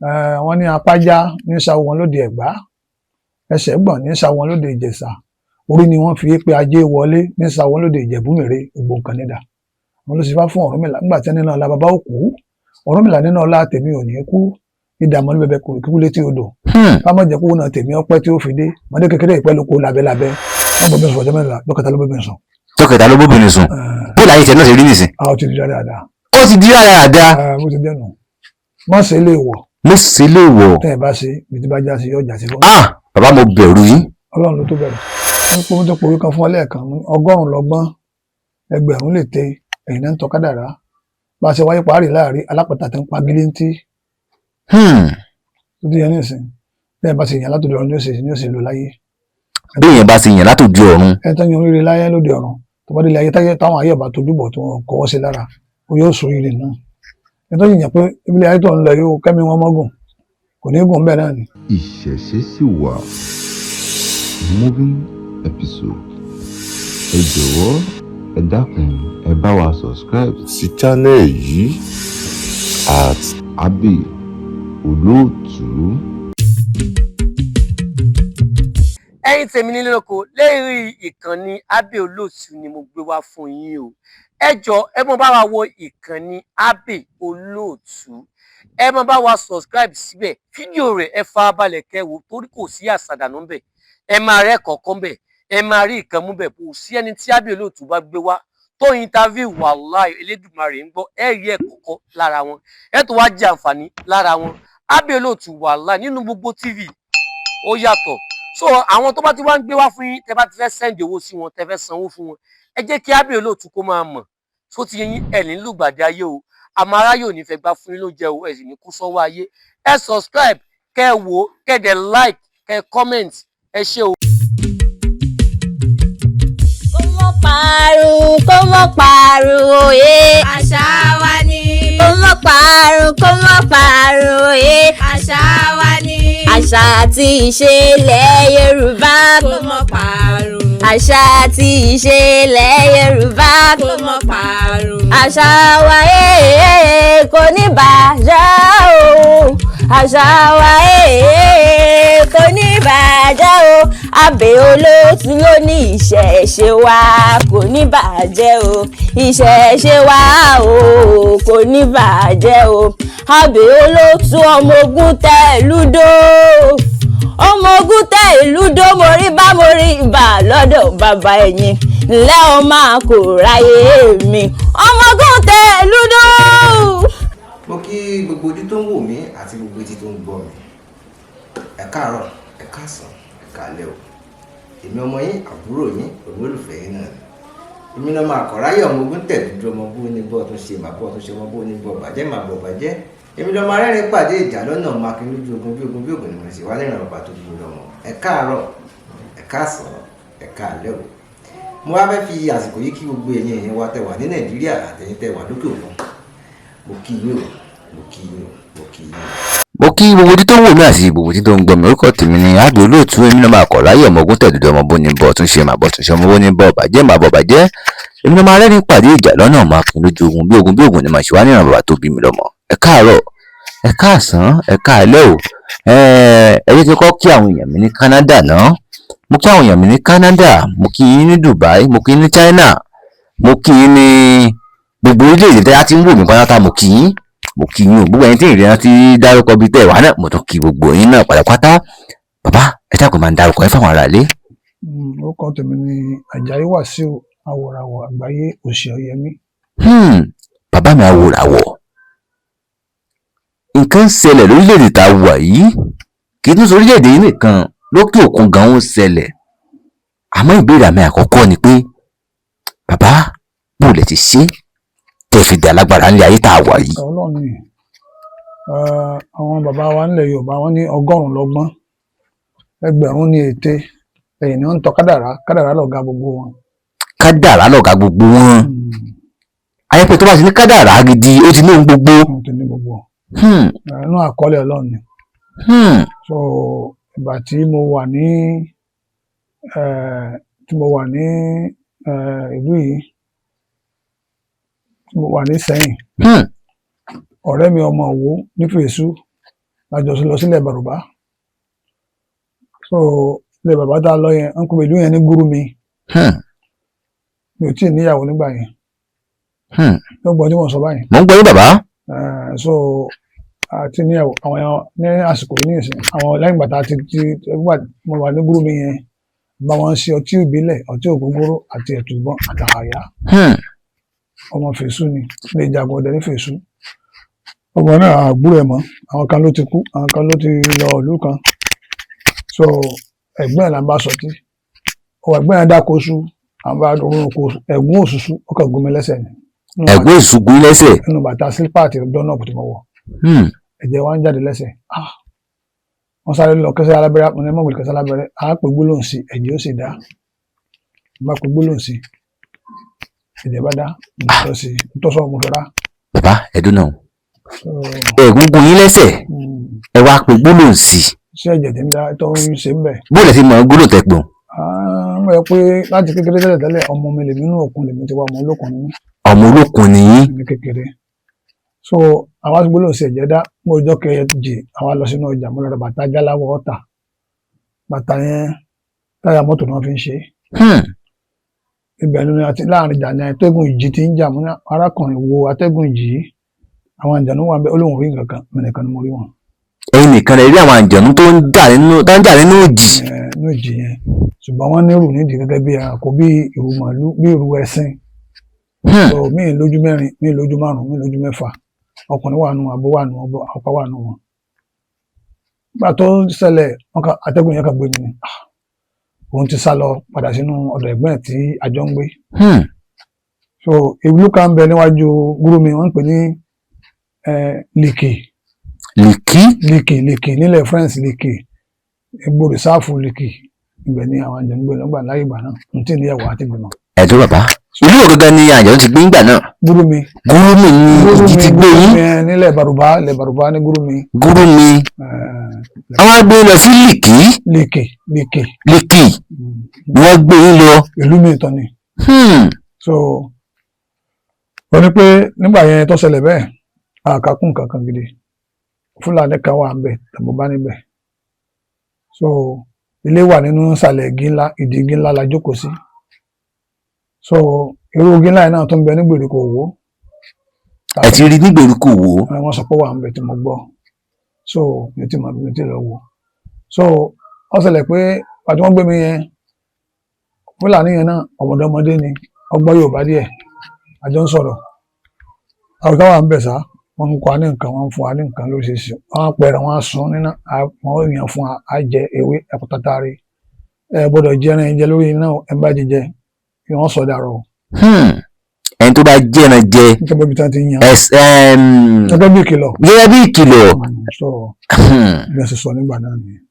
wọ́n ní apájá ní sáwọ́ wọn lóde Ẹ̀gbá, ẹsẹ̀ gbọ̀n ní sáwọ́ wọn lóde Ìjẹ̀ṣà, orí ni wọ́n fi pé ajé wọlé ní sáwọ́ wọn lóde Ìjẹ̀bú-Mèrè, gbogbo nǹkan nídà. Wọ́n ló sì fá fún Ọ̀rúnmìlà nígbà tí nínú ọlá bàbá òkú, Ọ̀rúnmìlà nínú ọlá tèmi ò ní kú, ìdààmú ní bẹbẹ kò kíkú létí odò, ká má jẹ́ kó náà tèmi ọpẹ́ tí ó fi dé, mọdé kékeré ìpẹ́ ló kó labẹ́labẹ́, wọ́n bọ̀ bẹ́ẹ̀ sọ ọjọ́ mẹ́ta, dókítà ló bóbìnrin sùn. Dókítà ló bóbìnrin sùn. Bó láyé tẹ náà ṣe rí nìsín. Ó ti di dáadáa. Ó ti di dáadáa. Bó ti dẹnu. Mọ̀ ṣe lè wọ̀. Mo ṣe lè wọ̀. Tẹ́ ẹ bá ṣe, bí ti bá já sí, yóò já sí fún. Bàbá mo bẹ̀rù yín. Ọlọ́run ló tó bẹ̀rù. Wọ́n tó porí kan fún ọ lẹ́ẹ̀kan, 100 lọ́gbọ́n, 1000 lè tẹ, ẹ̀yin náà ń tọ́ kádàrá. Bá a ṣe wáyé parí láàrin alápàtà tí ń pa gíléntì. Ó ti yẹ ní ìsìn. Bẹ́ẹ̀ bá ṣe yàn látòdì ọ̀run ní ó ṣe lò láyé. Bí èèyàn bá ṣe yàn látòdì ọ̀run. Ẹ tán yan oríire láyé lóde ọ̀run. Tó bá délé ayé táwọn ayé ọba tójú bọ̀ tó wọn kọ́wọ́ sí lára, ó yóò sọ oríire náà. Ẹ tán yàn pé ibi ayé tó ń lọ yóò kẹ́mi wọn mọ́gùn. Kò ní gùn bẹ́ẹ̀ náà ni. Ìṣẹ̀ṣe sì wà. Moving episode. Ẹ jọ̀wọ́ ẹ dákun ẹ bá wa subscribe sí channel yìí @Abbey Olóòtú. Ẹ̀yin tèmi nílé lóko lérí ìkànnì Abbey Olóòtú ni mo gbé wá fún yín o. Ẹ jọ̀ọ́ ẹ mọ bá wa wo ìkànnì Abbey Olóòtú, ẹ mọ bá wa subscribe síbẹ̀, fídíò rẹ̀ ẹ farabalẹ̀ kẹ́ wò torí kò sí àsàdànù ńbẹ̀, ẹ máa rẹ́ kọ̀ọ̀kan ńbẹ̀, ẹ máa rí ìkan mú bẹ̀, kò sí ẹni tí Abbey Olóòtú bá gbé wá tó interview wàláhì Elédùmarè ń gbọ́, ẹ rí ẹ̀ kọ̀ọ̀kan lára wọn, ẹ tó wá jẹ àǹfààní lára wọn. Abbey Olóòtú wàláhì nínú gbogbo TV ó yàtọ̀. So àwọn tó bá ti wá ń gbé wá fún yín, tẹ́ bá ti fẹ́ send owó sí wọn, tẹ́ fẹ́ sanwó fún wọn, ẹ jẹ́ kí Abbey Olóòtú kó máa mọ̀ tó ti yín ẹ̀ ní lùgbàdì ayé o, àmọ́ aráyé ò ní fẹ́ gbá fún yín ló jẹ́ o, ẹ̀ sì ní kú sọ́wọ́ ayé. Ẹ subscribe, kẹ́ wò, kẹ́ dẹ̀ like, kẹ́ comment, ẹ ṣé o. Kó mọ́ parun òye. Àṣà wa ni. Kó mọ́ parun òye. Àṣà wa ni. Àṣà àti ìṣe ilẹ̀ Yorùbá. Kó mọ́ parun. Àṣà àti ìṣe ilẹ̀ Yorùbá. Kó mọ́ parun. Àṣà wa kò ní bàjẹ́ o. Àṣà wa kò ní bàjẹ́ o. Abbey Olóòtú ló ní ìṣẹ̀ṣe wa kò ní bàjẹ́ o. Ìṣẹ̀ṣe wa o kò ní bàjẹ́ o. Abbey Olóòtú ọmọ ogun tẹ ìlúdó. Ọmọ ogun tẹ ìlúdó morí bá morí ibà lọ́dọ̀ bàbá ẹ̀yìn. Ǹlẹ́ o máa kò ráyè mi. Ọmọ ogun tẹ ìlúdó. Mo kí gbogbo ojú tó ń wò mí àti gbogbo etí tó ń gbọ́ mi. Ẹ káàárọ̀, ẹ káàsán, ẹ káalẹ́ o. Èmi ọmọ yín, àbúrò yín, olólùfẹ́ yín náà ni. Èmi náà máa kọ̀ ráyè ọmọ ogun tẹ̀lúdú ọmọ bó ní bọ́ tó ṣe màbọ́ tó ṣe ọmọ bó ní bọ́ bàjẹ́ màbọ̀ bàjẹ́. Èmi lọ́mọ arẹ́rìn pàdé ìjà lọ́nà ọmọ akin lójú ogun bí ogun bí ogun ni mo sì wá lẹ́rìn ọba tó dúró lọ́mọ. Ẹ káàárọ̀, ẹ káàsán, ẹ káalẹ́ o. Mo wá fẹ́ fi àsìkò yìí kí gbogbo ẹ̀yin èèyàn wa tẹ́ wà ní Nàìjíríà àtẹ̀yin tẹ́ wà lókè òkun. Mo kí yín o, mo kí yín o, mo kí yín o. Mo kí gbogbo ojú tó ń wò mí àti gbogbo ojú tó ń gbọ́ mi, orúkọ tèmi ni Abbey Olóòtú. Èmi náà máa kọ̀ láyé ọmọ ogun tẹ̀dúdú ọmọ bó ní bọ́ tún ṣe màbọ̀ tún ṣe ọmọ bó ní bọ́ bàjẹ́ màbọ̀ bàjẹ́. Èmi náà máa rẹ́rìn pàdé ìjà lọ́nà ọmọ akin lójú ogun bí ogun ni màá ṣe wá níran bàbá tó bí mi lọ́mọ. Ẹ káàárọ̀, ẹ káàsán, ẹ káalẹ́ o. Ẹ jẹ́ kí n kọ́ kí àwọn èèyàn mi ní Canada náà. Mo kí àwọn èèyàn mi ní Canada, mo kí yín ní Dubai, mo kí yín ní China, mo kí yín ní gbogbo orílẹ̀-èdè tí a ti ń wò mí pátápátá, mo kí yín. Mo kí yín o, gbogbo ẹ̀yin tí ìrìnà ti dárúkọ bíi tẹ́ wá náà, mo tún kí gbogbo yín náà pátápátá. Bàbá ẹ dákun máa ń dárúkọ ẹ fáwọn aráalé. Orúkọ tèmi ni Àjàyí Wàsíù Awòràwọ̀ Àgbáyé Òṣì Ọ̀yẹ́mí. Bàbá mi Awòràwọ̀, nǹkan ń ṣẹlẹ̀ lórílẹ̀-èdè tá a wà yìí, kì í tún sọ orílẹ̀-èdè yìí nìkan, lókè òkun gan ń ṣẹlẹ̀. Àmọ́ ìbéèrè mi àkọ́kọ́ ni pé bàbá bó lẹ ti ṣe tẹ́ fi dà lágbára nílé ayé tá a wà yìí. Ọlọ́run ni àwọn bàbá wa nílẹ̀ Yorùbá wọ́n ní 100 lọ́gbọ́n, 1000 ní ète, ẹ̀yìn ni wọ́n ń tọ́ kádàrá lọ̀gá gbogbo wọn. Kádàrá lọ̀gá gbogbo wọn. Ayẹ́pẹ́ tó bá ti ní kádàrá gidi ó ti ní ohun gbogbo. Ó ti ní gbogbo. Inú àkọọ́lẹ̀ Ọlọ́run ni. So ìgbà tí mo wà ní ìlú yìí, tí mo wà ní Sẹ́yìn, ọ̀rẹ́ mi ọmọ Òwó nífẹ̀ẹ́sù lájọ lọ sílẹ̀ Bàrùbá so ilẹ̀ bàbá tá a lọ yẹn ń kó ìlú yẹn ní Gúrúmi mi ò tí ì níyàwó nígbà yẹn ló gbọ́ tí mo sọ báyìí. mo ń gbọ́ yín bàbá. So àti níyàwó àwọn ní àsìkò yìí ní ìsìn àwọn lẹ́yìn bàtà àti mo wà ní Gúrúmi yẹn bá wọn ṣe ọtí ìbílẹ̀ ọtí ògógóró àti ẹ̀tùbọ̀n àtàhàyà ọmọ Fèsù ni ilé ìjagun ọdẹ ní Fèsù ọmọ náà àgbúrò ẹ̀ mọ́ àwọn kan ló ti kú àwọn kan ló ti lọ ìlú kan so ẹ̀gbọ́n ẹ̀ là ń bá sọtí ọwọ́ ẹ̀gbọ́n ẹ̀ dáko sú àwọn bá orun kò ẹ̀gún òṣùṣù ọkọ̀ gómi lẹ́sẹ̀ ni ẹ̀gbọ́n ìṣùgbọ́n lẹ́sẹ̀ nínú bàtà sílípà àti dọ́nọ̀pù tí mo wọ̀ ẹ̀jẹ̀ wá ń jáde lẹ́sẹ̀ wọ́n sáré lọ kẹsẹ̀ alábẹ́rẹ́ mo ní mọ̀ wípé kẹsẹ̀ alábẹ́rẹ́ á pè gbólóhùn sí ẹ̀jẹ̀ ó sì dá bá pè gbólóhùn sí ẹ̀jẹ̀ bá dá nítòsọ́ mo fẹ́ rá. bàbá ẹ̀dùn náà ẹ̀gúngún yín lẹ́sẹ̀ ẹ wá pè gbólóhùn sí. ṣé ẹ̀jẹ̀ tí ń dá tó ń ṣe ń bẹ̀. bóòlù ti mọ̀ gbólóhùn tẹ pé. mo yẹ pé láti kékeré tẹ́lẹ̀ ọmọ mi lèmi nínú òkun lèmi ti wá ọmọ olókun ni mí. ọmọ olókun ni yín. ní kékeré so àwa ti gbólóhùn sí ẹ̀jẹ̀ dá mo ọjọ́ kejì àwa lọ sínú ọjà mo lọ ra bàtà jáláwọ̀ ọ̀tà bàtà yẹn táyà mọ́tò náà fi ń ṣe. ibẹ̀ ni àti láàrin ìjà ni atẹ́gùn ìjì ti ń jà mú arákùnrin wo atẹ́gùn ìjì yìí àwọn àjànú wà ń bẹ olóhùn rí nǹkan kan mẹ́nìkan ni mo rí wọn. ẹ̀yin nìkan rẹ̀ rí àwọn àjànú tó ń jà nínú ìjì. nínú ìjì yẹn ṣùgbọ́n wọ́n nírù nídìí gẹ́gẹ́ bí ẹranko bí ìrù màálù bí ìrù ẹṣin. so mí lójú mẹ́rin mí lójú márùn mí lójú mẹ́fà ọkùnrin wà nù abo wà nù ọkọ wà nù wọn. nígbà tó ṣẹlẹ̀ atẹ́gùn yẹn kan gbé mi ni òun ti sá lọ padà sínú ọ̀dọ̀ ẹ̀gbọ́n ẹ̀ tí àjọ ń gbé. so ìlú kan bẹ níwájú Gúrúmi wọ́n ń pè ní Lìkì nílẹ̀ France Lìkì egbò rìsáàfù Lìkì ibẹ̀ ni àwọn àjọ ń gbé lọ́gbà láyé ìgbà náà n tí níyàwó àti ìgbìmọ̀. ẹ̀dùn bàbá ìlú ògùngàn ni àjọ ti gbé ńgbà náà. Gúrúmi ni ìjì ti gbé yín. nílẹ̀ Bàrùbá ní Gúrúmi. àwọn gbé lọ sí Lìkì ni wọ́n gbé yín lọ. ìlú mi ìtọ́ ni. so wọ́n ní pé nígbà yẹn tó ṣẹlẹ̀ bẹ́ẹ̀ àkàkùn kankan gidi Fúlàní kan wà níbẹ̀ tàbí bá níbẹ̀ so ilé wà nínú ìsàlẹ̀ ìdí igi ńlá la jókòó sí so irú igi ńlá yẹn náà tó ń bẹ ní gbèríko Òwò. ẹ ti rí ní gbèríko Òwò. wọ́n sọ pé wà níbẹ̀ tí mo gbọ́ so mi ti lọ wò so ó ṣẹlẹ̀ pé àti wọ́n gbé mi yẹn Fúlàní yẹn náà ọmọdé ni ọgbọ́n Yorùbá díẹ̀ àjọ ń sọ̀rọ̀ àwọn kan wà ń bẹ̀ sá wọ́n ń kọ́ ní nǹkan wọ́n ń fún wa ní nǹkan lóṣìṣì wọ́n á pẹ̀rẹ̀ wọ́n á sun nínú àwọn èèyàn fún wa á jẹ ewé ẹ̀kọ́ tátàrí gbọ́dọ̀ jẹ ẹran jẹ lórí iná ẹ̀ bá jíjẹ kí wọ́n sọ dàrọ̀. ẹni tó bá jẹ ẹran jẹ gẹ́gẹ́ bí tí wọ́n ti yan gẹ́gẹ́ bí ìkìlọ̀. so bí wọ́n ṣe sọ nígbà náà nìyẹn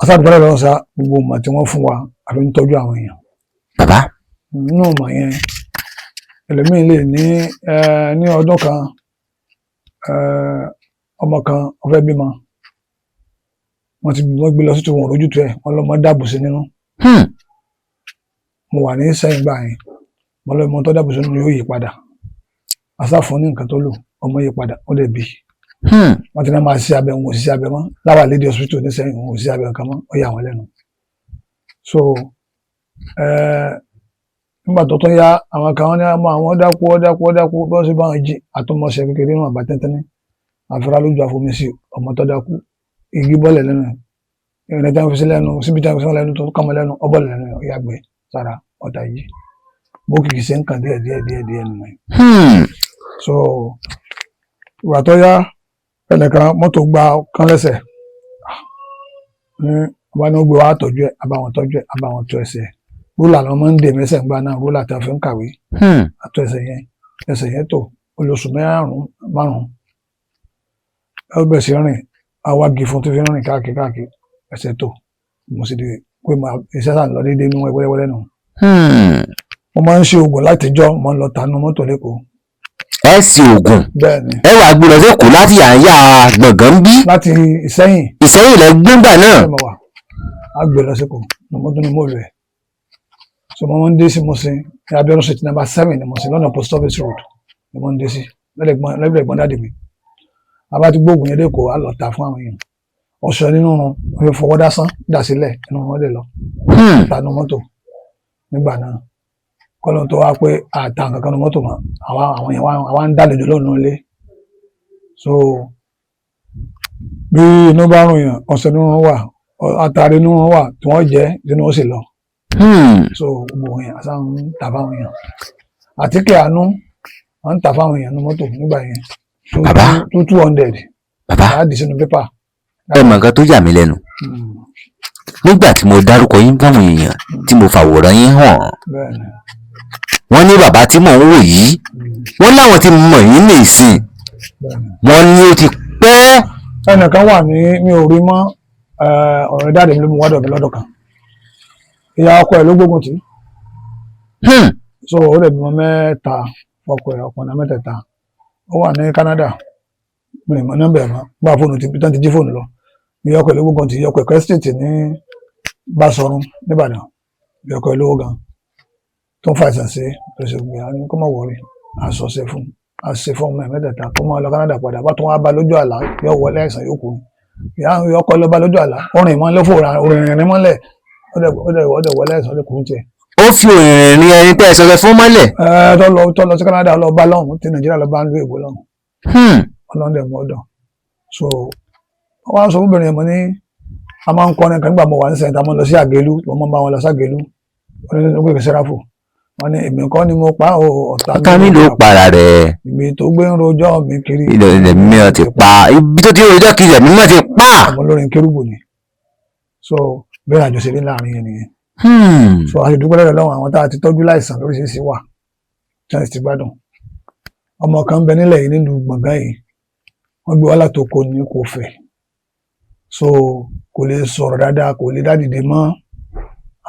asáàdùbọ́lá lọ́wọ́ sá gbogbo ọmọ tí wọ́n fún wa àfi ń tọ́jú àwọn èèyàn. bàbá. nínú ọmọ yẹn ẹlòmíín lè ní ọdún kan ọmọ kan ó fẹ́ bímọ wọ́n gbé lọ sí tí wọn rójútu ẹ̀ wọ́n lọ́mọ dàbò sí nínú. mo wà ní sẹ́yìn gbà yẹn mo lọ́mọ tó dàbò sí nínú yóò yí padà asáfún ní nǹkan tó lò ọmọ yí padà ó lè bí. wọ́n ti náà máa ṣiṣẹ́ abẹ wọn ò ṣiṣẹ́ abẹ mọ́ láwà lédi hospital ní sẹ́yìn wọn ò ṣiṣẹ́ abẹ nǹkan mọ́ ó yà wọ́n lẹ́nu. so nígbà tó tún yá àwọn kan ní àwọn dákú bí wọ́n ṣe bá wọn jí àtúmọ̀ṣẹ́ kékeré náà bá tẹ́ntẹ́ní àfẹ́rá lójú àfomi sí ọmọ tó dákú igi bọ́ọ̀lẹ̀ lẹ́nu ìrìn tí wọ́n fi sí lẹ́nu síbi tí wọ́n fi sí lẹ́nu tó kọ́mọ lẹ́nu ọbọ̀lẹ̀ lẹ́nu ìyàgbẹ́ sára ọ̀tá yìí bó kìkì ṣe ń kàn díẹ̀ nù. so ìgbà tó yá ẹnìkan mọ́tò gba kán lẹ́sẹ̀ ní ọba ní ó gbé wa tọ́jú ẹ̀ abáwọn tọ́jú ẹ̀ abáwọn tó ẹsẹ̀ rúlà lọ́mọ ń dè mẹ́sẹ̀ ń gbà náà rúlà tí a fi ń kàwé àtọ́ ẹsẹ̀ yẹn tó olóṣù márùn-ún ẹ bẹ̀ sí rìn awági fún tó fi rìn káàkiri ẹsẹ̀ tó mo sì di pé iṣẹ́ sàn lọ déédéé níwọ̀n wẹ́rẹ́wẹ́rẹ́ nù. mo máa ń ṣe oògùn látijọ́ mo ń lọ tànú mọ́tò lẹ́kọ̀ọ́. ẹ ṣe oògùn bẹ́ẹ̀ni ẹ wàá gbé lọ sí Èkó láti àyà gbọ̀ngàn bí. láti Ìṣẹ́yìn lẹ gbégbà náà. a gbé lọ sí Èkó ní mọ́tò ní mọ́ọ̀lù ẹ̀ so mo máa ń dé sí Mùṣín ní Abíọ́dún street number 7 ní Mùṣín lọ́nà post office road ni mo ń dé sí lẹ́gbẹ̀gbọ́n dáàdì mi a bá ti gbóògùn yẹn dé kó a lọ ta fún àwọn èèyàn ọ̀sẹ̀ nínú wọn fi fọwọ́ dásán dà sílẹ̀ inú wọn dé lọ tanu mọ́tò nígbà náà kọ́lọ́n tó wá pé àtà kankan ní mọ́tò mọ́ àwọn èèyàn àwa ń dálejò lónìí ilé so bí inú bá rùn yàn ọ̀sẹ̀ nínú wọn wà àtàrí nínú wọn wà tí wọ́n jẹ́ sínú ó sì lọ so gbogbo èèyàn àṣà ń tà fáwọn èèyàn àtíkè àánú wọ́n ń tà fáwọn èèyàn ní mọ́tò nígbà yẹn Bàbá. 200 bàbá láàdì sínú pépà. ẹ mọ̀ nǹkan tó yà mí lẹ́nu nígbà tí mo dárúkọ yín fáwọn èèyàn tí mo fàwòrán yín hàn Bẹ́ẹ̀ni. wọ́n ní bàbá tí mò ń wò yìí wọ́n láwọn ti mọ̀ yín ní ìsìn wọ́n ní ó ti pẹ́. ẹnìkan wà ní mi ò rí mọ́ ọ̀rẹ́ dáàdì mi ló mú wádọ̀ mi lọ́dọ̀ kan ìyá ọkọ ẹ̀ ló gbógun tì so ó lè bímọ mẹ́ta ọkọ ẹ̀ ọkùnrin mẹ́tẹ̀ẹ̀ta ó wà ní Canada mi ò mọ nọ́mbà ẹ̀ mọ́ bá fóònù tán ti jí fóònù lọ ìyá ọkọ ẹ̀ ló gbógun tì ìyá ọkọ ẹ̀ kẹ́sìtì ní Báṣọ̀run nìbàdàn ìyá ọkọ ẹ̀ lówó gan tó ń fa ìsàn sí òṣèlú ní kó má wọrí àṣọṣe fún àṣẹ fún ọmọ ẹ̀ mẹ́tẹ̀ẹ̀ta kó má lọ Canada padà bá tó wá bá lójú àlá yóò wọlé àìsàn yóò kú ìyá ọkọ ló bá lójú àlá orin ìmọ̀lẹ́ fò orin ìrìn mọ́lẹ̀ ó dẹ̀ wọlé àìsàn lè kú tiẹ̀. ó fi òrìrìn rin ẹni tẹ́ ẹ sọ̀rọ̀ fún mọ́lẹ̀. tó lọ sí Canada lọ bá lọ́hùn tí Nàìjíríà lọ bá ń lo èbó lọ́hùn Ọlọ́run dẹ̀ mọ́ ọ̀dọ̀ so wọ́n á sọ fún obìnrin yẹn mo ní a máa ń kọrin kan nígbà mo wà ní sẹ́yìn tá a máa ń lọ sí Àgélú wọ́n máa ń bá wọn lọ sí Àgélú wọ́n ní Sẹ́ráfù wọ́n ní èmi kọ́ ni mo pa ọ̀tá mi ló para rẹ̀. ibi tó gbé ń rojọ́ mi kiri ilẹ̀ mi ò ti pa ibi tó ti rojọ́ kiri ẹ̀mí mọ̀ ti pa. ọmọ olórin kérúbù ni so bẹ́ẹ̀ àjọṣe ní láàrin yẹn nìyẹn so a ti dúpẹ́ lọ́dọ̀ lọ́wọ́ àwọn tá a ti tọ́jú láìsàn lóríṣiríṣi wà chance ti gbádùn ọmọ kan bẹ nílẹ̀ yìí nílùú gbọ̀ngàn yìí wọ́n gbé wá látòkò ní kò fẹ̀ so kò lè sọ̀rọ̀ dáadáa kò lè dádìde mọ́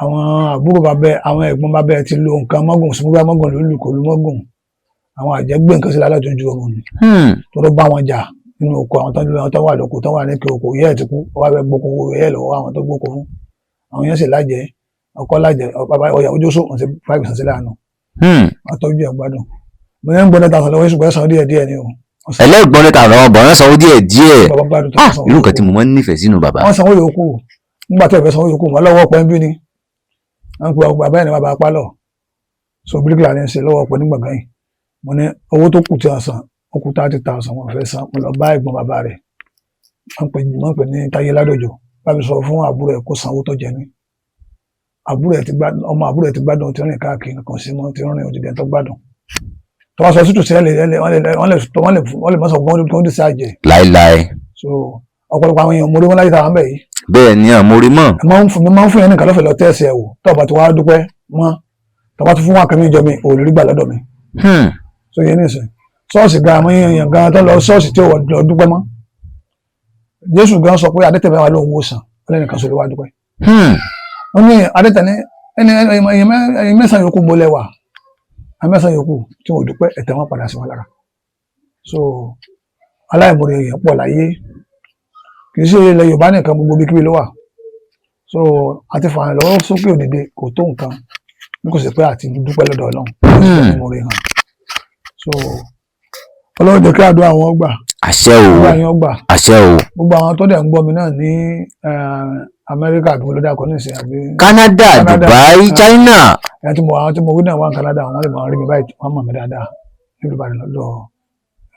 àwọn àbúrò bàbẹ́ àwọn ẹ̀gbọ́n bàbẹ́ ti lo nǹkan mọ́gùn súnmọ́ mọ́gùn lólu kò lu mọ́gùn àwọn àjẹgbé nǹkan sílẹ̀ alájọjú ọmọ ni tó ló bá wọn jà nínú oko àwọn tó wà lóko tó wà ní kí oko yẹ́ ẹ̀ ti kú wọ́n wá fẹ́ gbóko yẹ́ ẹ̀ lọ́wọ́ àwọn tó gbóko fún àwọn yẹn sì lájẹ ọkọ lájẹ bàbá ọyà ojú sọ wọn ti 5% sílẹ̀ àná wọn tọ́jú ẹ̀ gbádùn mo ní ń gbọ́dọ̀ tàwọn lọ́wọ́ ìṣùgbọ́n ẹ̀sán díẹ̀ ni o. ẹlẹ́gbọ́n lẹ́ta àwọn ọ̀bọ̀n náà sanwó díẹ̀ irú nǹkan tí mo máa ń nífẹ̀ẹ́ sínú bàbá. wọ́n sanwó yòókù nígbà tó ẹ̀fẹ́ sanwó yòókù wọn lọ́wọ́ ọ̀pẹ́ ń bí ni wọ́n pe ọgbà bẹ́ẹ̀ ni bàbá pálọ̀ so bíríkìlà ní í ṣe lọ́wọ́ ọ̀pẹ́ nígbà gan yìí mo ní owó tó kù tí wọ́n san ó kù 30,000 wọn fẹ́ san mo lọ bá ẹ̀gbọ́n bàbá rẹ̀ wọ́n pè ní Táyé Ládòjò bá mi sọ fún àbúrò ẹ̀ kó sanwó tó jẹ ní ọmọ àbúrò ẹ̀ ti gbádùn ti rìn káàkiri nǹkan sí mọ́ ti rìn òjìdí ẹ̀ tó gbádùn tó wá sọ tútù sí wọ́n lè mọ́ sọ gbọ́n dì sí àjẹ́ láéláé. so ọ̀pọ̀lọpọ̀ àwọn èèyàn mo rí wọn láyé tàwọn bẹ̀ yìí. bẹ́ẹ̀ ni àmọ́ orí mọ̀. mi máa ń fún yẹn nìkan lọ́fẹ̀ẹ́ lọ tẹ́ẹ̀sì ẹ̀ wò tó bá ti wá dúpẹ́ mọ́ tó bá ti fún wọn kàmí ìjọ mi ò lè rí gbà lọ́dọ̀ mi. so yẹn nìsín ṣọ́ọ̀ṣì gan àwọn èèyàn gan tó lọ ṣọ́ọ̀ṣì tí ò lọ dúpẹ́ mọ́ Jésù gan sọ pé adẹ́tẹ̀ mẹ́wàá lóun wò sàn ọlẹ́nìkan sọ lè wá dúpẹ́. wọ́n ní adẹ́tẹ̀ ní ẹni mẹ́sàn-án yòókù mo lẹ́wà amẹ́sàn yòókù tí wọ́n dúpẹ́ ẹ̀tẹ̀ wọn padà sí wọn lára so aláìmoore èèyàn pọ̀ láyé kì í ṣe ilẹ̀ Yorùbá nìkan gbogbo bí kíbi ló wà so àti fààyàn lọ́wọ́ sókè òdìdè kò tó nǹkan bí kò sì pé àti dúpẹ́ lọ́dọ̀ Ọlọ́run aláìmoore hàn so Ọlọ́run jẹ́ kí àdúrà wọn gbà àṣẹ o àṣẹ o gbogbo àwọn tó dẹ̀ ń gbọ́ mi náà ní Amẹ́ríkà àbí olódà kan nísìnyí àbí Canada Dubai China. àwọn tí mo wí náà wà ní Canada àwọn lè máa rí mi báyìí wọ́n mọ̀ mí dáadáa nílùú Ìbàdàn lọ́dọ̀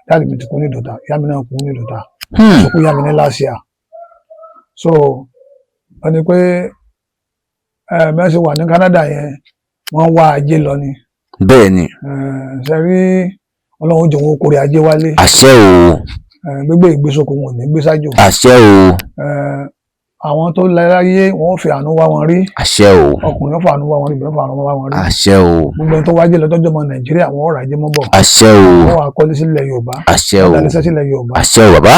dáàdì mi ti kú ní Ìdọ̀tà ìyá mi náà kú ní Ìdọ̀tà sọkú ìyá mi ní last year so wọ́n ní pé mẹ́sì wà ní Canada yẹn wọ́n wá ajé lọ ni. bẹ́ẹ̀ ni. ṣe rí Ọlọ́run jẹ́ wọn kórè ajé wálé. àṣẹ o. gbégbé ìgbésókò wọn ò ní gbé sájò. àṣẹ o. àwọn tó láyé wọn ò fi àánú wá wọn rí. àṣẹ o. ọkùnrin fún àánú wá wọn rí ìbẹ̀rẹ̀ fún àánú wá wọn rí. àṣẹ o. gbogbo ẹni tó wájé lọ́jọ́ ọmọ Nàìjíríà wọn ò rà jẹ́ mọ́ bọ̀. àṣẹ o. wọn wà kọ́lé sílẹ̀ Yorùbá. àṣẹ o. wọn dálẹ́sẹ̀ sílẹ̀ Yorùbá. àṣẹ o bàbá.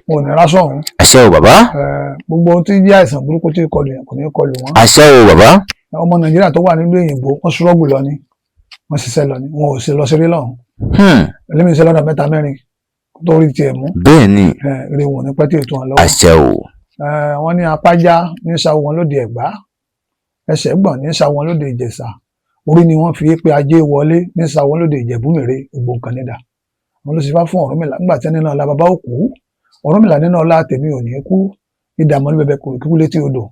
wọn ò ní rásọ̀ ọ̀hún. àṣẹ o bàbá. gbogbo ohun tí jẹ́ àìsàn burúkú tí kọlù yẹn kò ní kọlù wọn. àṣẹ o bàbá. ọmọ Nàìjíríà tó wà nílùú òyìnbó wọn ṣúrọ́gù lọ ni wọn ṣiṣẹ́ lọ ni wọn ò ṣe lọ sí rí lọ́hùn. ẹlẹ́mìí ṣe lọ́dọ̀ 3 mẹ́rin tó rí tiẹ̀ mú. bẹ́ẹ̀ ni. rí wọn ní pẹ́tì ètò wọn lọ́wọ́. àṣẹ o. wọ́n ní apájá ní sáwọ wọn lóde Ẹ̀gbá ẹsẹ̀ gbọ̀n ní sáwọ wọn lóde Ìjẹ̀ṣà orí ni wọ́n fi pé ajé wọlé ní sáwọ wọn lóde Ìjẹ̀bú-Mèrè Ògbóǹkan nídà àwọn ló sì fá fún Ọ̀rúnmìlà nígbà tí ẹni náà la bàbá òkú Ọ̀rúnmìlà nínú ọlá tèmi ò ní kú ìdààmú ní bẹbẹ kò kíkú létí odò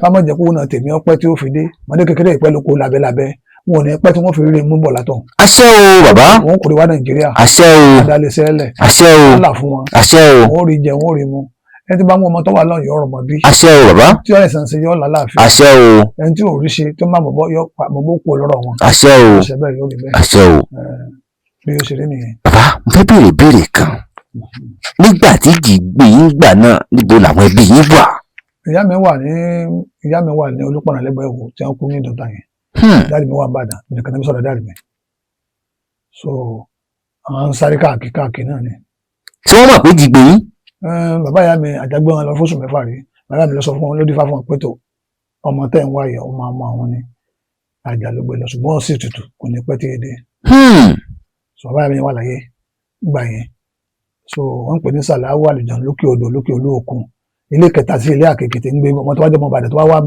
ká má jẹ́ kó náà tèmi ọpẹ́ tí ó fi dé mọdé kékeré ìpẹ́ lóko labẹ́labẹ́ wọn ò ní pẹ́ tí wọ́n fi rí mú bọ̀ látọ̀. àṣẹ o bàbá. wọn kò rí wá Nàìjíríà. àṣẹ o. adalẹsẹlẹ. àṣẹ o. wàhálà fún wọn. àṣẹ o. wọn ò rí jẹ wọn ò rí mu ẹni tí bá mú ọmọ tó wà lọ́yìn ọ̀rọ̀ mọ́ bí. àṣẹ o bàbá. tí ọ̀rẹ́ sàn ṣe yọ lálàáfíà. àṣẹ o. ẹni tí ò rí ṣe tó má mọ̀ bọ́ kú ọlọ́rọ̀ wọn. àṣẹ o. àṣẹ bẹ́ẹ̀ yóò rí bẹ́ẹ̀. àṣẹ o. bí ó ṣe rí nìyẹn. bàbá mo fẹ́ béèrè béèrè kan nígbà tí ìjì gbé yín gbà náà níbo làwọn ẹbí yín wà. ìyá mi wà ní Olúpọ̀nà lẹ́gbẹ̀ẹ́ Ìwó tí wọ́n kú ní ìdọ̀tà yẹn. dáàdì mi wà ń bàdàn nìkan níbi sọ̀rọ̀ dáàdì mi. so àwọn ń sáré káàkiri náà ni. tí wọ́n mọ̀ pé ìjì gbé yín. bàbá ìyá mi àjàgbé wọn lọ fóṣù mẹ́fà rí bàbá mi lọ sọ fún wọn ló dífá fún wọn pé tó ọmọ tẹ́ ń wáyé ọmọ àmọ́ àwọn ni àjà ló gbé lọ ṣùgbọ́n ó sì tutù kò ní pẹ́ tí ì dé. so bàbá mi wà láyé gbà yẹn so wọ́n ń pè ní Sàláwù Àlùjànnú lókè odò lókè olóòkun ilé kẹta sí ilé Àkèké tí ń gbé ọmọ tó wájú ọmọ Ìbàdàn tó wá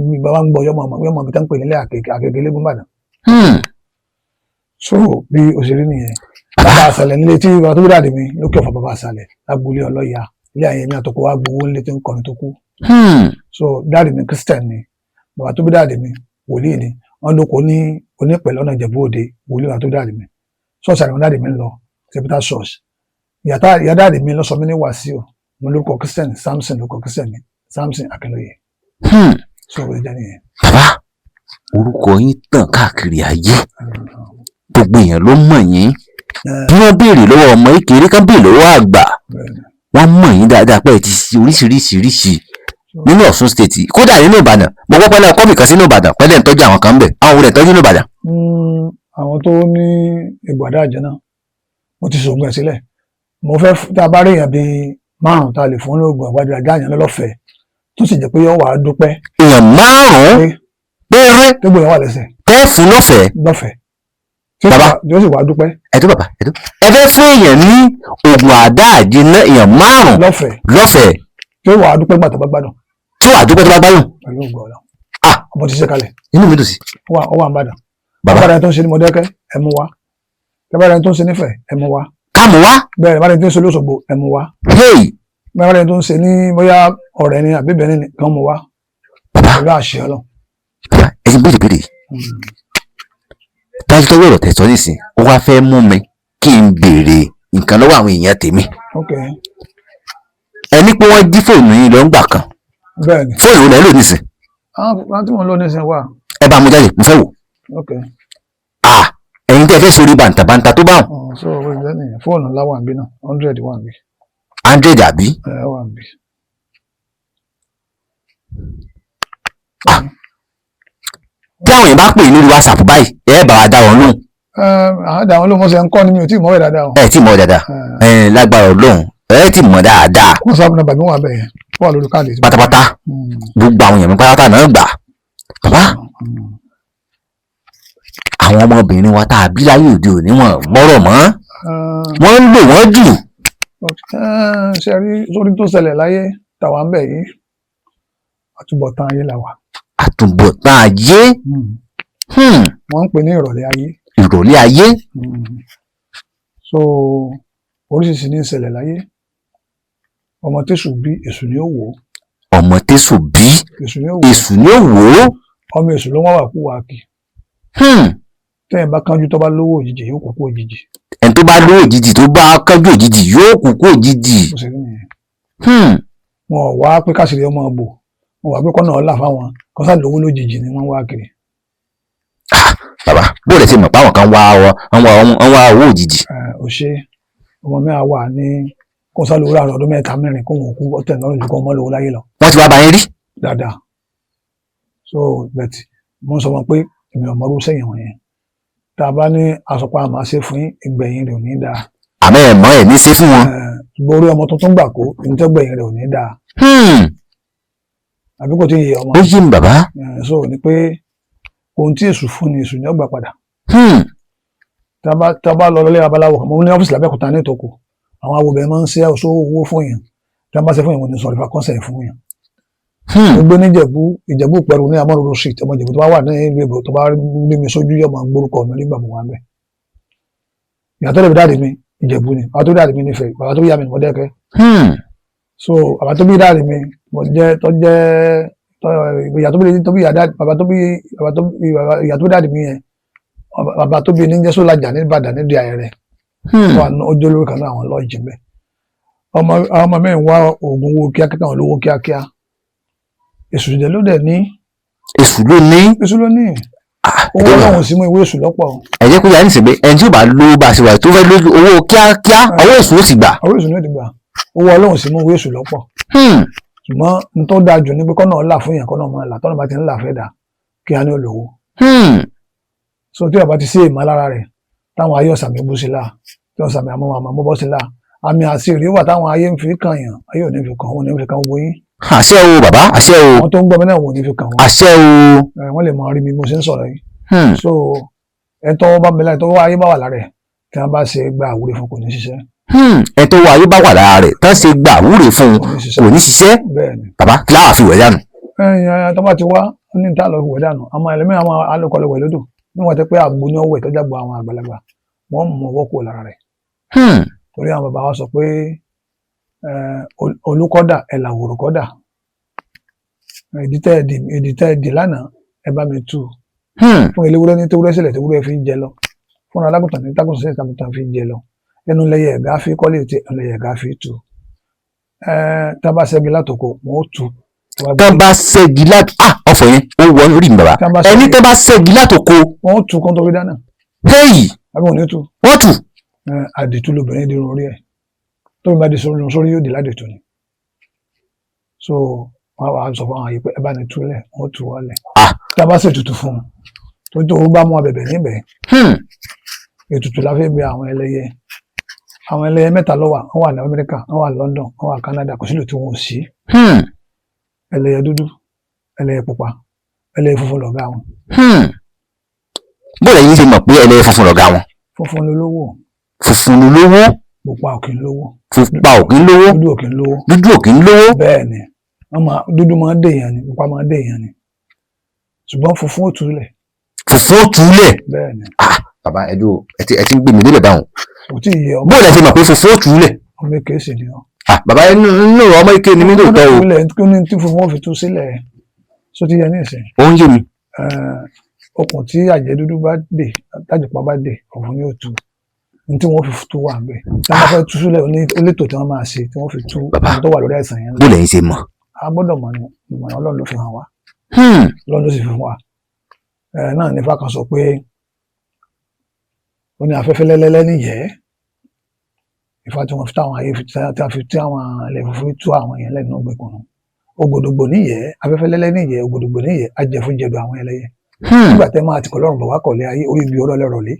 ń gbọ́ yọmọ mi tá ń pè ní ilé Àkèké lẹ́gùn Ìbàdàn. so bí òṣèré nìyẹn bàbá àṣàlẹ̀ nílé tí bàbá tó bí dáàdì mi lókè Ọ̀fà bàbá àṣàlẹ̀ lágbólé Ọlọ́ya ilé àyẹ̀mí àtọkọ wa gbowó nílé tí ń kọrin tó kú. so dáàdì mi Christian ni bàbá tó bí dáàdì mi wòlíì ni wọn lóko ní onípẹ̀lẹ́ ọ̀nà Ìjẹ̀bú Òde wòlíì bàbá tó bí dáàdì mi ṣọ́ọ̀ṣì àdìmọ́ dáàdì mi ń lọ capital church ìyá dáàdì mi lọ sọ mí ní Wàsíù mo lórúkọ Christian Samson lórúkọ Christian mi Samson Akínlóye. so ó jẹ́ nìyẹn. bàbá orúkọ yín tàn káàkiri ayé gbogbo èèyàn ló mọ̀ yín bí wọ́n béèrè lọ́wọ́ ọmọ kékeré kan béèrè lọ́wọ́ àgbà wọ́n mọ̀ yín dáadáa pé ẹ ti ṣe oríṣiríṣi nínú Ọ̀ṣun state kódà nínú Ìbàdàn mo gbọ́ pẹ́lẹ́ ọkọ́ mi kan sínú Ìbàdàn pẹ́lẹ́ ń tọ́jú àwọn kan ń bẹ̀ àwọn olè tọ́jú nínú Ìbàdàn. àwọn tó ní ìgbàdá àjẹná mo ti sògùn ẹ̀ sílẹ̀ mo fẹ́ tá a bá rí èèyàn bíi márùn-ún tá a lè fún lóògùn àgbàdo àjá àyàn lọ́fẹ̀ẹ́ tó sì jẹ́ pé yóò wà á dúpẹ́. èèyàn márùn-ún péré tó gbòòyàn wà lẹ́sẹ̀. tẹ́ fún lọ́fẹ̀ẹ́. bàbá yóò sì wà á dúpẹ́. ẹ̀dùn bàbá ẹ̀dùn ẹ fẹ́ fún èèyàn ní oògùn àdá àjẹná èèyàn márùn-ún lọ́fẹ̀ẹ́. tí ó wà á dúpẹ́ gbà tó bá gbádùn. tí ó wà á dúpẹ́ tó bá gbádùn. pẹ̀lú ògbà ọ̀la. ọmọ ti ṣe kalẹ̀. inú mi dùn sí. ó wà ń bàdàn. bàbá rẹ tó ń ṣe ní Mọdákẹ́kẹ́ ẹ mú wá. bàbá rẹ tó ń ṣe nífẹ̀ẹ́ ẹ mú wá. káàmù wá. bẹ́ẹ̀ bàbá rẹ tó ń ṣe lóṣogbo ẹ mú wá. bàbá rẹ tó ń ṣe ní bóyá ọ̀rẹ́ ni àbíbẹ̀rẹ̀ ni kàn mú wá. pẹ̀lú àṣẹ Ọlọ́run. ẹ ti béèrè dájú tó wọ̀rọ̀ tẹ̀sán nísìn ó wá fẹ́ mú mi kí n béèrè nǹkan lọ́wọ́ àwọn èèyàn tèmi. ẹ ní pé wọ́n jí fóònù yín lọ ń gbà kan. bẹ́ẹ̀ni. fóònù rẹ̀ lò nísìn. àwọn tí mo lò nísìn wà. ẹ bá mú jáde mo fẹ́ wò. ẹ̀yin tẹ́ fẹ́ sórí bàǹtàbàǹtà tó bá wọn. so owó ìjẹ́ nìyẹn fóònù ńlá wà ń bí náà 100 wà ń bí. 100 àbí. wà ń bí. tí àwọn èèyàn bá pè ní WhatsApp báyìí ẹ bá wa dá wọn lóhùn. àádá wọn ló mọ ṣe ń kọ́ ni mi ò tí ì mọ̀ wẹ̀ dáadáa. ẹ tí mọ̀ dáadáa lágbára Ọlọ́run ẹ tí mọ̀ dáadáa. WhatsApp nàbà mi wà bẹ́ẹ̀ yẹn wà lórí káàdì. pátápátá gbogbo àwọn èèyàn mi pátápátá náà gbà. bàbá àwọn ọmọbìnrin wa tá a bí láyé òde òní wọn gbọ́rọ̀ mọ́ wọ́n ń lò wọ́n jù. ṣe rí sórí tó ṣẹlẹ̀ láyé tàwa ń bẹ̀ yìí àtúbọ̀tán ayé la wà. àtúbọ̀tán ayé. wọ́n ń pè ní ìrọ̀lẹ́ ayé. ìrọ̀lẹ́ ayé. so oríṣiríṣi ní ìṣẹ̀lẹ̀ láyé ọmọ tẹ̀sù bí èṣù ni ó wò. ọmọ tẹ̀sù bí èṣù ni ó wò. ọmọ èṣù ló wá wà kú wà kì. tẹ́yìn bá kánjú tó bá lówó òjijì yóò kúkú òjijì. ẹni tó bá lówó òjijì tó bá kánjú òjijì yóò kúkú òjijì. wọn ò wá pé káṣíìrì ọmọ bò wọn wà pé kọ́nà ọ̀la fáwọn kọ́sá lówó lójijì ni wọ́n wá kiri. bàbá bó lè ṣe mọ̀ páwọn kan wá owó òjijì. ò ṣe ọmọ mi àwa ní kọ́sá lówó láàrin ọdún mẹ́ta mẹ́rin kó wọn kú ọ̀tẹ̀ náà lójú kọ́ ọmọ lówó láyé lọ. wọ́n ti wá bá yín rí. dáadáa so bẹ́ẹ̀ mo sọ wọn pé èmi ò mọrú sẹ́yìn wọn yẹn tá a bá ní àsopọ̀ àmọ́ ṣe fún ìgbẹ̀yìn rẹ̀ ò ní dáa. àmọ́ ẹ̀ mọ́ ẹ̀ ní ṣe fún wọn. borí ọmọ tuntun gbà kó ìtẹ́gbẹ̀yìn rẹ̀ ò ní dáa. àbí kò tí ì yé ọmọ. ó yé mi bàbá. so ni pé ohun tí èṣù fún ni èṣù ni ó gbà padà. tá a bá lọ lọlé abaláwo kan mo ní ọ́fíìsì lábẹ́òkúta ní ìtòkù àwọn awobẹ̀ máa ń ṣe ọ̀ṣọ́ owó fún yàn tí wọ́n bá ṣe fún yàn wọ́n ní sọ̀rọ̀ ìfà kọ́sẹ̀ fún yàn. gbogbo ní ìjẹ̀bú pẹ̀rù ní amọ́rọ̀rọ̀ street ọmọ ìjẹ̀bú tó bá wà ní ìlú èbò tó bá rí mi sójú yọ̀ máa gbórúkọ mi nígbà mo wà ń bẹ̀. ìyàtọ̀ lè fi dáàdì mi Ìjẹ̀bú ni bàbá tó bí dáàdì mi nífẹ̀ẹ́ bàbá tó bí ìyá mi ní Mọ̀dákẹ́kẹ́ so bàbá tó bí dáàdì mi ìyá tó bí ìyá tó bí dáàdì mi yẹn bàbá tó bí ní jẹ́ Sọ́lájà ní Ìbàdàn nídìí Àyẹ̀rẹ̀ ojú olórí kan náà àwọn lọ́ọ̀jì bẹ́ẹ̀ ọmọ mẹ́rin wá oògùn owó kíákíá káwọn olówó kíákíá èṣù jẹ́ ló dẹ̀ ní. èṣù ló ní. èṣù ló ní. owó ọlọ́run sí mú ìwé èṣù lọ́pọ̀. ẹ jẹ́ kó yà ní ìsìnkú ẹni tí ó bá lówó bá a ṣe wà tó fẹ́ lójú owó kíákíá owó èṣù ló sì gbà. owó èṣù ló ti gbà owó ọlọ́run sí mú ìwé èṣù lọ́pọ̀. ṣùgbọ́n n tó dáa jù ní pé kọ́nà ọ̀la fún yàn kọ́nà máa là tọ́nà bá ti ń là fẹ́ dà kí á ní olówó. so tí ọba ti sí èèmọ̀ lára rẹ̀ táwọn ayé ọ̀sàmì bú sí láà tí ọ̀sàmì àmọ́ bọ́ sí láà àmì àṣírí wà táwọn ayé ń fi kàn yàn ayé ò ní fi kàn wọn ò ní fi kàn wọ́n yín. àṣẹ o bàbá àṣẹ o. àwọn tó ń gbọ́ mi náà wò ní fi kàn wọ́n. àṣẹ o. wọ́n lè mọ rí mi mo ṣe ń sọ̀rọ̀ yìí. so ẹ̀tọ́ bá mi láì tó wá ayé bá wà lára ẹ̀ tí wọ́n bá ṣe gba àwúre fún kò ní ṣiṣẹ́. ẹ̀tọ́ wá ayé bá wà lára rẹ̀ tí wọ́n ṣe gba àwúre fún kò ní ṣiṣẹ́. bàbá kí láwà fi wẹ̀ dànù. tó bá ti wá ní ìta lọ wẹ̀ dànù àmọ́ ẹlẹ́mìí àwọn alùpùpù wẹ̀ lódò bí wọ́n ti pé àgbo ní ọwọ́ ìtọ́jà gba àwọn àgbàlagbà wọ́n mú ọwọ́ kúrò lára rẹ̀. torí àwọn bàbá wa sọ pé olùkọ́dà ẹ̀làwòrò kọ́dà ìdìtẹ́ ẹ̀dì lánàá ẹ bá mi tú fún eléwúrẹ́ ní tewúrẹ́ sílẹ̀ tewúrẹ́ fi ń jẹ lọ fún alágùntàn ní tágùntàn sílẹ̀ tágùntàn fi ń jẹ lọ ẹnu lẹ́yẹ ẹ̀gá fi kọ́lé tí ẹnu lẹ́yẹ ẹ̀gá fi tú tábà ṣẹ́gi látòkò wọ́n ó tú. tábà ṣẹ́gi látòkò ọ̀fọ̀ yẹn ó wọ orí mi bàbá ẹni tábà ṣẹ́gi látòkò. wọ́n ó tú kó tó fi dáná. hẹ́yì àbí wọn ò ní tú. wọ́n tú. àdìtú lobìnrin dirun orí ẹ̀ tóbi bá di sórí yóò di ládìtú ni so wọn wà sọ fún àwọn àyè pé ẹ bá ní túlẹ̀ wọn tú wọlé tí a bá sì tutù fún un tó tó o bá mú abẹ̀bẹ̀ níbẹ̀ ètùtù la fi bẹ̀ àwọn ẹlẹ́yẹ mẹ́ta ló wà wọ́n wà ní Amẹ́ríkà wọ́n wà London wọ́n wà Canada kò sílò tí wọn ò sí ẹlẹ́yẹ dúdú ẹlẹ́yẹ pupa ẹlẹ́yẹ funfun lọ̀gá wọn. bóyá yín ṣe mọ̀ pé ẹlẹ́yẹ funfun lọ̀gá wọn. funfun lolówó. funfun lolówó. pupa ò kì í lówó. pupa ò kì í lówó. dúdú ò kì í lówó. dúdú ò kì í lówó. bẹ́ẹ̀ ni dúdú máa ń dè yàn ni pupa máa ń dè yàn ni ṣùgbọ́n funfun ó túlẹ̀. funfun ó túlẹ̀. bẹ́ẹ̀ ni. bàbá ẹdùn ẹ ti ń gbé mi délẹ̀ báwọn. kò tí ì yẹ ọmọ. bóyá ṣe mọ̀ pé funfun ó túlẹ̀. ọmọ èké sì ni ọ. bàbá inú ọmọ èké ni mí lóòótọ́ o. kí ni tí funfun ó fi tú sílẹ̀ só ti yẹ ní ìsìn. ó ń yé mi. okùn tí àjẹ́ dúdú bá dè tájùpá bá dè funfun yóò tú ní tí wọ́n fi tú wà ń bẹ̀ tí wọ́n bá fẹ́ tú sílẹ̀ olétò tí wọ́n máa ṣe tí wọ́n fi tú àwọn tó wà lórí àìsàn yẹn. bó lẹ́yìn ṣe mọ̀. a gbọ́dọ̀ mọ̀ ní ìmọ̀ràn Ọlọ́run ló fi hàn wá. Ọlọ́run ló sì fi hàn wá. náà ní Ifá kan sọ pé ó ní afẹ́fẹ́ lẹ́lẹ́lẹ́ níyẹ́ Ifá tí wọ́n fi táwọn ayé tí àwọn ilẹ̀ funfun tú àwọn yẹn lẹ́nu ọgbẹ́kùn ògbòdògbò níyẹ́ afẹ́fẹ́ lẹ́lẹ́ níyẹ́ ògbòdògbò níyẹ́ ajẹ́fúnjẹ̀dọ̀ àwọn ẹlẹ́yẹ. nígbà tẹ́ máa ti kọ́ lọ́rùn bọ̀ wá kọ̀lé ayé orí ibi ọ̀rọ̀ lẹ́rọ̀ lé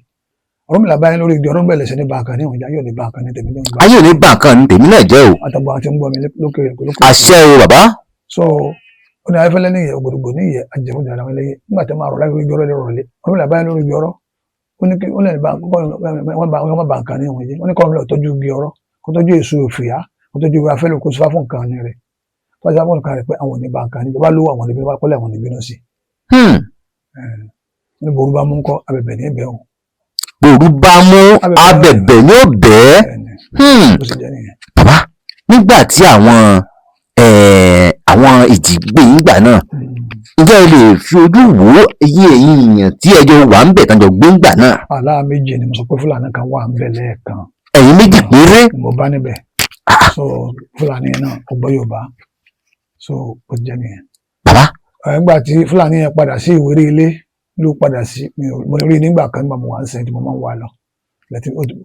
Ọ̀rúnmìlà báyìí lórí igi ọ̀rọ̀ bẹ̀rẹ̀ sí ní bàǹkà ní ìwọ̀njà yóò ní bàǹkà ní tèmi náà. ayé ò ní bàǹkà ní tèmi náà jẹ́ o. àtàgbà àti ń gbọ́ mi lókè àṣẹ o bàbá. so ó ní afẹ́fẹ́lẹ́ ní ìyẹ́ ògbòdògbò ní ìyẹ́ ajẹ́fúnjà àwọn ẹlẹ́yẹ nígbà tẹ́ máa rọ̀ láì lórí igi ọ̀rọ̀ lẹ́rọ̀ lé Ọ̀rúnmìlà báyìí lórí igi ọ̀rọ̀ ó ní wọ́n bàǹkà ní ìwọ̀njẹ́ wọ́n ní kọ́ ọ̀rúnmìlà tọ́jú igi ọ̀rọ̀ kó tọ́jú èso òfìyà kó tọ́jú ìwé afẹ́lẹ́ kó sọ́fà fún nǹkan ní rẹ̀ tó ṣe fún nǹkan rẹ̀ pé àwọn ò ní bàǹkà ní ìjọba lówó àwọn ìbínú bá kọ́lé àwọn ìbínú sí. ní ború bá mú ńkọ́ abẹ̀bẹ̀ ní ibẹ̀ o. ború bá mú abẹ̀bẹ̀ ní ọ̀bẹ̀. bàbá nígbà tí àwọn ìjìgbé ìgbà náà ǹjẹ́ ẹ lè fi ojú wo iye èèyàn tí ẹjọ́ wà ń bẹ̀ tánjọ gbé ńgbà náà. àlá méjì ni mo sọ pé Fúlàní kan wà ń bẹ̀ lẹ́ẹ̀kan. ẹ̀yin méjì péré. mo bá níbẹ̀ so Fúlàní náà ọgbọ́ Yorùbá so ó jẹ́ nìyẹn. bàbá. nígbà tí Fúlàní yẹn padà sí Ìwéré Ilé ló padà sí mo rí nígbà kan nígbà mo wà ń sẹ́yìn tí mo máa ń wà lọ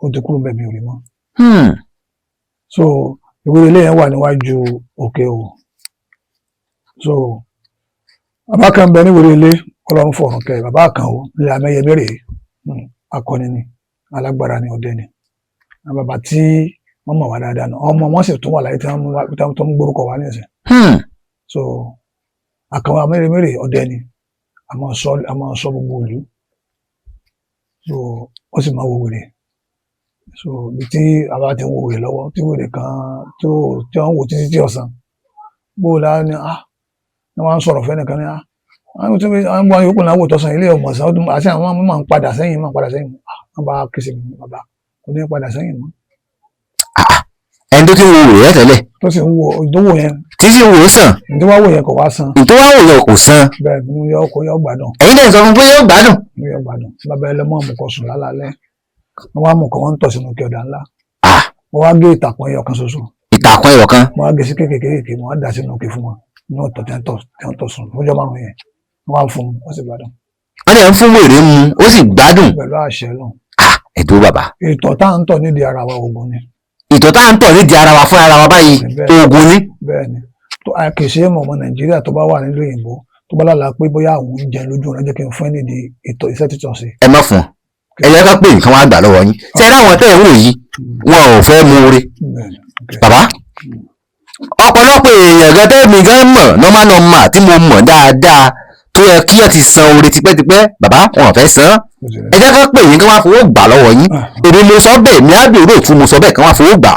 ó ti kúrò bẹ́ẹ̀ mi ò rí mọ́. so Ìwéré Ilé yẹn wà níwájú Òkè o so bàbá kan bẹ ní Ìwéré Ilé Ọlọ́run fọ̀rùn kẹ́ bàbá kan o ilé Amẹ́yẹmẹ́rè akọni ni alágbára ni ọdẹ ni bàbá tí wọ́n mọ̀ wá dáadáa náà ọmọ wọn sì tún wà láyé tí wọ́n tó ń gbórúkọ wá nísìn so àkànwá Amẹ́yẹmẹ́rè ọdẹ ni a máa sọ gbogbo ìlú so ó sì máa wo wèrè so bí tí àbá ti ń wo wèrè lọ́wọ́ tí wèrè kan tí wọ́n ń wò títí tí ọ̀sán bó o lára ni ni wọ́n á ń sọ̀rọ̀ fẹ́ nìkan ni àwọn gbọ́n yòókù náà wò tọ́sán ilé ọmọọ̀sán àti àwọn máa ń padà sẹ́yìn wọ́n bá kí sí mi bàbá kò ní padà sẹ́yìn mọ́ ẹni tó ti ń wo rẹ̀ tẹ́lẹ̀ tó sì ń wo ìdánwò yẹn tí sì ń wò ó sàn ìdánwò wò yẹn kò wá san tó wá wò yẹn kò san bẹ́ẹ̀ ni yọ kó yọ gbádùn ẹ̀yin dẹ̀ sọ fún pé yóò gbádùn. yọ gbádùn bàbá ẹlẹ́mọ̀ àmùkọ sùn lálálẹ́ wọ́n wá mùkọ wọn ń tọ̀ sínú kí ọ̀dà ńlá wọ́n wá gé ìtàkùn ẹyọ kan ṣoṣo ìtàkùn ẹyọ kan wọ́n wá gé sí kéékèèké wọ́n á dà sínú òkè fún wọn ní ọ̀tọ̀ tí wọ́n tọ̀ sùn fúnjọ́ márùn-ún yẹn wọ́n á fún un ó sì gbádùn wọ́n dẹ̀ ń fún wèrè mu ó sì gbádùn. pẹ̀lú àṣẹ lọ ẹ̀dùn bàbá ìtọ̀ tá à ń tọ̀ nídìí ara wa oògùn ni ìtọ̀ tá à ń tọ̀ nídìí ara wa fún ara wa báyìí oògùn ni. bẹ́ẹ̀ ni kìí mọ̀ ọmọ Nàìjíríà tó bá wà nílùú òyìnbó tó bá lálàá pé bóyá àwọn oúnjẹ lójú rẹ̀ jẹ́ kí n fún ẹ nídìí ìtọ̀ iṣẹ́ títọ̀ sí. ẹ má fún ẹ yẹ ká pé nǹkan wá gbà lọ́wọ́ yín ṣe é láwọn tẹ́ ẹ̀ ń wò yìí wọn ò fẹ́ mú oore bàbá ọ̀pọ̀lọpọ̀ èèyàn gan tẹ́mi gan mọ̀ nọ́mà tí mo mọ̀ dáadáa tó yẹ kí ẹ ti san oore tipẹ́tipẹ́ bàbá wọn ò fẹ́ san ẹ jẹ́ ká pè yín kí wọ́n fowó gbà lọ́wọ́ yín èmi mo sọ bẹ́ẹ̀ mi ábí òró òtún mo sọ bẹ́ẹ̀ kí wọ́n fowó gbà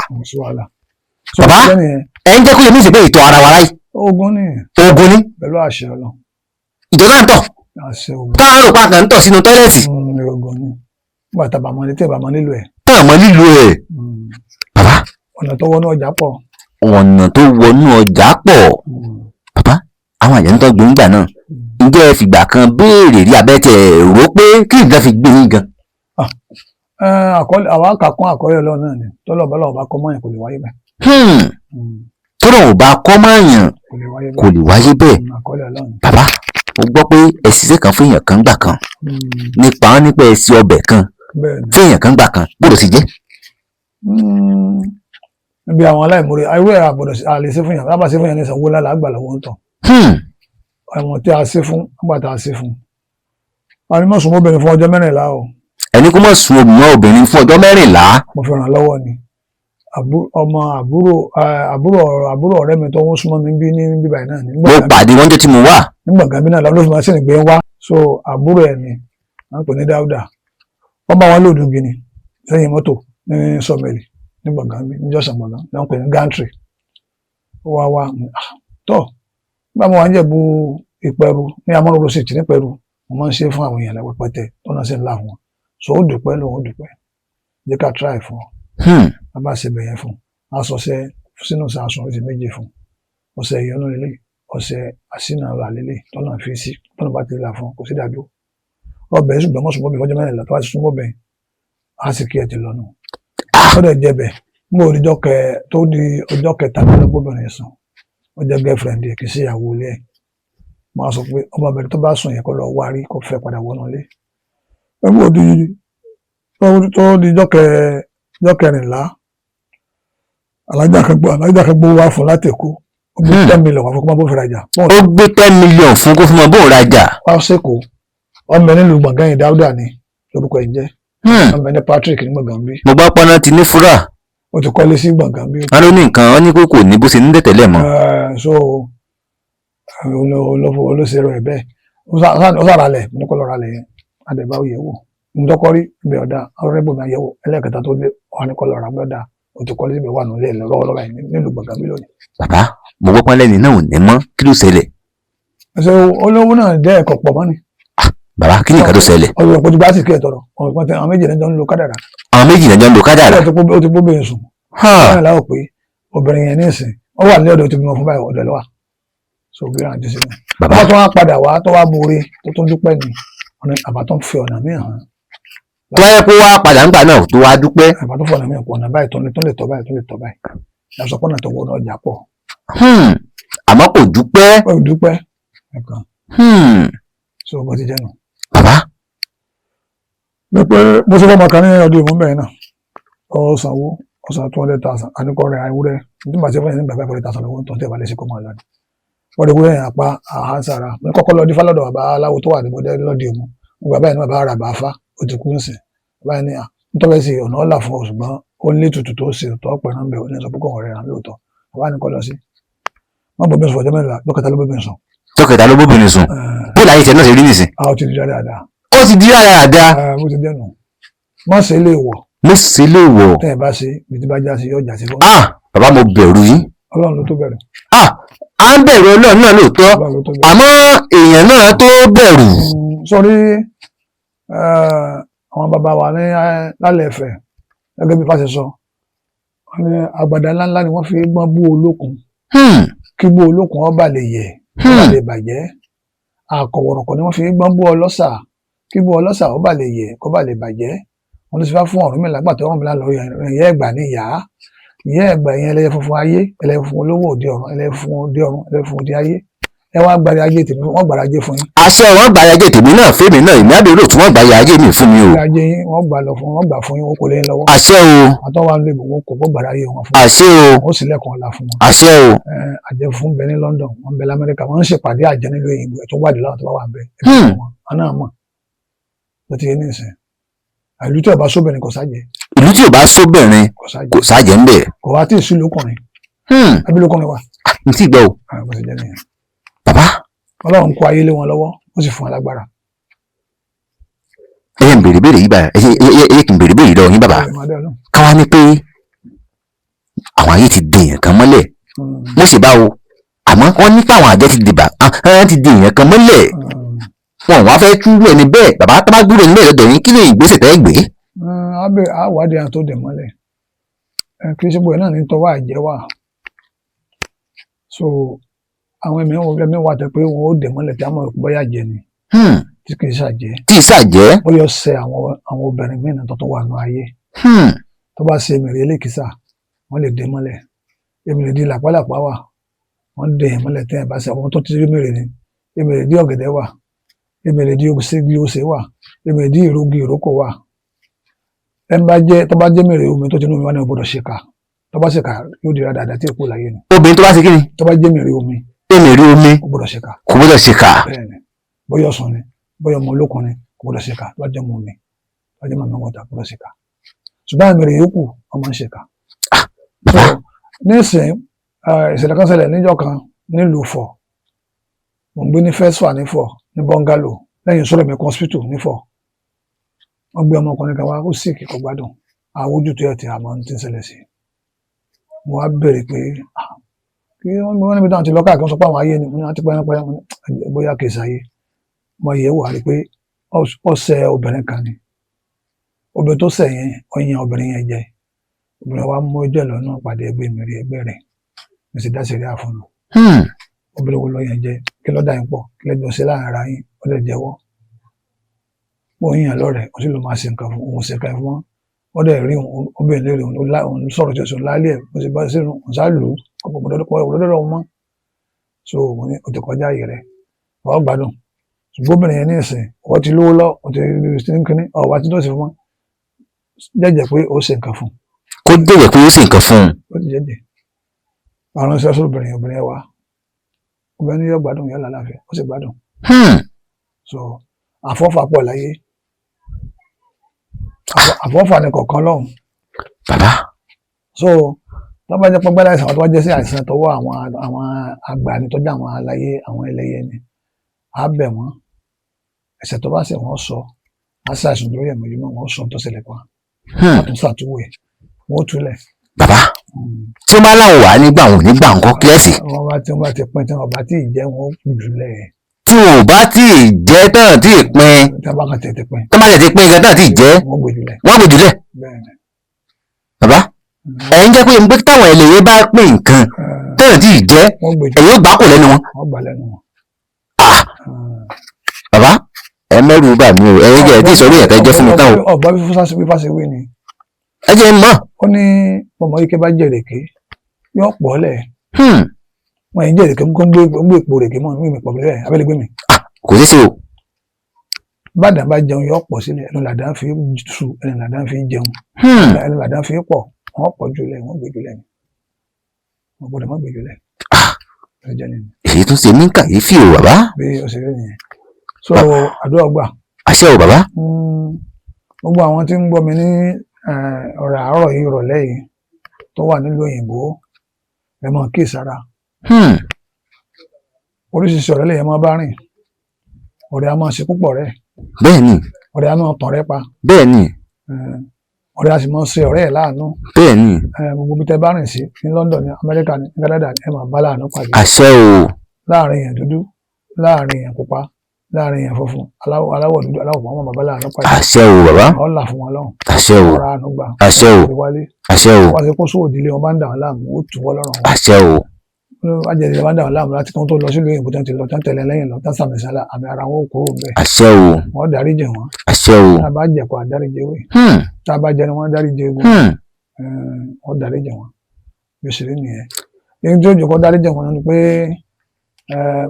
bàbá ẹ ń jẹ́ kó yẹ mí sì pé ìtọ̀ ara wa láyé oògùn ni pẹ̀lú àṣẹ Ọlọ́run ìtọ̀ náà ń tọ̀ táwọn rò pa kàn ń tọ̀ sínú tọ́ílẹ̀tì oògùn ni nígbà tá a bá mọ ní tí ẹ bá mọ nílò ẹ. tá a mọ nílò ẹ bàbá ọ̀nà tó wọnú ọjà pọ̀. ọ̀nà tó wọnú ọjà pọ̀ bàbá àwọn àjẹ́ ń tọ́ gbòǹgbà náà ǹjẹ́ ẹ fìgbà kan béèrè rí abẹ́tẹ̀ rò pé kí nǹkan fi gbé yín gan. àwa kà kún àkọọ́lẹ̀ Ọlọ́run náà ni tọ́lọ̀ bá lọ́wọ́ bá kọ́ mọ́yàn kò lè wáyé bẹ́ẹ̀. tọ́lọ̀ ò bá kọ́ mọ́yàn kò lè wáyé bẹ́ẹ̀. bàbá mo gbọ́ pé ẹ ṣiṣẹ́ kan fún èèyàn kan gbà kan nípa ẹ ṣe ọbẹ̀ kan fún èèyàn kan gbà kan gbọ́dọ̀ sì jẹ́. níbi àwọn aláìmoore ayé àbọ̀dọ̀ àlè ṣe fún yàn lábàá ṣe fún yàn ní ìsanwó lálẹ́ àgbà lọ́wọ́ ń tàn. ẹ̀wọ̀n tí a ṣe fún àgbà tá a ṣe fún. a ní mọ̀ sùn obìnrin fún ọjọ́ 14 o. ẹni kó mọ̀ sùn obìnrin fún ọjọ́ 14. mo fi ràn lọ́wọ́ ni ọmọ àbúrò ọ̀rẹ́ mi tó ń súnmọ́ mi bí ní bíbá yìí náà ni. mo pàdé wọn tó ti mú wá. nígbà gàmí náà lọ́dún fún mi sí ìgbé wá so àbúrò ẹ̀ ni wọ́n ń pè ní Dáúdà wọ́n bá wọn lòdù gini sẹ́yìn mọ́tò ní sọ́mẹ̀lì ní gbọ̀ngàn bí níjọ́sàn gbọ̀ngàn ní wọ́n pè ní gantry wá tọ́ nígbà mo wà ń jẹ̀bú ìpẹ̀rù ní amọ́nrúurú sí ti nípẹ̀rù mo máa ń ṣe fún àwọn èèyàn lẹ́wọ́ pẹ́tẹ́ tó náà sì ń là wọn so ó dùpẹ́ lòun ó dùpẹ́ jẹ́ ká try fún ọ a bá ṣe bẹ̀yẹn fún asọ̀ṣẹ́ sínú sàásùn oṣù méje fún ọ̀sẹ̀ ìyọnu lélẹ̀ ọ̀sẹ̀ àṣìnà rà lélẹ̀ tọ́nà fi sí tọ́nà bá ti là fún kò sí dàdó ọbẹ̀ ṣùgbọ́n mọ̀sùn mọ́bì fọ́jọ́ 14 tó bá ti sún mọ́bẹ̀ á sì kí ẹ ti lọ́nà ó dẹ̀ jẹbẹ̀ nígbà tó di ọjọ́ kẹtàlélọ́gbọ̀bìnrin sùn ó jẹ́ girlfriend kì í sí ìyàwó ilé ẹ̀ máa sọ pé ọmọbìnrin tó bá sùn yẹn kó lọ wárí kó fẹ́ padà wọnú ilé ẹgbẹ́ tó di ọjọ́ 14 alájà kan gbówó wá fún láti Èkó ó gbé 10 million wá fún kó máa bó fi rajà. ó gbé 10 million fún kó fi máa bó rajà. wá sẹ́kọ̀ọ́ ọmọ nílùú gbọ̀ngàn yìí Dáúdà ni lórúkọ ẹ̀ ń jẹ́ ọmọ ní Patrick ní gbọ̀ngàn bí. mo bá pọ́nà ti ní fúrà. ó ti kọ́lé sí gbọ̀ngàn bí. wọn ló ní nǹkan wọn ní kó kò ní bó ṣe ní tẹ̀tẹ̀lẹ̀ mọ́. so olóṣèlú ẹ̀ bẹ́ẹ̀ ó sàralẹ̀ ní kó lọ ralẹ̀ yẹn adẹ̀báwò yẹ̀ wò ntọ́kọ́rí ibẹ̀ ọ̀dà ọ̀rẹ́bùnmi àyẹ̀wò ẹlẹ́ẹ̀kẹta tó dé wà ní kó lọ ra gbọ́dà ó ti kọ́lé síbẹ̀ wà nílé lọ́wọ́lọ́wọ́ nílùú gbọ̀ngàn bí lónìí. bàbá mo gbọ́ pọ́n lẹ́ni náà ò ní mọ́ kí ló ṣẹlẹ̀. ẹsẹ̀ olówó náà jẹ́ ẹ̀kọ́ pọ̀ mọ́ ni. bàbá kí ni nǹkan tó ṣẹlẹ̀. ọ̀rọ̀ ìpọ́jú bá sì kí ẹ̀ tọrọ àwọn méjì náà jọ ń lo kádàrà. àwọn méjì náà jọ ń lo kádàrà. ó ti bóbìnrin sùn. báyìí láwọ̀ pé obìnrin yẹn ní ìsìn ó wà ní ọ̀dọ̀ tó bímọ fún báyìí ọ̀dọ̀ lọ́wà. so bí wọn àti sinmi. bàbá tó wá padà wá tó wá borí tó tún dúpẹ́ ni àbátọ́ fi ọ̀nà mìíràn. tó wáyé pé wá padà ńgbà náà tó wá dúpẹ́. àbátọ́ fi ọ̀nà mìíràn pọ̀ ọ̀nà báyìí tó lè tọ́ báyìí tó lè tọ́ báyìí. yàtọ̀ pọ́nà tó wọ́n ọjà pọ̀. àmọ́ kò dúpẹ́. kò dúpẹ́ ẹ̀kan. so bó ti jẹ́ nù. bàbá. pé mo sọ fọmọ kan ní ọdún ìmú bẹ́ẹ̀ náà ọ̀sánwó ọ̀sán 200,000 àníkọ́ rẹ̀ àìwúrẹ́ nítorí màá ṣe fún yẹn ní bàbá 40,000 lọ́wọ́ tó ń tẹ̀ balẹ̀ sí kọ́mọ lọ́dún. wọ́n lè wúrẹ́ yẹn apá àhására ní kọ́kọ́ lọ́ọ́ dífá lọ́dọ̀ bàbá aláwo tó wà ní bọ́dẹ́ lọ́dún ìmú bàbá yẹn ní bàbá ara bàá fá ó ti kú ń sìn bàbá yẹn ní nítorí sí ọ̀nà ọ̀là fún ọ ṣùgbọ́n ó ní tutù tó ṣe tó pẹ̀ náà bẹ̀ ó ní sọ púpọ̀ ọ̀rẹ́ ràn lóòótọ́ bàbá ní kọ́ lọ sí. wọ́n bọ̀ bẹ́ẹ̀ sọ ọjọ́ mẹ́rin dókítà ló bóbìnrin sùn. dókítà ló bóbìnrin sùn bó láyé tẹ náà ṣe rí nìsín. ó ti di dáadáa. ó ti di dáadáa. bó ti dẹnu má ṣe lè wọ̀. mo ṣe lè wọ̀. tẹ́ ẹ bá ṣe ibi bá já sí yóò já sí fún. bàbá mo bẹ̀rù yín. Ọlọ́run ló tó bẹ̀rù. à ń bẹ̀rù Ọlọ́run náà lóòótọ́ àmọ́ èèyàn náà tó bẹ̀rù. sọrí àwọn bàbá wa ní lálẹ́ Ẹ̀fẹ̀ gẹ́gẹ́ bí fásitì sọ Àgbàdá ńláńlá ni wọ́n fi gbọ́n bú olókun Hmm. kí bú olókun ọba lè yẹ̀ ọba lè bàjẹ́. Àkọ̀wọ̀rọ̀kọ̀ ni wọ́n fi gbọ́n bú ọlọ́ṣà kí bú ọlọ́ṣà ọba lè yẹ̀ kọ́ba lè bàjẹ́. Wọ́n ló ti fá fún Ọ̀rúnmìlà gbà tó Ọ̀rúnmìlà lọ ìyá Ẹ̀gbá ní ìyá. Ìyá Ẹ̀gbá yẹn ẹlẹ́yẹ funfun ayé, ẹlẹ́yẹ funfun olówó òde ọ̀run, ẹlẹ́yẹ funfun òde ọ̀run, ẹlẹ́yẹ funfun òde ayé. Ẹ wá gbàdé ajé tèmi, wọ́n gbàdé ajé fún yín. Àṣẹ wọn gba ayájẹ tèmi náà fèmí náà èmi àbí olóòtú wọn gba ayájẹ mi fún mi o. Gbàdé ajé yín, wọ́n gbà lọ fún wọ́n gbà fún yín, wọ́n kò lẹ́yìn lọ́wọ́. Àṣẹ o. Àtọ́ wa ń lé ìbò kò gbọ́ gbàdé ayé wọn fún wọn. Àṣẹ o. Wọ́n sì lẹ́kọ̀ọ́ ọ̀la fún wọn. Àṣẹ o. Àjẹ́ fún bẹ ní London, wọ́n bẹ l'Amẹ́ríkà, wọ́n ń ṣèpàdé àjẹ́ nílùú òyìnbó ẹ̀ tó wádìí láwọn tó bá wà bẹ́ẹ̀. Wọ́n náà mọ̀ ló ti yé ní ìsìn. Ìlú tí ọba sóbìnrin kò sájẹ́. Ìlú tí ò bá sóbìnrin Kò sájẹ́. kò sájẹ ń bẹ. Kò wá tí ì sí lókùnrin. Ẹbí lókùnrin wà. n tí gbọ́ o. Bó ṣe jẹ́ nìyẹn. Bàbá Ọlọ́run kó ayé lé wọn lọ́wọ́, ó sì fún wọn lágbára. ẹ yẹ ń béèrè béèrè yìí báyìí ẹ yẹ kí n béèrè béèrè lọ́wọ́ yín bàbá. Káwá ní pé àwọn ayé ti di èèyàn kan mọ́lẹ̀ mo sì bá o àmọ́ wọ́n ní pé àwọn àjẹ́ ti dìbà àwọn ti di èèyàn kan mọ́lẹ̀ wọn ò wá fẹ́ túrú ẹni bẹ́ẹ̀ bàbá tó bá gbúrò nílẹ̀ lọ́dọ̀ yín kí lè ìgbésẹ̀ tẹ́ gbé. Àwádìí àwọn tó dẹ̀ mọ́lẹ̀ kì í ṣe bóyá náà ní tọwọ́ àjẹ́ wà. So àwọn ẹ̀mí wà tẹ́ pé wọ́n ó dẹ̀ mọ́lẹ̀ tí a mọ̀ bóyá jẹ ni tí kì í ṣàjẹ́. Tí ì ṣàjẹ́. Bóyá ṣe àwọn obìnrin mìíràn tó wà nù ayé. Tó bá ṣe èmìrì elékìsà wọ́n lè dé mọ́lẹ̀. Èmìrì di làpálàpá wà wọ́n dé yẹn mọ́lẹ̀ tí ẹ̀ bá ṣe àwọn tó ti rí èmìrì ni. Èmìrì di ọ̀gẹ̀dẹ̀ wà. Èmìrì di ose wà. Èmìrì di ìrókò wà. Tó bá jẹ́ mèrè omi tó ti nú omi wá ní ọgbọ́dọ̀ ṣèkà. Tó bá ṣèkà yóò dira dáadáa tí èkó láyé ni. Obìnrin tó bá ṣe kí ni. Tó bá jẹ́ mèrè omi. Èmìrì omi. Kò gbọ́dọ̀ ṣèkà. Kò gbọ́dọ̀ ṣèkà. Bẹ́ẹ̀ni bóyá ọ̀sán ni bóyá ọmọ olókun ni kò gbọ́dọ̀ ṣèkà tó bá jẹ́ ọmọ omi tó bá jẹ́ màmá wọ̀tà kò gbọ́dọ̀ ṣèkà. Ṣùgbọ́n àmì yòókù ọmọ ń ṣèkà. Nísìnyí ìṣẹ̀lẹ̀ kan ṣẹlẹ̀ níjọ́ kan nílùú Ifọ̀. Mo ń gbé ní First Floor ní Ifọ̀ ní bọ́ngálò lẹ́yìn sọ̀rọ̀ mi hospital ní Ifọ̀. Wọ́n gbé ọmọkùnrin kan wá ó sì kíkọ́ gbádùn àwọn ojútùú ẹ̀ tí a máa ń tí ń ṣẹlẹ̀ sí. Mo wá bèrè pé kí wọ́n níbi táwọn ti lọ́kà kan sọ pé àwọn ayé ni wọ́n ti pẹ́ẹ́pẹ́ẹ́ bóyá kìí ṣayé. Mo yẹ̀ wò rí pé ọ̀sẹ̀ obìnrin kan ni. Obìnrin tó ṣẹ̀ yẹn ọyàn obìnrin yẹn jẹ. Obìnrin wa mú ẹjọ́ lọ náà pàdé ẹgbẹ́ mi rí ẹgbẹ́ rẹ̀ mo sì dá sẹ̀rí àfọ̀nà. Obìnrin wo lọ yẹn jẹ kí ló dà yín pọ̀ kí lẹ́jọ́ ṣe láàrin ara yín ó lè jẹ́wọ́. Mo yàn lọ́rẹ̀ ó sì lọ máa ṣe nǹkan fún òun ṣe nǹkan fún wọn. Wọ́n dẹ̀ rí obìnrin léèrè òun sọ̀rọ̀ tí ó sọ lálẹ́ ẹ̀ mo sì bá sí òun sá lù ú ọ̀pọ̀lọpọ̀ ọmọ. So mo ní o ti kọjá ààyè rẹ̀ wọ́n gbádùn. Ṣùgbọ́n obìnrin yẹn ní ìsìn ọwọ́ ti lówó lọ ó ti rí kíní ọ̀wá tí tó sì fún wọn jẹ́jẹ́ pé ó ṣe nǹkan fún un. Kó jẹ́jẹ́ pé ó ṣe nǹkan fún un. Ó ti jẹ́jẹ́. Àwọn ọ̀sẹ̀ sọ obìnrin wa obìnrin yóò gbádùn yóò lálàáfíà ó sì gbádùn. So àfọ́fà pọ̀ láyé àfọ́fà ni kọ̀ọ̀kan lọ́hùn. Bàbá. So tó bá jẹ́ pé gbẹ́dá àìsàn tó bá jẹ́ sí àìsàn tọwọ́ àwọn àgbà ni tọ́jú àwọn aláyé àwọn ẹlẹ́yẹ ni á bẹ̀ wọ́n ẹ̀ṣẹ̀ tó bá ṣẹ̀ wọ́n sọ á ṣàìsùn lórí ẹ̀mọ́ yìí mọ́ wọ́n sọ tó ṣẹlẹ̀ pa àtúnṣe àtúwò ẹ̀ wọ́n túlẹ̀. Bàbá tí wọ́n bá láwọn wà nígbà wọn ò ní gbà nǹkan kílẹ̀sì. Wọ́n bá tí wọ́n bá ti pín tí wọ́n bá tí ì jẹ́ wọn jùlẹ̀. Tí wọn ò bá tí ì jẹ́ tán tí ì pín. Tí wọ́n bá kàn tètè pín. Tí wọ́n bá tètè pín gan tán tí ì jẹ́. Wọ́n gbé jùlẹ̀. Wọ́n gbé jùlẹ̀. Bàbá ẹ̀yin jẹ́ pé n pé táwọn ẹlẹ́yẹ bá pín nǹkan tán tí ì jẹ́ ẹ̀yin ó gbà kò lẹ́nu wọn. Wọ́n gbà lẹ́nu wọn. Bàbá ẹ mẹ́rù bà mí o ẹ̀yin jẹ́ ẹ̀ tí ìsọ̀rí ẹ̀ka jẹ́ fún mi tán o. Ọ̀gbá fífá ṣe wí ni. Ẹ jẹ́ mọ́. Ó ní ọmọ ike bá jẹ́ èrèké yóò pọ̀ lẹ̀. Wọ́n yìí jẹ́ èrèké ń gbé èpo èrèké mọ́ mi pọ̀ bẹ́ẹ̀ abẹ́lẹ́ gbé mi. Kò sí sí o. Bàdàn bá jẹun yóò pọ̀ sílẹ̀ ẹnu làdá fi tu ẹnu làdá fi jẹun. Ẹnu làdá fi pọ̀ wọ́n pọ̀ jùlẹ̀ wọ́n gbé jùlẹ̀ ni. Wọ́n gbọ́dọ̀ má gbé jùlẹ̀. Èyí tún ṣe mí kàyéfì o bàbá. Bí o ṣe rí nìyẹn. So àdúrà gbà. Àṣẹ o bàbá. Gbogbo àwọn tí ń gbọ́ mi ní ọ̀rọ̀ àárọ̀ yìí ìrọ̀lẹ́ yìí tó wà nílùú òyìnbó ẹ máa kí sára. Oríṣiríṣi ọ̀rẹ́ lèyàn máa bá rìn. Ọ̀rẹ́ a máa ṣe púpọ̀ rẹ̀. Bẹ́ẹ̀ni. Ọ̀rẹ́ a máa tàn rẹ́ pa. Bẹ́ẹ̀ni. Ọ̀rẹ́ a sì máa ṣe ọ̀rẹ́ ẹ̀ láàánú. Bẹ́ẹ̀ni. Gbogbo bí tẹ bá rìn sí ní London ní Amẹ́ríkà ní Canada ẹ máa bá láàánú pàdé. Àṣẹ o. Láàrin èèyàn dúdú láàrin èèyàn pupa láàrin èèyàn funfun aláwọ̀ dúdú aláwọ̀ pàmò bàbá láàánú pàdé àṣẹ o bàbá ọ̀là fún wọn lọ́rùn àṣẹ o ọ̀rọ̀ àánú gbà àṣẹ o wálé àṣẹ o wá sí kó sówó ìdílé wọn bá ń dà wọn láàmú ó tù wọ́n lọ́rùn wọn àṣẹ o ajẹ́dẹ̀ bá ń dà wọn láàmú láti kán tó lọ sílùú òyìnbó tán ti lọ tán tẹ̀lé lẹ́yìn lọ tán sàmì sálà àmì ara wọn ò kúrò ń bẹ̀ àṣẹ o wọ́n dáríjì wọn àṣẹ o tá a bá jẹ̀kọ́ àdáríjì ewé tá a bá jẹ ni wọ́n dáríjì egun wọ́n dáríjì wọn bí ó ṣe rí nìyẹn ní tí ó jẹ́ kó dáríjì wọn ni pé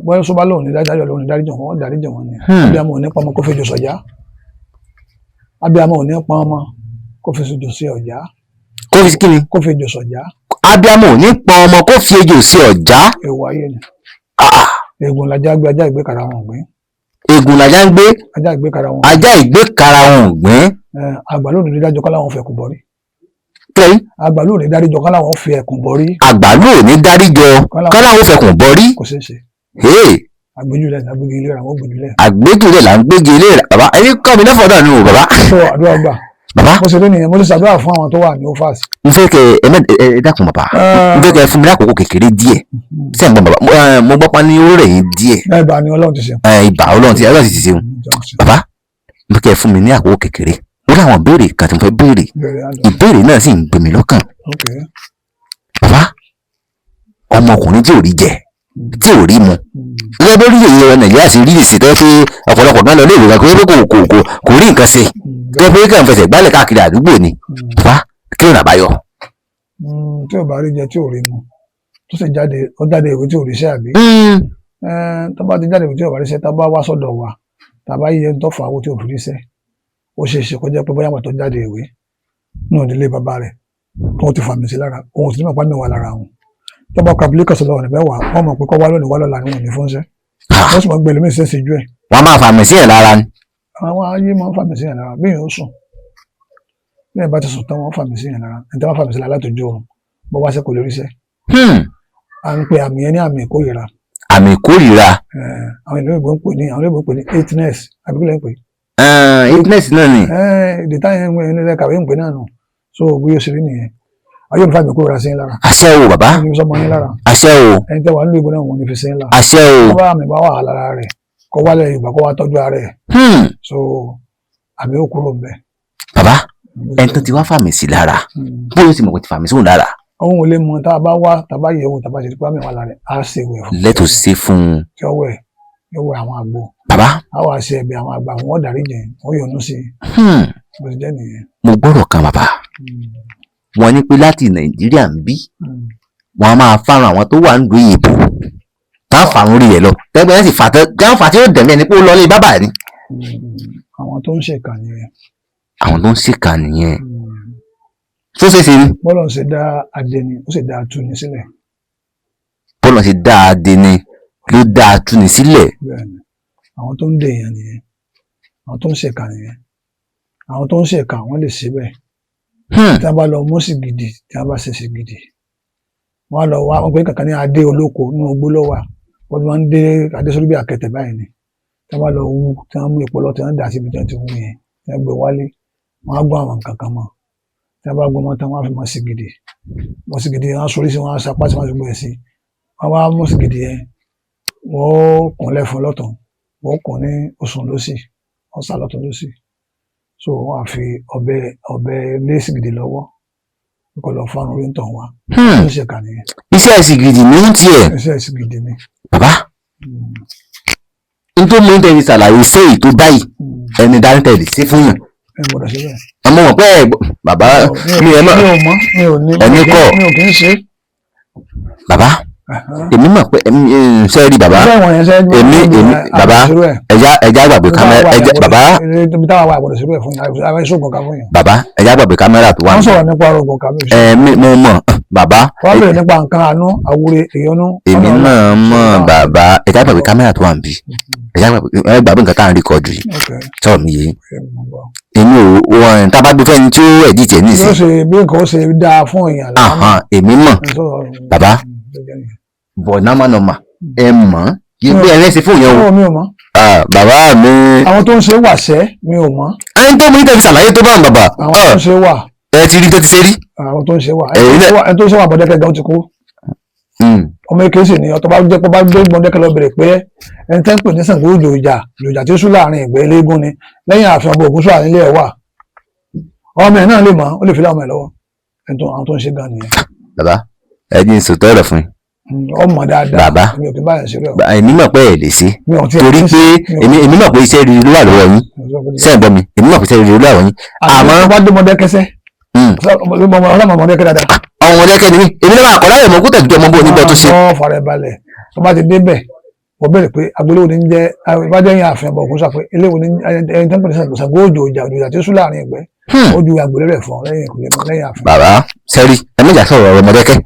bọ́yá sọ́ba lòun ní dájọ́ lòun ní dáríjì wọn wọ́n dáríjì wọn ni abiyamọ ò ní pọnmọ kó fẹjọ sọjá abiyamọ ò ní pọnmọ kó fẹjọ sí ọjà kó fi kí ni kó fẹjọ sọjá abiyamọ ò ní pọn ọmọ kó fi ejò sí ọjà ewu ayé ni egun lajá gbé ajá ìgbé kara wọn gbìn egun lajá ń gbé ajá ìgbé kara wọn ajá ìgbé kara wọn gbìn àgbà lónìí ní dájọ́ kọ́lá wọn fẹ́ kún bọ́rí kẹ́yìn àgbà lónìí dájọ́ kọ́lá wọn fẹ́ ẹkùn bọ́rí àgbàlú ò ní dáríjọ kọ́láwọn fẹkùn bọ́rí kò ṣeé ṣe hey àgbéjúlẹ̀ ní agbègbè ilé ra wọn gbèjúlẹ̀ àgbéjúlẹ̀ là ń gbégi ilé rẹ̀ bàbá ẹni kọ́ mi lẹ́fọ̀ọ́ náà nù o bàbá tó àdúrà gbà bàbá mo ṣe lé nìyẹn mo ti ṣàdúrà fún àwọn tó wà ní ofas n fẹ́ kẹ́ ẹ dákun bàbá n fẹ́ kẹ́ ẹ fún mi lákòókò kékeré díẹ̀ sẹ́yìn bọ́ bàbá mo gbọ́ pa ní ó rẹ̀ yín díẹ̀ ẹ̀bà ni Ọlọ́run ti ṣe ibà Ọlọ́run ti ṣeun bàbá n fẹ́ kẹ́ ẹ fún mi ní àkókò kékeré ó láwọn béèrè kan tí mo fẹ́ béèrè ìbéèrè náà sì ń gbé mi lọ́kàn bàbá ọmọkùnrin tí ò rí jẹ tí ò rí mu gẹ́gẹ́ bí orílẹ̀-èdè wa Nàìjíríà sì rí ìsìn tó pé ọ̀pọ̀lọpọ̀ náà lọ léèwé kan pé kò rí nǹkan ṣe gẹ́gẹ́ bí kàn fẹsẹ̀ gbálẹ̀ káàkiri àdúgbò ni bàbá kí ló nà bá yọ. tí ò bá rí jẹ tí ò rí mu tó sì jáde ó jáde ìwé tí ò rí iṣẹ́ àbí tó bá ti jáde ìwé tí ò bá rí iṣẹ́ tá a bá wá sọ́dọ̀ wa tá a bá yẹ tó fà á wo tí ò fi rí iṣẹ́ ó ṣe é ṣe kó jẹ́ pé bóyá wọn tó jáde ìwé náà nílé bàbá rẹ̀ tó ti fàmì sí lára ohun tí nígbà mẹ́wàá lára wọn tó bá kàbílì kọ̀sọ̀ lọ́wọ́ níbẹ̀ wà wọ́n mọ̀ pé kọ́ wá lónìí wá lọ́la ni wọ́n ní fúnṣẹ́ wọ́n sì mọ̀ gbé ẹlòmíì ṣe é ṣe ju ẹ̀. wọ́n máa fàmì sí ẹ̀ lára ni. àwọn ayé máa ń fàmì sí ẹ̀ lára bí èèyàn ó sùn bí ẹ̀ bá ti sùn tán wọ́n fàmì sí ẹ̀ lára ẹ̀ tí wọ́n fàmì sí ẹ̀ lára látòjú oorun bó wá sẹ́ kò lè ríṣẹ́. à ń pe àmì yẹn ní àmì ìkórìíra. àmì ìkórìíra. àwọn ìlú ìbò ń pè ní eightness àbí kí lè ń pè. eightness náà ni. èdè táyà ń pè ní kàwé ń pè náà nù so bí ó ṣe rí nìyẹn ayé òní fàmì ìkórìíra sí ń lára. àṣẹ o bàbá àṣẹ o ẹni tẹ́ wà nílùú ìbò náà wọn ní fi sí ń lára. àṣẹ o wọ́n bá àmì bá wà lára rẹ̀ kó wálẹ̀ Yorùbá kó wá tọ́jú ara ẹ̀ so àmì ó kúrò ńbẹ̀. bàbá ẹni tó ti wá fàmì sí lára bóyá ti mọ̀ pé ti fàmì sí òun lára. ohun ò lè mọ tá a bá wá tá a bá yẹ̀ wò tá a bá ṣe pé àmì wà lára rẹ̀ á ṣe wẹ̀ fún. lẹ́tọ̀ sí fún un. tí ó wẹ̀ yóò wẹ̀ àwọn àgbo. bàbá. á wà ṣe ẹ̀bẹ̀ àwọn àgbà wọn dárí jẹ̀ wọ́n yọ̀nú sí i. bó ti jẹ́ nìyẹn. mo gbọ́dọ̀ kan bàbá wọ́n ní pé láti Nàìjíríà ń bí wọ́n á máa fárun àwọn tó wà ń lu ìbò tá a fàrun orí rẹ̀ lọ tẹ́gbẹ́ yẹn sì fà tí ó dẹ̀mí ẹni pé ó lọ lé bábà ni. àwọn tó ń ṣèkà nìyẹn. àwọn tó ń ṣèkà nìyẹn. tó ṣe ṣe ni. bọ́lọ̀ ṣe dá adẹni ó sì dá atúni sílẹ̀. bọ́lọ̀ ṣe dá adẹni ló dá atúni sílẹ̀. bẹ́ẹ̀ni àwọn tó ń dèèyàn nìyẹn àwọn tó ń ṣèkà nìyẹn àwọn tó ń ṣèkà wọ́n lè ṣe bẹ́ẹ̀. tí a bá lọ mú sí gidi tí a bá ṣe sí gidi wọ́n á lọ wá wọn pé kankan ní adé olóko nínú ogbó lọ́wọ́ wọ́n ti máa ń dé adé sórí bí àkẹtẹ̀ báyìí ni tí wọ́n bá lọ wú tí wọ́n mú ìpọlọ tí wọ́n dà síbi tí wọ́n ti wú yẹn tí wọ́n gbé wálé wọ́n á gbọ́ àwọn nǹkan kan mọ́ tí wọ́n bá gbọ́ mọ́ tán wọ́n á fi mọ́ sí gidi mọ́ sí gidi wọ́n á sorí sí wọ́n á sapá sí wọ́n á fi gbé sí wọ́n wá mú sí gidi yẹn wọ́n kùn lẹ́fun lọ́tọ̀ wọ́n kùn ní òsùn lósì wọ́n sá lọ́tọ̀ lósì so wọ́n á fi ọ̀bẹ lé sí gidi lọ́wọ́ kó lọ fárun orí ń tàn wá. iṣẹ́ ìsìgìdì ní tiẹ̀. iṣẹ́ ìsìgìdì ni. bàbá n tó mú tẹ̀lé ṣàlàyé iṣẹ́ èyí tó báyìí ẹni dání tẹ̀lé sí fún yàn. ẹ gbọ́dọ̀ ṣe bẹ́ẹ̀. ọmọ wọn pẹ́ bàbá mi ẹ mọ̀ ẹni kọ́ mi ò kì í ṣe. bàbá èmi mọ̀ pé ṣe rí bàbá èmi bàbá ẹja gbàgbé kámẹ́rà bàbá bàbá ẹja gbàgbé kámẹ́rà tó wà. wọ́n sọ̀rọ̀ nípa ọ̀rọ̀ kàmí. mo mọ̀ bàbá. wọ́n bẹ̀rẹ̀ nípa nǹkan àánú àwúre ìyọnú. èmi náà mọ̀ bàbá ẹja gbàgbé kámẹ́rà tó wà níbí ẹja gbàgbé nǹkan tá à ń rí kọjú yìí sọ̀rọ̀ mi yé èmi ò tá a bá gbé fẹ́ni tí ó ẹ̀dí tiẹ̀ ní ìsìn. yóò ṣe bí nǹkan ó ṣe dáa fún èèyàn. èmi mọ̀ bàbá bọ̀ námánọ́mà ẹ mọ̀ yìí pé ẹ̀rẹ́ ṣe fún yẹn o. mi ò mọ̀. bàbá mi. àwọn tó ń ṣe wàṣẹ́ mi ò mọ̀. ẹni tó mú ní tẹ̀sí ṣàlàyé tó bá ń bàbá. àwọn tó ń ṣe wà. ẹ ti rí tó ti ṣe rí. àwọn tó ń ṣe wà ẹni tó ń ṣe wà bọ́dẹ́kẹ́ gan ti kú. ọmọ èké sì ni ọtọ bá jẹ́ pé bá gbé Mọdákẹ́kẹ́ lọ bèrè pé ẹni tẹ́ ń pè ní Ṣàngó òjòjà tí ó sún láàrin ìgbẹ́ eléégún ni lẹ́yìn ààfin ọba Ògúnṣúà nílé ẹ̀ wà ọmọ ẹ̀ náà lè mọ̀ ó lè fi láwọn ẹ̀ lọ́wọ́ àwọn tó ń ṣe gan nìyẹn. bàbá ẹ jí n sòtọ́ ọ̀rọ̀ fún ọmọ dáadáa bàbá mi ò kí n báyà ṣeré ọ. èmi mọ̀ pé ẹ lè ṣe torí pé èmi mọ̀ pé iṣẹ́ rere ló wà lọ́wọ́ yín sẹ́yìn gbọ́ mi èmi mọ̀ pé iṣẹ́ rere ló wà lọ́wọ́ yín àmọ́ bá dé Mọdákẹ́kẹ́ ọlọ́mọ Mọdákẹ́kẹ́ dáadáa. àwọn Mọdákẹ́kẹ́ ni mí èmi náà máa kọ́ láyọ̀ mọ́ kó tẹ̀jú ọmọ bó onígbọ́ tó ṣe. wọ́n fara balẹ̀ tó bá ti débẹ̀ wọ́n bẹ̀rẹ̀ pé agboolé ní jẹ́ ìbájẹ́ yẹn ààfin ọba Ògúnṣúà pé eléwo ní ẹni tó ń pè ní Ṣàngó òjòjà tí ó sún láàrin ìgbẹ́ ó ju agboolé rẹ̀ fún lẹ́yìn ààfin. bàbá sẹ́rí ẹ̀mẹ́jà sọ̀rọ̀ ọ̀rọ̀ Mọdákẹ́kẹ́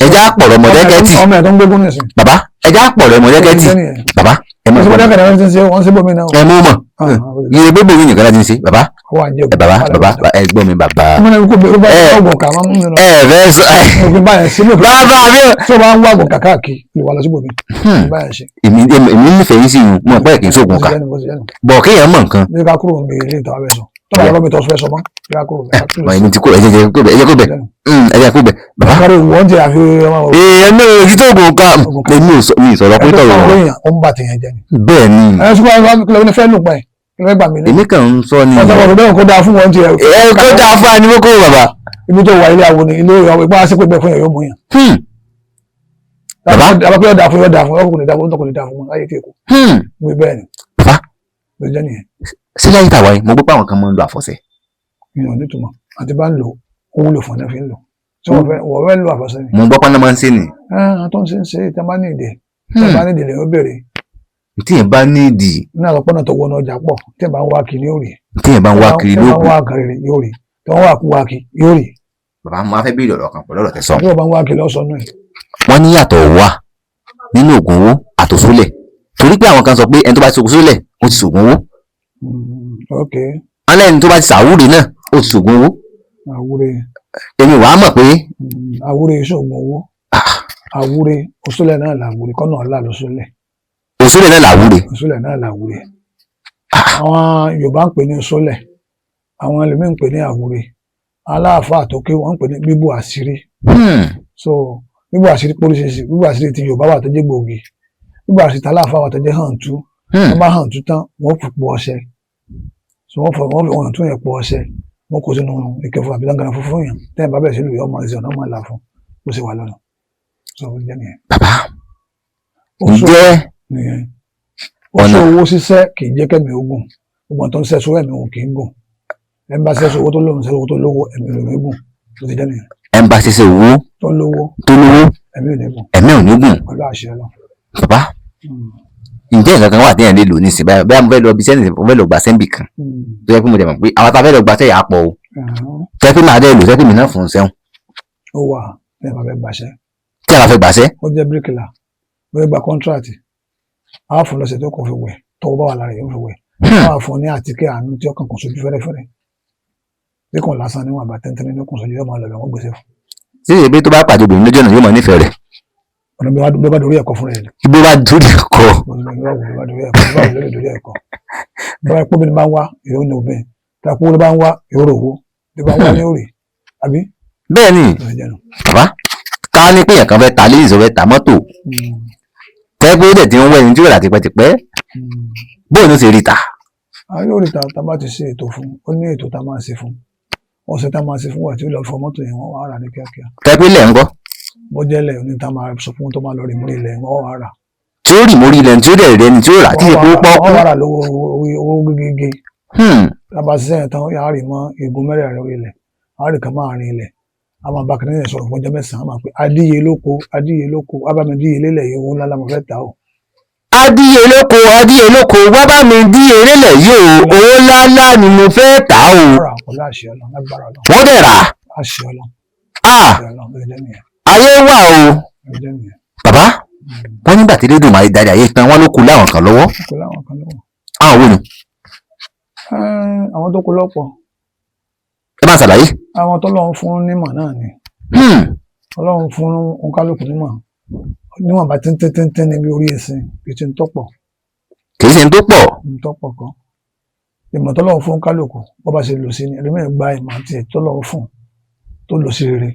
ẹja pọ̀rọ̀ Mọdákẹ́kẹ́ tì ọmọ ẹ̀ tó ń gbégún nìsín. bàbá ẹja pọ̀rọ̀ Mọdákẹ́kẹ́ tì bàbá ẹ mọ̀ wọ́n ṣe bómi náà. ẹ mú mọ̀ iye gbogbo yìí nìkan láti ń ṣe bàbá bàbá ẹ gbọ́ mi bàbá ẹ fẹ́ sọ bàbá mi tí o bá ń wá àgùn kàkàkì ìwà lọ sí bòmí. èmi nífẹ̀ẹ́ yín sí i mo pẹ́ kì í sóògùn ká bọ̀ kéèyàn mọ̀ nǹkan. ní ká kúrò ní ilé ìtàn abẹ́ sọ tọ́ba lọ́wọ́ mi tó fẹ́ sọ mọ́ ní ká kúrò. ẹni tí kò ẹjẹ kó bẹ bàbá. kárí wọ́n ti àfi ọmọ wọn. èèyàn náà èyí tó gùn ká èmi ò sọ̀rọ̀ pé tọ̀rọ̀ wọn. ó ń bà tèèyàn jẹ ni. bẹ́ẹ̀ ni. ẹ sọ fún mi fẹ́ lù pa ẹ̀ kí ló fẹ́ gbà mí ní. èmi kàn ń sọ ni. ọ̀sán ọ̀rọ̀ bẹ́ẹ̀ kó dáa fún wọn ti ẹ̀. kó dáa fún ẹni wọ́n kó bàbá. ibi tó wà ilé àwọn ni ilé ìwà ìpá sí pé fún yẹn yóò mú yàn. bàbá àbápẹ́ yóò dáa fún ọkùnrin dáa fún ọkùnrin dáa fún wọn láyé tí èkó. mo bẹ́ẹ̀ ni. bàbá ló jẹ́ nìyẹn. sí láyé tàwa yìí mo gbọ́ pé àwọn kan máa ń lo àfọ̀ṣẹ. mi ò nítumọ̀ àti bá ń lò ó wúlò fún ẹ fi ń lò tí wọ́n fẹ́ lo àfọ̀ṣẹ ni. mo gbọ́ pé wọ́n máa ń ṣe ni. àtọ́ ń ṣe tí wọ́n bá ní ìdè tí wọ́n bá ní ìdè lè ó bèrè. tí yẹn bá ní ìdì. ní àlọ́pọ̀nà tó wọnà ọjà pọ̀ tí yẹn bá ń wá kiri yóò rí. tí yẹn bá ń wá kiri tí wọ́n wá kiri yóò rí tí wọ́n wá kú wá kiri yóò rí. bàbá mo máa fẹ́ béèrè ọ̀rọ̀ kan pẹ̀lú ọ̀rọ̀ tẹ̀sán. tí wọ́n bá ń wá kiri lọ́sọ̀nù ẹ̀. wọ́n ní yàtọ̀ wà nínú oògùn owó àtòsólẹ̀ torí pé àwọn kan sọ pé ẹni tó bá ti ṣògùn sólẹ̀ ó ti ṣògùn owó. alẹ́ ẹni tó bá ti ṣàwúre náà ó ti ṣògùn owó. àwúre. èmi wàá mọ̀ pé. àwúre ṣògùn owó. àwúre òṣòlẹ̀ náà làwúre kọ́nà ọ̀la lọ́sọ̀lẹ̀. òṣòlẹ̀ náà làwúre. òṣòlẹ̀ náà làwúre. àwọn Yorùbá ń pè ní òṣòlẹ̀ àwọn ẹlòmíín ń pè ní àwúre aláàfáà tó ké wọ́n ń pè ní bíbú àṣírí. so bíbú àṣírí póríṣiríṣi bíbú àṣírí ti Yorùbá wà tó jẹ́ gbòógì bíbú àṣírí ti aláàfáà wà tó jẹ́ hàǹtú wọ́n bá hàǹtú tán wọ́n fi po ọṣẹ so wọ́n fi hàǹtú yẹn po ọṣẹ wọ́n kó sínú ìkẹfọ àbí lángànà funfun yàn tẹ́yìn bá bẹ̀rẹ̀ sí lùyọ́ ọmọ ẹ̀sìn ọ̀nà ọmọ ẹ̀là fún bó ṣe wà lọ́nà so ó jẹ́ nìyẹn. bàbá ǹjẹ́ oṣù owó ṣiṣẹ́ kì í jẹ́ kẹ́mi ogun gbogbo tó ń ṣẹ́ṣọ́ ẹ̀mí òun kì í gùn ẹ̀ ń bá ṣẹ́ṣọ́ owó tó lóhùn ṣẹ́ṣọ́ owó tó lówó ẹ̀mí ò ní gùn ló ti jẹ́ nìyẹn. ẹ̀ ń bá ṣiṣẹ́ owó tó lówó ẹ̀mí ò ní gùn ẹ̀mí ò ní gùn pẹ̀lú àṣẹ Ọlọ́run. bàbá ǹjẹ́ nǹkan kan wà téèyàn lè lò ní ìsìn báyìí bẹ́ẹ̀ mo fẹ́ lọ bí sẹ́ni mo fẹ́ lọ gbà sẹ́ńbì kan tó yẹ pé mo dẹ̀ mọ̀ pé àwọn tá a fẹ́ lọ gbà sẹ́yà á pọ̀ o tẹ́ pé màá dẹ́ lò tẹ́ pé mi náà fún un sẹ́wọ̀n. ó wà ní ẹ̀ máa fẹ́ gbàṣẹ́. tí a bá fẹ́ gbàṣẹ́. ó jẹ́ bíríkìlà ó yẹ gba kọ́ńtíráàtì á fún lọ́sẹ̀ tó kàn fi wẹ̀ tọwọ́ bá wà lára yóò fi wẹ̀ á fún ní àtíkè àánú tí ọkàn kàn sójú fẹ́rẹ́fẹ́rẹ́ bí kàn lásán níwọ̀n àgbà tẹ́ntẹ́rẹ́ ní kàn sójú yóò máa lọ bẹ̀ wọ́n gbèsè fún. sí ibi tó bá pàdé obìnrin lójú ọ̀nà yóò mọ̀ nífẹ̀ẹ́ rẹ̀. ọ̀nà bí bá dorí ẹ̀kọ́ fún rẹ̀ ni. bí bá dorí ẹ̀kọ́. bí bá pọ́bìnrin bá ń wá yóò ní obìnrin tí a pọ́bìnrin bá ń wá yóò rò owó bí bá ń wá ní òrì àbí. bẹ́ẹ̀ ni bàbá ká ní pé èèyàn kan fẹ́ ta lé ìṣòro ta mọ́tò tẹ́ pé ó dẹ̀ ti ń wẹ́ ẹni tí ó rà tipẹ́tipẹ́ bóun ló ṣe rí ta. a yóò rí ta tá a bá ti ṣe ètò fún ó ní ètò tá a máa ṣe fún ọ̀sẹ̀ tá a máa ṣe fún wa tí ó lọ fọ mọ́tò yẹn wọ́n wá rà ní kíákíá. tẹ́ pé ilẹ̀ ń kọ́. bọ́jẹ́lẹ̀ ní tá a máa sọ fún tó máa lọ rí mórí ilẹ̀ wọ́n wá rà. tí ó rí mórí ilẹ̀ tí ó dẹ̀ rẹ̀ ni tí ó rà tí ìpò pọ́. wọ́n wá rà lówó owó gégége. tá a bá ṣiṣẹ́ yẹn tán yà á rí mọ́ igun mẹ́rẹ̀ẹ̀rin orí ilẹ̀ á rí kan máa rin ilẹ̀ a máa bá kìnìún yẹn sọ̀rọ̀ fún ọjọ́ mẹ́sàn-án máa pé adíye lóko abámi díye lélẹ̀ yìí owó ńlá la mo fẹ́ ta o. adíye lóko wá bá mi díye lélẹ̀ yìí o owó ńlá ni mo fẹ́ ta o. wọ́n dẹ̀ rà. ayé wà o. bàbá wọ́n nígbà tí rédíò máa darí ayé tán wọ́n ló kú láwọn kan lọ́wọ́. àwọn wo ni. àwọn tó kú lọ́pọ̀. ẹ máa ṣàlàyé. àwọn tó lọ́n fún nímọ̀ náà ni. ọlọ́run fún oníkálukú nímọ̀ níwọ̀n bá tẹ́ntẹ́ntẹ́ntẹ́ níbi orí ẹ̀sìn kì í ṣe ń tọ́pọ̀. kì í ṣe ń tọ́pọ̀. ń tọ́pọ̀ kan. ìmọ̀ tó lọ́run fún oníkálukú bó bá ṣe lò sí ni ẹlòmíràn gba ìmọ̀ àti ẹ̀ tó lọ́run fún tó lò sí rere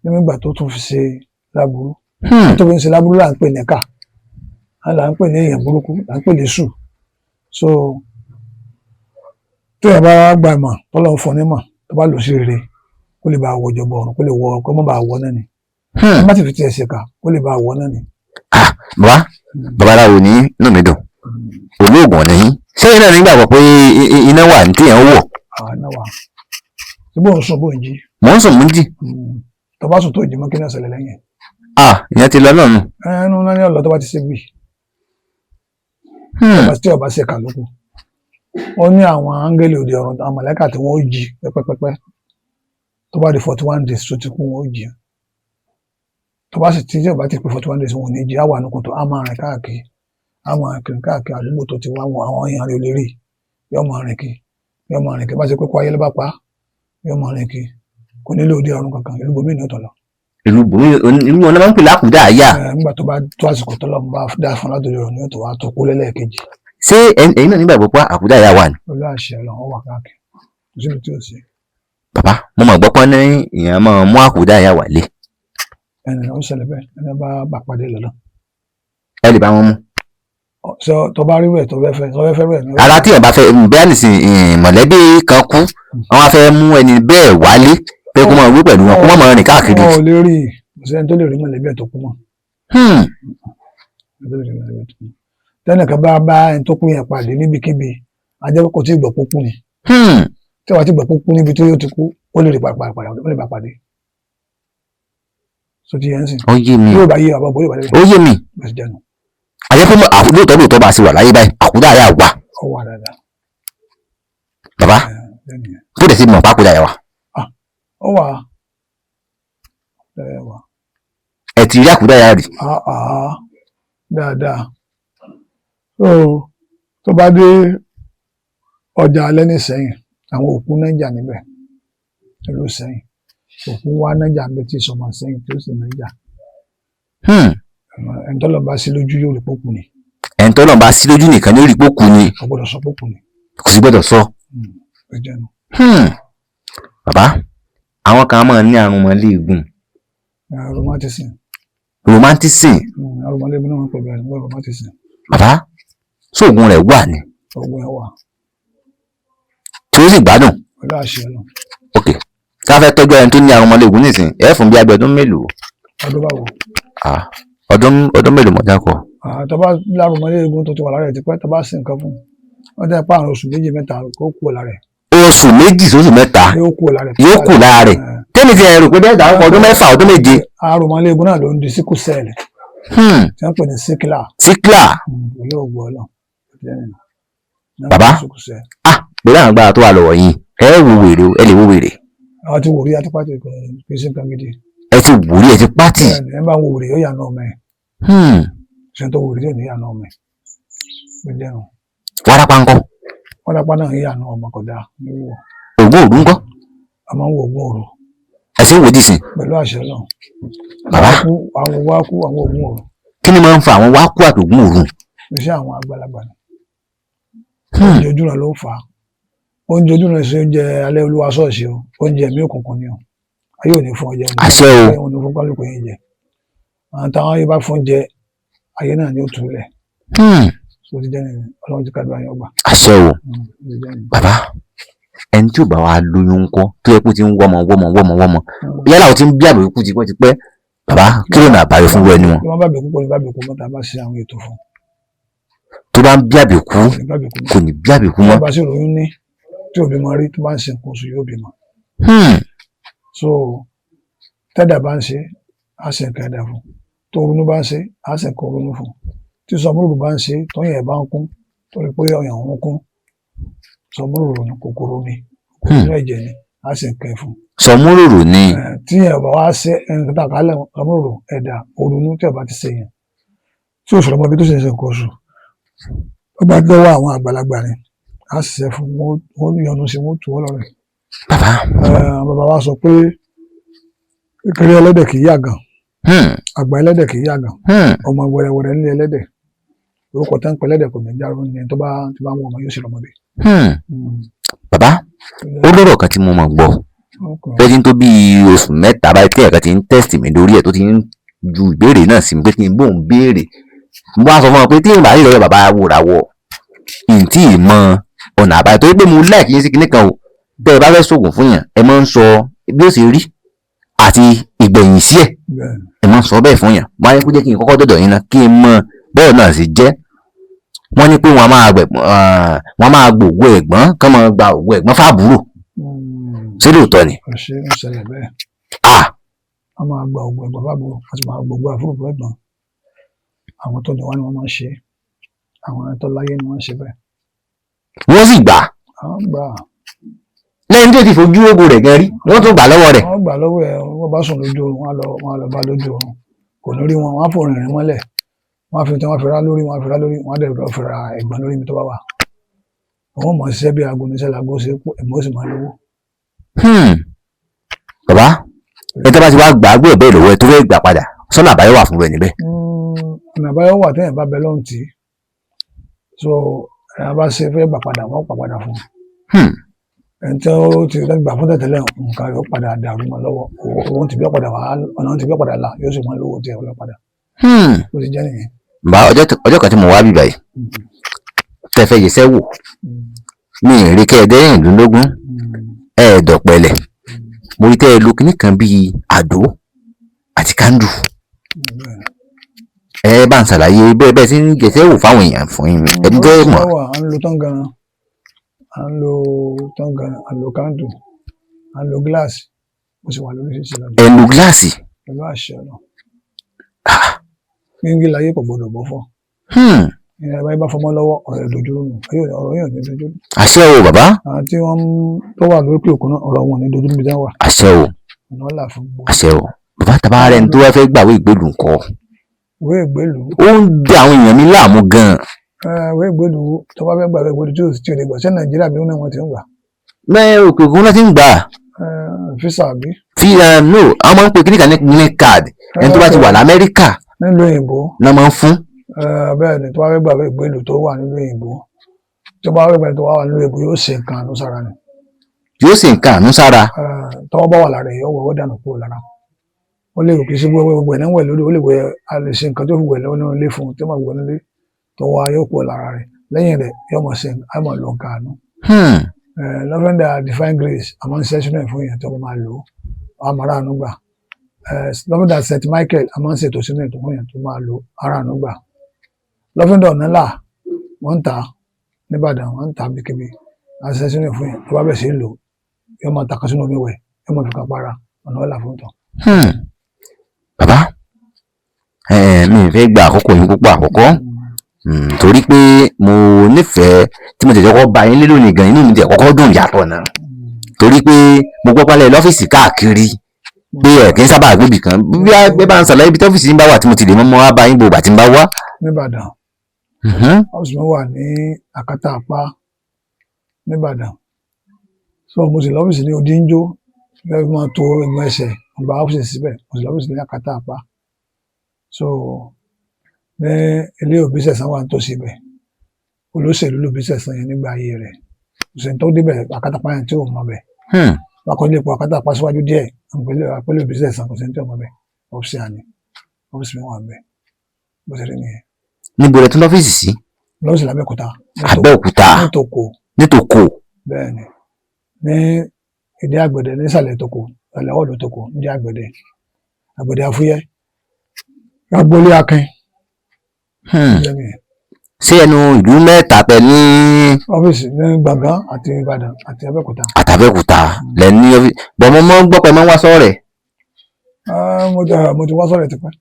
nígbà tó tún fi ṣe láburú tó fi ń ṣe lábúrú là ń pè ní ká là ń pè ní èèyàn burúkú là ń pè ní sù so tó yẹ bá gba ìmọ̀ tọ́lọ́ fún ní mọ̀ tó bá lò sí rere kó lè bá wọ ìjọba ọ̀run kó lè wọ kó má bàa wọ náà ni kó má sì fi tiẹ̀ ṣe kà kó lè bá wọ náà ni. bàbá babaláwo ní inú mi dùn olóògùn ni ṣé iná nígbàgbọ́ pé iná wà ní téèyàn wọ̀. iná wà tí bó ń sùn bó ń jí. mò ń sùn mò ń jí. tó bá sùn tó jí mọ́ kí náà ṣẹlẹ̀ lẹ́yìn. ìyẹn ti lọ náà nù. ẹnu náà ní ọ̀lọ́ tó bá ti ṣe gbì. tí ọba ṣe kà lóko ó ní àwọn áńgẹ́lì òde ọ̀run àwọn mọ̀lẹ́kà tí wọ́n ó jí pẹ́pẹ́pẹ́ tó bá di 41 days tó ti kú wọn ó jí tó bá sì tí ọba ti pé 41 days wọn ò ní jí àwọn ànúkùn tó á máa rìn káàkiri á máa rìn káàkiri àdúgbò tó ti wá wọn àwọn èèyàn rẹ̀ ò lè rí yóò máa rìn kí bá ṣe pé kó ayé ló bá pa yóò máa rìn kí kò nílò òde ọ̀run kankan ìlú bomi ní ọ̀tọ̀ lọ. ìlú wọn máa ń pè lákùdá àyà. nígbà tó bá tó àsìkò tó lọ bá dá fún látòlè ọ̀run ní ọ̀tọ̀ wa tó kú lẹ́lẹ́ẹ̀kejì. ṣé ẹ̀yin náà nígbàgbọ́ pé àkùdá àyà wà ní. olú àṣẹ Ọlọ́run wà káàkiri kò síbi tí ò sí. bàbá mo mọ̀ gbọ́ pé ní ìyẹn máa mú àkùdá àyà wà lé. ẹnì ó ṣẹlẹ̀ bẹ́ẹ̀ ẹni bá pàdé lọ́lọ́. ẹ lè bá wọn mú. sọ tó bá rí rẹ̀ tó fẹ́ fẹ́ rẹ̀. ara tí ẹ̀ bá fẹ́ bẹ́ẹ̀ nìsín mọ̀lẹ́bí kan kú àwọn afẹ́ mú ẹni bẹ́ẹ̀ wálé pé kó máa wí pẹ̀lú wọn kó má máa rìn káàkiri. wọn ò lè rí kò sẹ́ni tó lè rí mọ̀lẹ́bí ẹ̀ tó kú mọ́. tẹ́nìkan bá ẹni tó kú yẹn pàdé níbikíbi ajẹ́ kò tí ì gbọ́ pókú ni. tí wàá ti gbọ́ pókú níbi tó yóò ti kú ó lè rí pàdé. so ti yẹn sìn. ó yé mi yóò bá yé àbọ̀ bó yóò bá lè rí. ó yé mi. àjẹ́ pé lóòótọ́ bá sì wà láyé báyìí àkúdà àyà wà. ó wà dáadáa. bàbá bó dẹ̀ sí mọ̀ pákúdà àyà wà. ó wà. ẹ ti rí àkúdà àyà rí. dáadáa tó bá dé ọjà alẹ́ ní Ìṣẹ̀yìn àwọn òkú nájà níbẹ̀ ìlú Ìṣẹ̀yìn òkú wá nájà ń bẹ tí sọmọ Ìṣẹ̀yìn tí ó sì nájà. ẹ̀ńtọ́lọ̀ bá sí lójú yóò rí pókù ni. ẹ̀ńtọ́lọ̀ bá sí lójú nìkan ní ó rí pókù ni. kò gbọ́dọ̀ sọ pókù ni. kò sí gbọ́dọ̀ sọ. bàbá àwọn kan máa ní àrùn mọ́lẹ́gùn. romanticism. romanticism. arúmọléegun náà wọ́n pè bẹ́ẹ̀ ní romanticism. bàbá sóògùn rẹ̀ wà ní. oògùn ẹ̀ wà. tí ó sì gbádùn. pẹ̀lú àṣẹ náà. ok ká fẹ́ tọ́jú ẹni tó ní àrùn mọ́lẹ́gùn nísìnyí ẹ fún bí abẹ́ ọdún mélòó. ọdún báwo. ọdún mélòó mọ̀ dákọ̀. tó bá lárúmọléegun tó ti wà lára ẹ̀ tipẹ́ tó bá sì nǹkan fún un wọ́n tẹ́ pa àrùn oṣù méjì mẹ́ta kó kú lára ẹ̀. oṣù méjì sóṣù mẹ́ta yóò kú lára ẹ̀. tẹ́lẹ̀ tí ẹ rò pé bẹ́ẹ̀ dáhùn ọdún mẹ́fà ọdún méje. arúmọléegun náà ló ń di síkù sẹ́ẹ̀lì. tí wọ́n pè ní síkìlà. síkìlà. yóò gbọ́ ọ lọ. bàbá pẹ̀lú àwọn agbára tó wà lọ́wọ́ yìí ẹ wo wèrè ẹ lè wo wèrè. àwọn ti wòrí àti pátì kò sí nǹkan gidi. ẹ ti wòrí ẹ ti pátì. ẹ bá wo wèrè yóò yà náà ọmọ ẹ. ṣé tó wòrí yóò ní yà náà ọmọ ẹ. wárápá ńkọ́. wárápá náà yà náà ọmọ kódà níwò. ògùn òru ńkọ́. a máa ń wo ògùn òru. ẹ sì ń wò dísìn. pẹ̀lú àṣẹ náà. bàbá àwọn wákú àwọn ògùn òru. kí ni máa ń fa àwọn wákú àti ògùn òru. iṣẹ́ àwọn àgbàlagbà ni. oúnjẹ ojúra ló fà á. oúnjẹ ojúra ṣe oúnjẹ alẹ́ olúwa ṣọ́ọ̀ṣì o oúnjẹ mi òkùnkùn ni o ayé ò ní fún ọjẹ ní àṣẹ o ò ní fún kálukú yín jẹ àwọn táwọn ayé bá fún jẹ ayé náà ni ó túlẹ̀ so ti jẹ́ nìyẹn ọlọ́run ti kàdúrà yín ọgbà. àṣẹ o bàbá ẹni tí ò bá wa lóyún ńkọ́ tó yẹ kó ti ń wọ́mọ yálà ó ti ń bí àbẹ̀kú tipẹ́ bàbá kí ló nà àbáyọ fún wẹ́ni wọn. bí wọ́n bá bẹ̀kú pọ̀ ní bá bẹ̀kú mọ́ta bá ṣe àwọn ètò fún. tó bá ń bí àbẹ̀kú kò ní bí àbẹ̀kú mọ́. tó bá ṣe ròyìn ní tí òbí mọ rí tó bá ń ṣe nǹkan oṣù yóò bímọ. so tẹ́dà bá ń ṣe á ṣe nǹkan ẹ̀dá fún tó ronú bá ń ṣe á ṣe nǹkan ronú fún tí sọmúrùrù bá ń ṣe tọ́yìn ẹ̀ bá ń kún torí pé ọyàn ń kún sọmúrùrù ní kòkòrò mi kòkòrò ẹ̀jẹ̀ ni á ṣe nǹkan ẹ̀ fún. sọmúrùrù ni. tí ẹ̀ bá wá ṣe ẹnìkan tá a kálẹ̀ sọmúrùrù ẹ̀dá òrùnú tí ẹ̀ bá ti ṣe yẹn tí òṣèlú ọmọ ibi tó ṣe ń ṣe nǹkan oṣù ó bá dọ́wọ́ àwọn àgbàlagbà ni á ṣiṣẹ́ fún wọn yọnu sí wọn tù wọ́n lọ́rẹ̀. bàbá wa sọ pé kékeré ẹlẹ́dẹ̀ kì í yàgàn àgbà ẹlẹ́dẹ̀ kì í yàgàn ọmọ wẹ̀rẹ̀wẹ̀rẹ̀ ní ẹlẹ́dẹ̀ orúkọ tá ń pẹ́ ẹlẹ́dẹ̀ kò ní járó ní tó bá ń wọ ọmọ yóò ṣe lọ́mọdé. bàbá ó lọ́rọ̀ kan tí mo mọ̀ gbọ́ lẹ́yìn tó bí oṣù mẹ́ta báyìí tí ẹ̀ka ti ń tẹ́sítì mi lórí ẹ̀ tó ti ń ju ìbéèrè náà sí mi pé kí n bóun béèrè mo wá sọ fún wọn pé tí ìbá rí lọ́yọ̀ bàbá wòràwọ̀ ìntì ìmọ̀ ọ̀nà àbáyọ torí pé mo láìkí yín sí kinní kan o bẹ́ ẹ bá fẹ́ ṣoògùn fún yàn ẹ máa ń sọ bí ó ṣe rí àti ìgbẹ̀yìn sí ẹ̀ ẹ máa ń sọ bẹ́ẹ̀ fún yàn wọ́n á yẹ kó jẹ́ kí n kọ́kọ́ dọ̀dọ̀ yín náà kí n mọ bẹ́ẹ̀ náà sì jẹ́ wọ́n ní pé wọ́n máa gbòògbó ẹ̀gbọ́n kán máa gba òògùn ẹ̀gbọ́n fáàbúrò ṣé lóòótọ́ ni. ṣé ń ṣẹlẹ̀ bẹ́ẹ̀. ah wọ́n máa gba òògùn ẹ̀gbọ́n fáàbúrò wọ́n sì máa gbòògbó àfúrò ẹ̀gbọ́n àwọn tó ní wá ni wọ́n máa ń ṣe àwọn tó láyé ni wọ́n ń ṣe bẹ́ẹ̀. wọ́n sì gbà àwọn gbà lẹ́yìn tó ti fojú ogun rẹ̀ gan rí wọ́n tún gbà lọ́wọ́ rẹ̀. wọ́n gbà lọ́wọ́ ẹ̀ wọ́n bá sùn lójú oorun wọ́n á lọ bá lójú oorun kò ní rí wọn wọ́n á fò rìnrìn mọ́lẹ̀ wọ́n á fi tí wọ́n fi rá lórí wọ́n á fi rá lórí wọ́n á dẹ̀ lọ́ọ́ fi ra ẹ̀gbọ́n lórí mi tó bá wà. àwọn mọ̀ ṣiṣẹ́ bí aago níṣẹ́ làgó ṣe ẹ̀gbọ́n ó sì máa lówó. bàbá ẹ tó bá ti wá gbà á gbé ìbéèrè lọ́wọ́ ẹ tó fẹ́ gbà padà sọ́nà àbáyọ wà fún rẹ níbẹ̀. ọ̀nà àbáyọ wà téèyàn bá bẹ lọ́hùn tí so ẹ̀yà bá ṣe fẹ́ gbà padà wọ́n gbà padà fún un. ẹni tí ó ti gbà fún tẹ̀tẹ̀lẹ̀ nǹkan rẹ̀ ó padà dàrú mọ́ lọ́wọ́ owó ti bí ó padà wá ọ̀nà ti bí ó padà là yóò sì mọ́ lówó tí ẹ̀ lọ́ padà. ó ti jẹ́ nìyẹn. bá ọjọ́ kan tí mo wá bíbá yìí tẹ́ fẹ́ yẹsẹ́ wò mi ì rí kẹ́ ẹ dẹ́yìn ìdúnlógún ẹ̀ẹ́dọ̀pẹ̀lẹ̀ mo rí kẹ́ ẹ lo kinní kan bíi àdó àti kándù ẹ bá ń ṣàlàyé bẹ́ẹ̀ sí ń yẹsẹ́ wò fáwọn èèyàn fún yín ẹni tẹ́ mọ̀. à ń lo tọ́ngàn à ń lo tọ́ngàn à ń lo kándù à ń lo gíláàsì mo sì wà lórí ṣíṣe lọ́dún. ẹ lo gíláàsì. pẹ̀lú àṣẹ ọ̀nà gbígbé láyé kò gbọdọ̀ bọ́ fọ́. ìyẹn bá fọmọ lọ́wọ́ ọ̀rọ̀ ìdójúrú nù ọ̀rọ̀ yóò ní dojúrú. àṣẹ o bàbá. àwọn tí wọ́n tó wà lókè òkun náà ọ̀rọ̀ wọn ní dojúrú bí wọ́n wà. àṣẹ o ọ̀nà ọ̀là fún gbogbo. àṣẹ o bàbá tàbá rẹ̀ ní tó wá fẹ́ gbàwé ìgbèlú ńkọ́. ìwé ìgbèlú. ó ń dẹ àwọn èèyàn mi láàmú gan-an. ìwé ìgbèlú tó bá fẹ́ gbàwé ìgbèlú tí ò lè gbà ṣé nàìjíríà bí wọ́n ti ń gbà. bẹ́ẹ̀ òkè òkun náà ti ń gbà. fisa àbí. no àwọn máa ń pè kíníkà ní green card ẹni tó bá ti wà lamẹ́ríkà. nílùú òyìnbó. náà máa ń fún. bẹ́ẹ̀ ni tó bá fẹ́ gbàwé ìgbèlú tó wà nílùú òyìnbó tó bá fẹ́ gbàwé tó wà nílùú òyìnbó yóò ṣe nǹkan àánú sára ni. yóò ṣe nǹkan àánú sára. tọ́wọ́ bá wà lára ẹ̀ yóò wọ́ dànù kúrò lára. ó lè kí sí gbogbo ẹ̀ náà wẹ̀ lórí ó lè wẹ̀ a lè ṣe nǹkan tó fi wẹ̀ lọ́wọ́ nínú ilé fún un tó máa wẹ̀ nílé tó wá yóò kúrò lára rẹ̀ lẹ́yìn rẹ̀ yóò mọ̀ ṣe àmọ̀ lọ nǹkan àánú. lọ́fẹ̀ndà divine grace àmọ́ ń ṣẹ́ṣú náà fún èèyàn tó máa lò ó àmàrà àánú gbà. lọ́fẹ̀ndà St Michael àmọ́ ń ṣètò sínú ètò fún èèyàn tó máa lò ara àánú gbà. lọ́fẹ̀ndà ọ̀nàlà wọ́n ń ta nìbàdàn wọ́n ń ta bíkíbi àṣẹ sínú fún èèyàn tó bá bẹ̀ sí lò yóò máa takà sínú omi wẹ̀ yóò máa fi kan para ọ̀nà ọ̀là fún tán. bàbá mi ì fẹ́ gba àkókò yín púpọ̀ àkọ́kọ́ torí pé mo nífẹ̀ẹ́ tí mo tẹ̀sọ́ kọ́ bá yín lélò ní gan inú mi tẹ̀ kọ́kọ́ dùn yàtọ̀ náà torí pé mo gbọ́ pálẹ̀ lọ́fíìsì káàkiri pé ẹ̀ kí n sábà gbébì kan bí ẹ bá ń sàlàyé ibi tí ọ́fíìsì yín bá wà tí mo ti lè mọ́ wá bá yín gbogbo àti ń bá wá. nìbàdàn ọ́fíìsì mi wà ní àkátà apá nìbàdàn so mo sì lọ́fíìsì ní odíńjó lẹ́yìn tí wọ́n tó ẹgbẹ́ ẹsẹ̀ ọgbà ọ́fíìsì síbẹ̀ mo sì lọ́fíìsì ní àkátà apá so ní ilé òbí sẹ̀sán wà nítòsí ibẹ̀ olóṣèlú lòbí sẹ̀sán yẹn nígbà ayé rẹ̀ òṣèlú tó débẹ̀ àkátàpá yẹn tí ò mọ̀ bẹ̀ wákọ̀ ilé epo àkátàpá síwájú díẹ̀ àpẹẹlẹ òbí sẹ̀sán kò sẹ́ni tí ò mọ̀ bẹ̀ ọ́fíìsì àní ọ́fíìsì mi wà bẹ̀ bó ṣe rí nìyẹn. níbo rẹ tún lọ́fíìsì sí. lọ́fíìsì l'Abẹ́òkúta. Abẹ́òkúta nítòkò. bẹ́ẹ̀ni ní ìdí àgbẹ̀dẹ nísàlẹ̀ tòkò ìsàlẹ̀ ọ̀dọ̀ tòkò ní àgbẹ̀dẹ àfúyẹ́ agboolé akin. ṣé ẹnu ìlú mẹ́ta pẹ̀ ní. ọ́fíìsì ní Gbọ̀ngán àti Ìbàdàn àti Abẹ́òkúta. àtàbẹ́òkúta lẹ ní ọ́fíìsì bọ̀ mo mọ́ gbọ́ pé mo wá sọ́ọ̀rẹ̀. mo ti wá sọ́ọ̀rẹ̀ tipẹ́.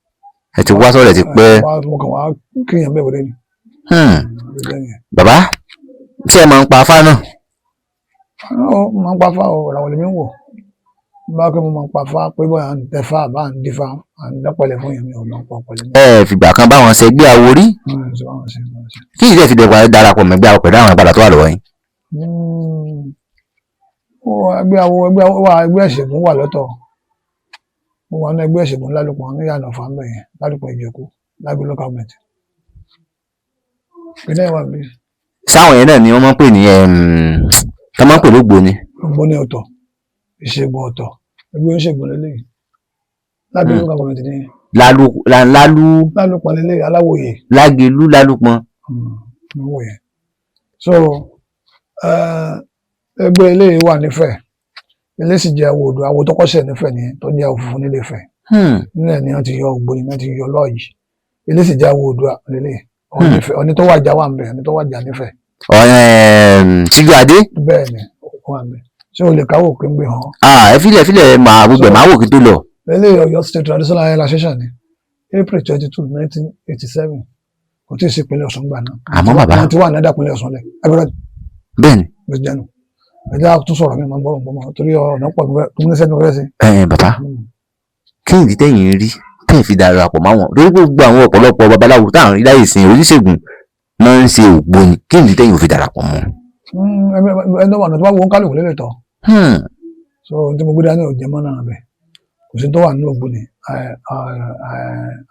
ẹ ti wá sọ́ọ̀rẹ̀ tipẹ́. mo kàn wá kíyàn bẹ́ẹ̀ wọlé ni. bàbá ṣé ẹ máa ń pa afá náà. mo máa ń pa afá o làwọn lèmi ń wò bá pé mo máa ń pa afá pé bóyá à ń tẹfá bá à ń dífá à ń dápẹ̀lẹ̀ fún yẹn mi ò lọ pọ̀ pẹ̀lú. ẹ fìgbà kan báwọn ṣe gbé awo rí. kí ìdí ẹ ti dẹ̀kọ̀ darapọ̀ mẹ́gbẹ́ àwọn pẹ̀lú àwọn ìpadà tó wà lọ́wọ́ yín. ẹgbẹ́ ìṣègùn wà lọ́tọ̀ mo wà ní ẹgbẹ́ ìṣègùn lálùpọ̀ ní ìyànà fàmbẹ̀ yẹn lálùpọ̀ Ìjẹ̀kú lágbè local government. ìpínlẹ̀ wà bí. sáwọn yẹn náà ni wọ́n máa ń pè ní ká máa ń pè lógbóni. ògbóni ọ̀tọ̀ ìṣègùn ọ̀tọ̀ ẹgbẹ́ oníṣègùn lélẹ́yìn lágbè local government ní. lálùpọ̀ lélẹ̀ aláwòye lágelú lálùpọ̀. aláwòye so ẹgbẹ́ eléyìí wà nífẹ̀ẹ́ eléyìí sì jẹ́ àwòdù àwò tó kọ́sẹ̀ nífẹ̀ẹ́ ni tó jẹ́ òfurufú nílé Ifẹ̀ nílẹ̀ ni wọ́n ti yọ Ògbóni náà ti yọ lọ́ọ̀yì eléyìí sì jẹ́ àwòdù lélẹ̀ ọ̀ní tó wàjà wà ń bẹ̀ ọ̀ní tó wàjà nífẹ̀ẹ́. Síjú Adé. bẹ́ẹ̀ ni wà ń bẹ̀ ṣé o lè káwọ́ òkè ń gbé hàn. ẹ filẹ̀ máa gbogbo ẹ̀ máa wò kí tó lọ. eléyìí Ọ̀yọ́ State Traditional Higher Association ni April 22, 1987 kò tí ì sí ìpínlẹ̀ Ọ̀ṣun gbà náà. àmọ́ bàbá wọn ti wà ní ìpínlẹ̀ Ọ̀ṣun lẹ̀ abẹ́rẹ́. bẹ́ẹ̀ni. bẹ́ẹ̀ jẹ́nu ẹ̀jẹ̀ tún sọ̀rọ̀ mi máa ń gbọ́ torí ọ̀nà pọ̀ tó ní sẹ́ni fẹ́ sí. bàbá kí nìdí tẹ̀yìn rí tẹ̀ fi darapọ̀ mọ́ wọn lórí gbogbo àwọn ọ̀pọ̀lọpọ̀ babaláwo táwọn rí láyè sin oníṣègùn máa ń ṣe Ògbóni kí nìdí tẹ̀yìn ò fi darapọ̀ mọ́. ẹni tó wà náà tó bá wo ń kálukú lélẹ̀ tọ̀ so tí mo gbé dání ò jẹ́ mọ́ náà bẹ̀ kò sí tó wà nínú Ògbóni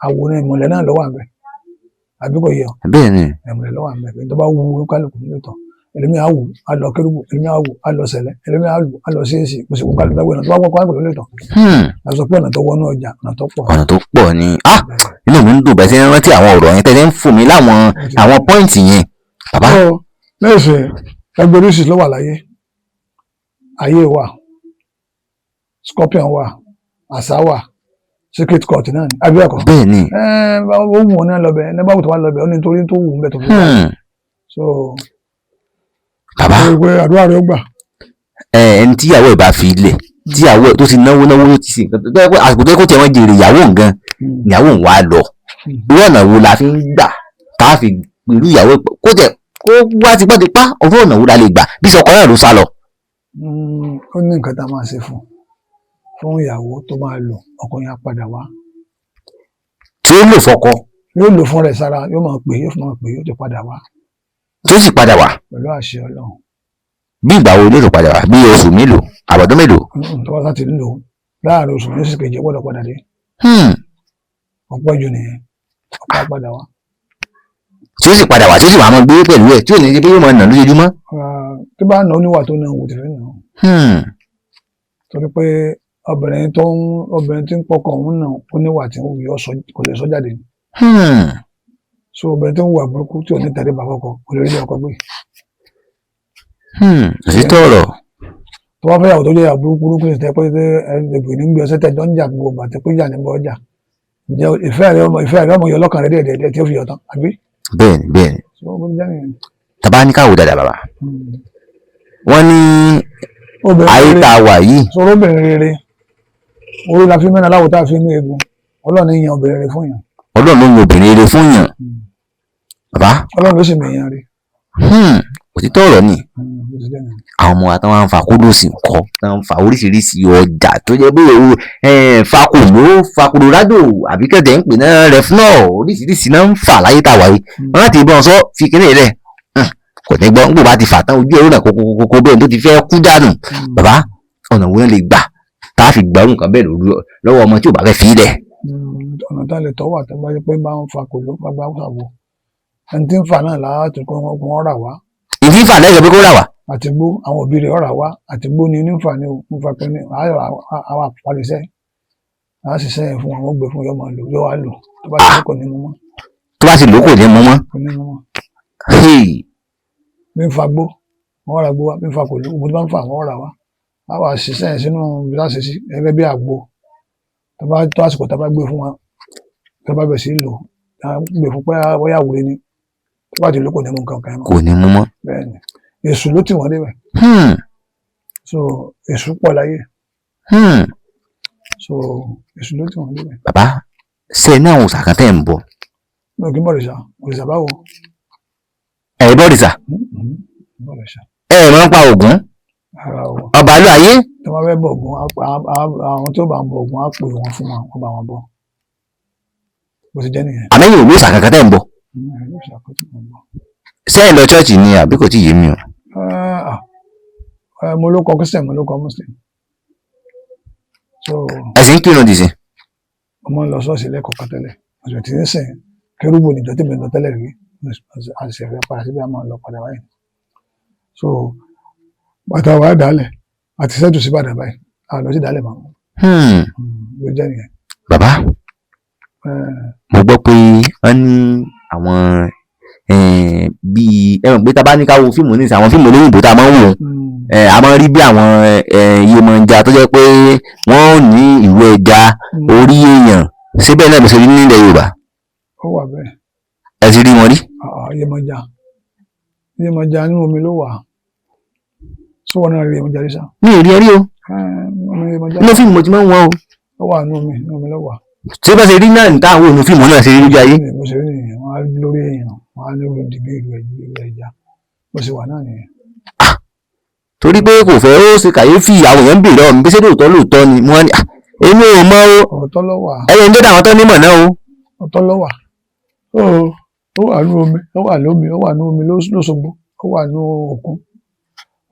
àwòrán ìmọ̀lẹ̀ náà ló wà ń bẹ̀ àbí kò yẹ ọ bẹ́ẹ̀ ni ìmọ̀lẹ̀ ló wà ń bẹ̀ tó bá wo ń kálukú lélẹ̀ tọ̀ ẹlẹ́mi àwò alọ kérúbù ẹlẹ́mi àwò alọ sẹ̀lẹ̀ ẹlẹ́mi àwò alọ síyèsí kò sí kó kálukú láwọ ọ̀nà tó bá wọ́pọ̀ kálukú lélẹ̀ tọ̀ àṣọ pé ọ̀nà tó wọnú ọjà ọ̀nà tó pọ̀. ọ̀nà tó pọ̀ ni inú mi ń dùn bẹ́ẹ̀ sí rántí àwọn ọ̀rọ̀ yẹn tẹ́lẹ̀ ń fún mi láwọn àwọn pọ́ìntì yẹn bàbá. lẹ́sẹ̀ ẹgbẹ́ oríṣi ló wà láyé ayé wà scorpion wà àṣà wà secret court náà ni àbí ẹ̀kọ́. bẹ́ẹ̀ ni. ó wù ọ́ ní lọ́bẹ̀ ẹ̀ báwo tó wà lọ́bẹ̀ ó ní torí tó wù ú bẹ̀ tó fi so bàbá àdúrà rẹ̀ ó gbà. ẹni tíyàwó ẹ̀ bá fi ilẹ̀ tíyàwó ẹ̀ tó ti náwó tó ti ṣe nǹkan tó yẹ pé àsìkò tó yẹ kó tiẹ̀ wọ́n jèrè ìyàwó nǹkan ìyàwó ń wá lọ irú ọ̀nà wo la fi ń gbà tá a fi pẹ̀lú ìyàwó kó tẹ̀ kó wá tipátipá ọ̀rọ̀ ọ̀nà wo la lè gbà bí sọkọ náà ló sá lọ. ó ní nǹkan tá a máa ṣe fún ìyàwó tó máa lò ọkọ yẹn á padà wá. tí ó lò fọkọ. yóò lò fún rẹ̀ sára yóò máa pè yóò ti padà wá. tó sì padà wá. pẹ̀lú àṣẹ Ọlọ́run. bí ìgbà wo ló padà wá bí oṣù mélòó àbọ̀dún mélòó. tó bá ti lò láàrin oṣù méjì kejì gbọ́dọ̀ padà dé. ọ̀pọ̀ jù nìyẹn ọ̀pọ̀ padà wá. tí ó sì padà wá tí ó sì wà mọ́ gbé pẹ̀lú ẹ̀ tí ò ní ṣe pé yóò máa nà lójoojúmọ́. tó bá nà oníwà tó nà wò tẹ̀lé nà. torí pé obìnrin tí ń pọkàn òun náà oníwà tí ń wù yọ kò lè sọ jáde. so obìnrin tí ń wù àbúrúkú tí ò ní tẹ̀lé bàbá ọkọ kò lè rí ọkọ gbé. òtítọ́ ọ̀rọ̀. tó bá fẹ́ yàwó tó jẹ́ àbúrúkú ní pé ẹni gbé ọsẹ tẹjọ́ ń jà gbogbo àti pé jà ní bọ́ ọjà ǹjẹ́ ìfẹ́ rẹ ọmọ yọ lọ́kàn rẹ díẹ̀ tí ó fi yọ tán àbí. bẹ́ẹ̀ni tàbá ní káwọ dáadáa bàbá wọ́n ní ayé tá a wà yìí. sọ̀rọ̀ obìnrin rere orí la fi mẹ́rin aláwọ̀ tá a fi ní egun Ọlọ́run yan obìnrin rere fún yàn. Ọlọ́run ló yan obìnrin rere fún yàn bàbá. Ọlọ́run ló sì mẹ̀yàn rí. òtítọ́ ọ̀rọ̀ ni àwọn ọmọ wa tí wọ́n ń fa kódòsì ńkọ́ tí wọ́n ń fa oríṣiríṣi ọjà tó jẹ́ pé fa Colorado àbí kẹ̀dẹ̀ ń pè náà Refnol oríṣiríṣi náà ń fà láyé tá a wáyé wọ́n láti ìbọn sọ fi kíní rẹ̀ kò ní gbọ́ nígbà bá ti fà tán ojú ẹ̀rọ náà kókó bẹ́ẹ̀ tó ti fẹ́ kú dànù bàbá ọ̀nà wo náà lè gbà tá a fi gbàrú nǹkan bẹ́ẹ̀ lọ́wọ́ ọmọ tí ò bá fẹ́ fi lẹ̀. ọ̀nà tá a lè tọ́ wà tó bá yẹ pé bá ń fa kò ló bá gbà wò ẹni tí ń fà náà láti kó wọn rà wá. ìdí fà lẹ́yìn pé kó rà wá. àtìgbó àwọn òbí rẹ̀ ọ̀rà wá àtìgbó ni onífà ni ó fa pé ní àwọn àparisẹ́ àwọn sì sẹ́yìn fún àwọn gbé fún yọmọ lò yọ wá lò tó bá ti kò ní mú mọ́. tó bá ti lò kò ní mú mọ́. bí n fa gbó wọn rà gbó wá bí n fa kò ló gbogbo tó bá ń fa àwọn ọ̀rà wá àwọn àṣìṣe yẹn sínú ibi láti ṣe gẹ́gẹ́ bí àgbo tó bá tó àsìkò tó bá gbé fún wa tó bá bẹ̀ sí lò gbé fún pé wọ́yà wúre ni tó bá ti lò kò ní mú nǹkan kan mọ́. kò ní mú mọ́. bẹ́ẹ̀ni èṣù ló tì wọ́n débẹ̀. so èṣù pọ̀ láyé. so èṣù ló tì wọ́n débẹ̀. bàbá ṣe ní àwọn òòṣà kan tẹ́ ń bọ̀. mi ò kí ń bọ̀ òrìṣà òrìṣà báwo. ẹ̀ bọ̀ òrìṣà. ẹ̀ máa ń pa Ògún. ọba ìlú ayé. tí wọ́n fẹ́ bọ̀ Ògún àwọn tí ó bá ń bọ̀ Ògún á pè wọ́n fún wọn wọ́n bá wọn bọ̀. bó ti jẹ́ nìyẹn. àmẹ́yìn òwe òòṣà kankan tẹ́ ń bọ̀. ṣé ẹ lọ ṣọ́ọ̀ṣì ni àbí kò tí ì yé mi o. mo ló kọ Christian mo ló kọ Muslim. ẹ̀sìn kírun dì sí. ọmọ ń lọ ṣọ́ọ̀ṣì lẹ́kọ̀ọ́ kan tẹ́lẹ̀ ọ̀sẹ̀ tí ń sìn kérúbù níjọ́ tí mi lọ tẹ́lẹ̀ rí àṣẹ fẹ́ padà síbi àmọ́ lọ padà báyìí. so bàtà wà á dálẹ̀ àti sẹ́tù sí padà báyìí àlọ́ sí dálẹ̀ mọ́. ló jẹ́ nìyẹn. bàbá mo gbọ́ pé wọ́n ní àwọn bíi ẹ̀rọ pé tá a bá ní ká wo fíìmù nísìnyí àwọn fíìmù olóyìnbó tá a máa ń wò a máa ń rí bí àwọn iyemọja tó jẹ́ pé wọ́n ò ní ìwé ẹja orí èèyàn síbẹ̀ náà ló ṣe rí nílẹ̀ Yorùbá. Ó wà bẹ́ẹ̀. Ẹ ti rí wọn rí. Iyemọja nínú omi ló wà. Ṣé wọn náà rí iyemọja rí sá? Mi ò rí ẹ rí o. Inú fíìmù mo ti máa ń wọ́n o. Ó wà nínú omi ló wà. Ṣé bá ṣe rí náà ní táwọn ònú fíìmù náà ṣe rí lójú ayé? Bó ṣe rí nìyẹn, wọ́n á lórí èèyàn, wọ́n á lórí ìdìbò ìlú ẹja. Bó ṣe wà náà nìyẹn. Torí pé kò fẹ́ ó ṣe kàyéfì àwọn èèyàn ń bèèrè ọ̀hún bí ṣé lóòótọ́ ni wọ́n ní èmi ò mọ̀ o. Ọ̀tọ̀ ló wà. Ẹyẹ ń dé àwọn tó nímọ̀ náà o. Ọ̀tọ̀ ló wà. Ó wà nínú omi, ó wà lómi, ó wà nínú omi lóṣogbo, ó wà nínú òkun.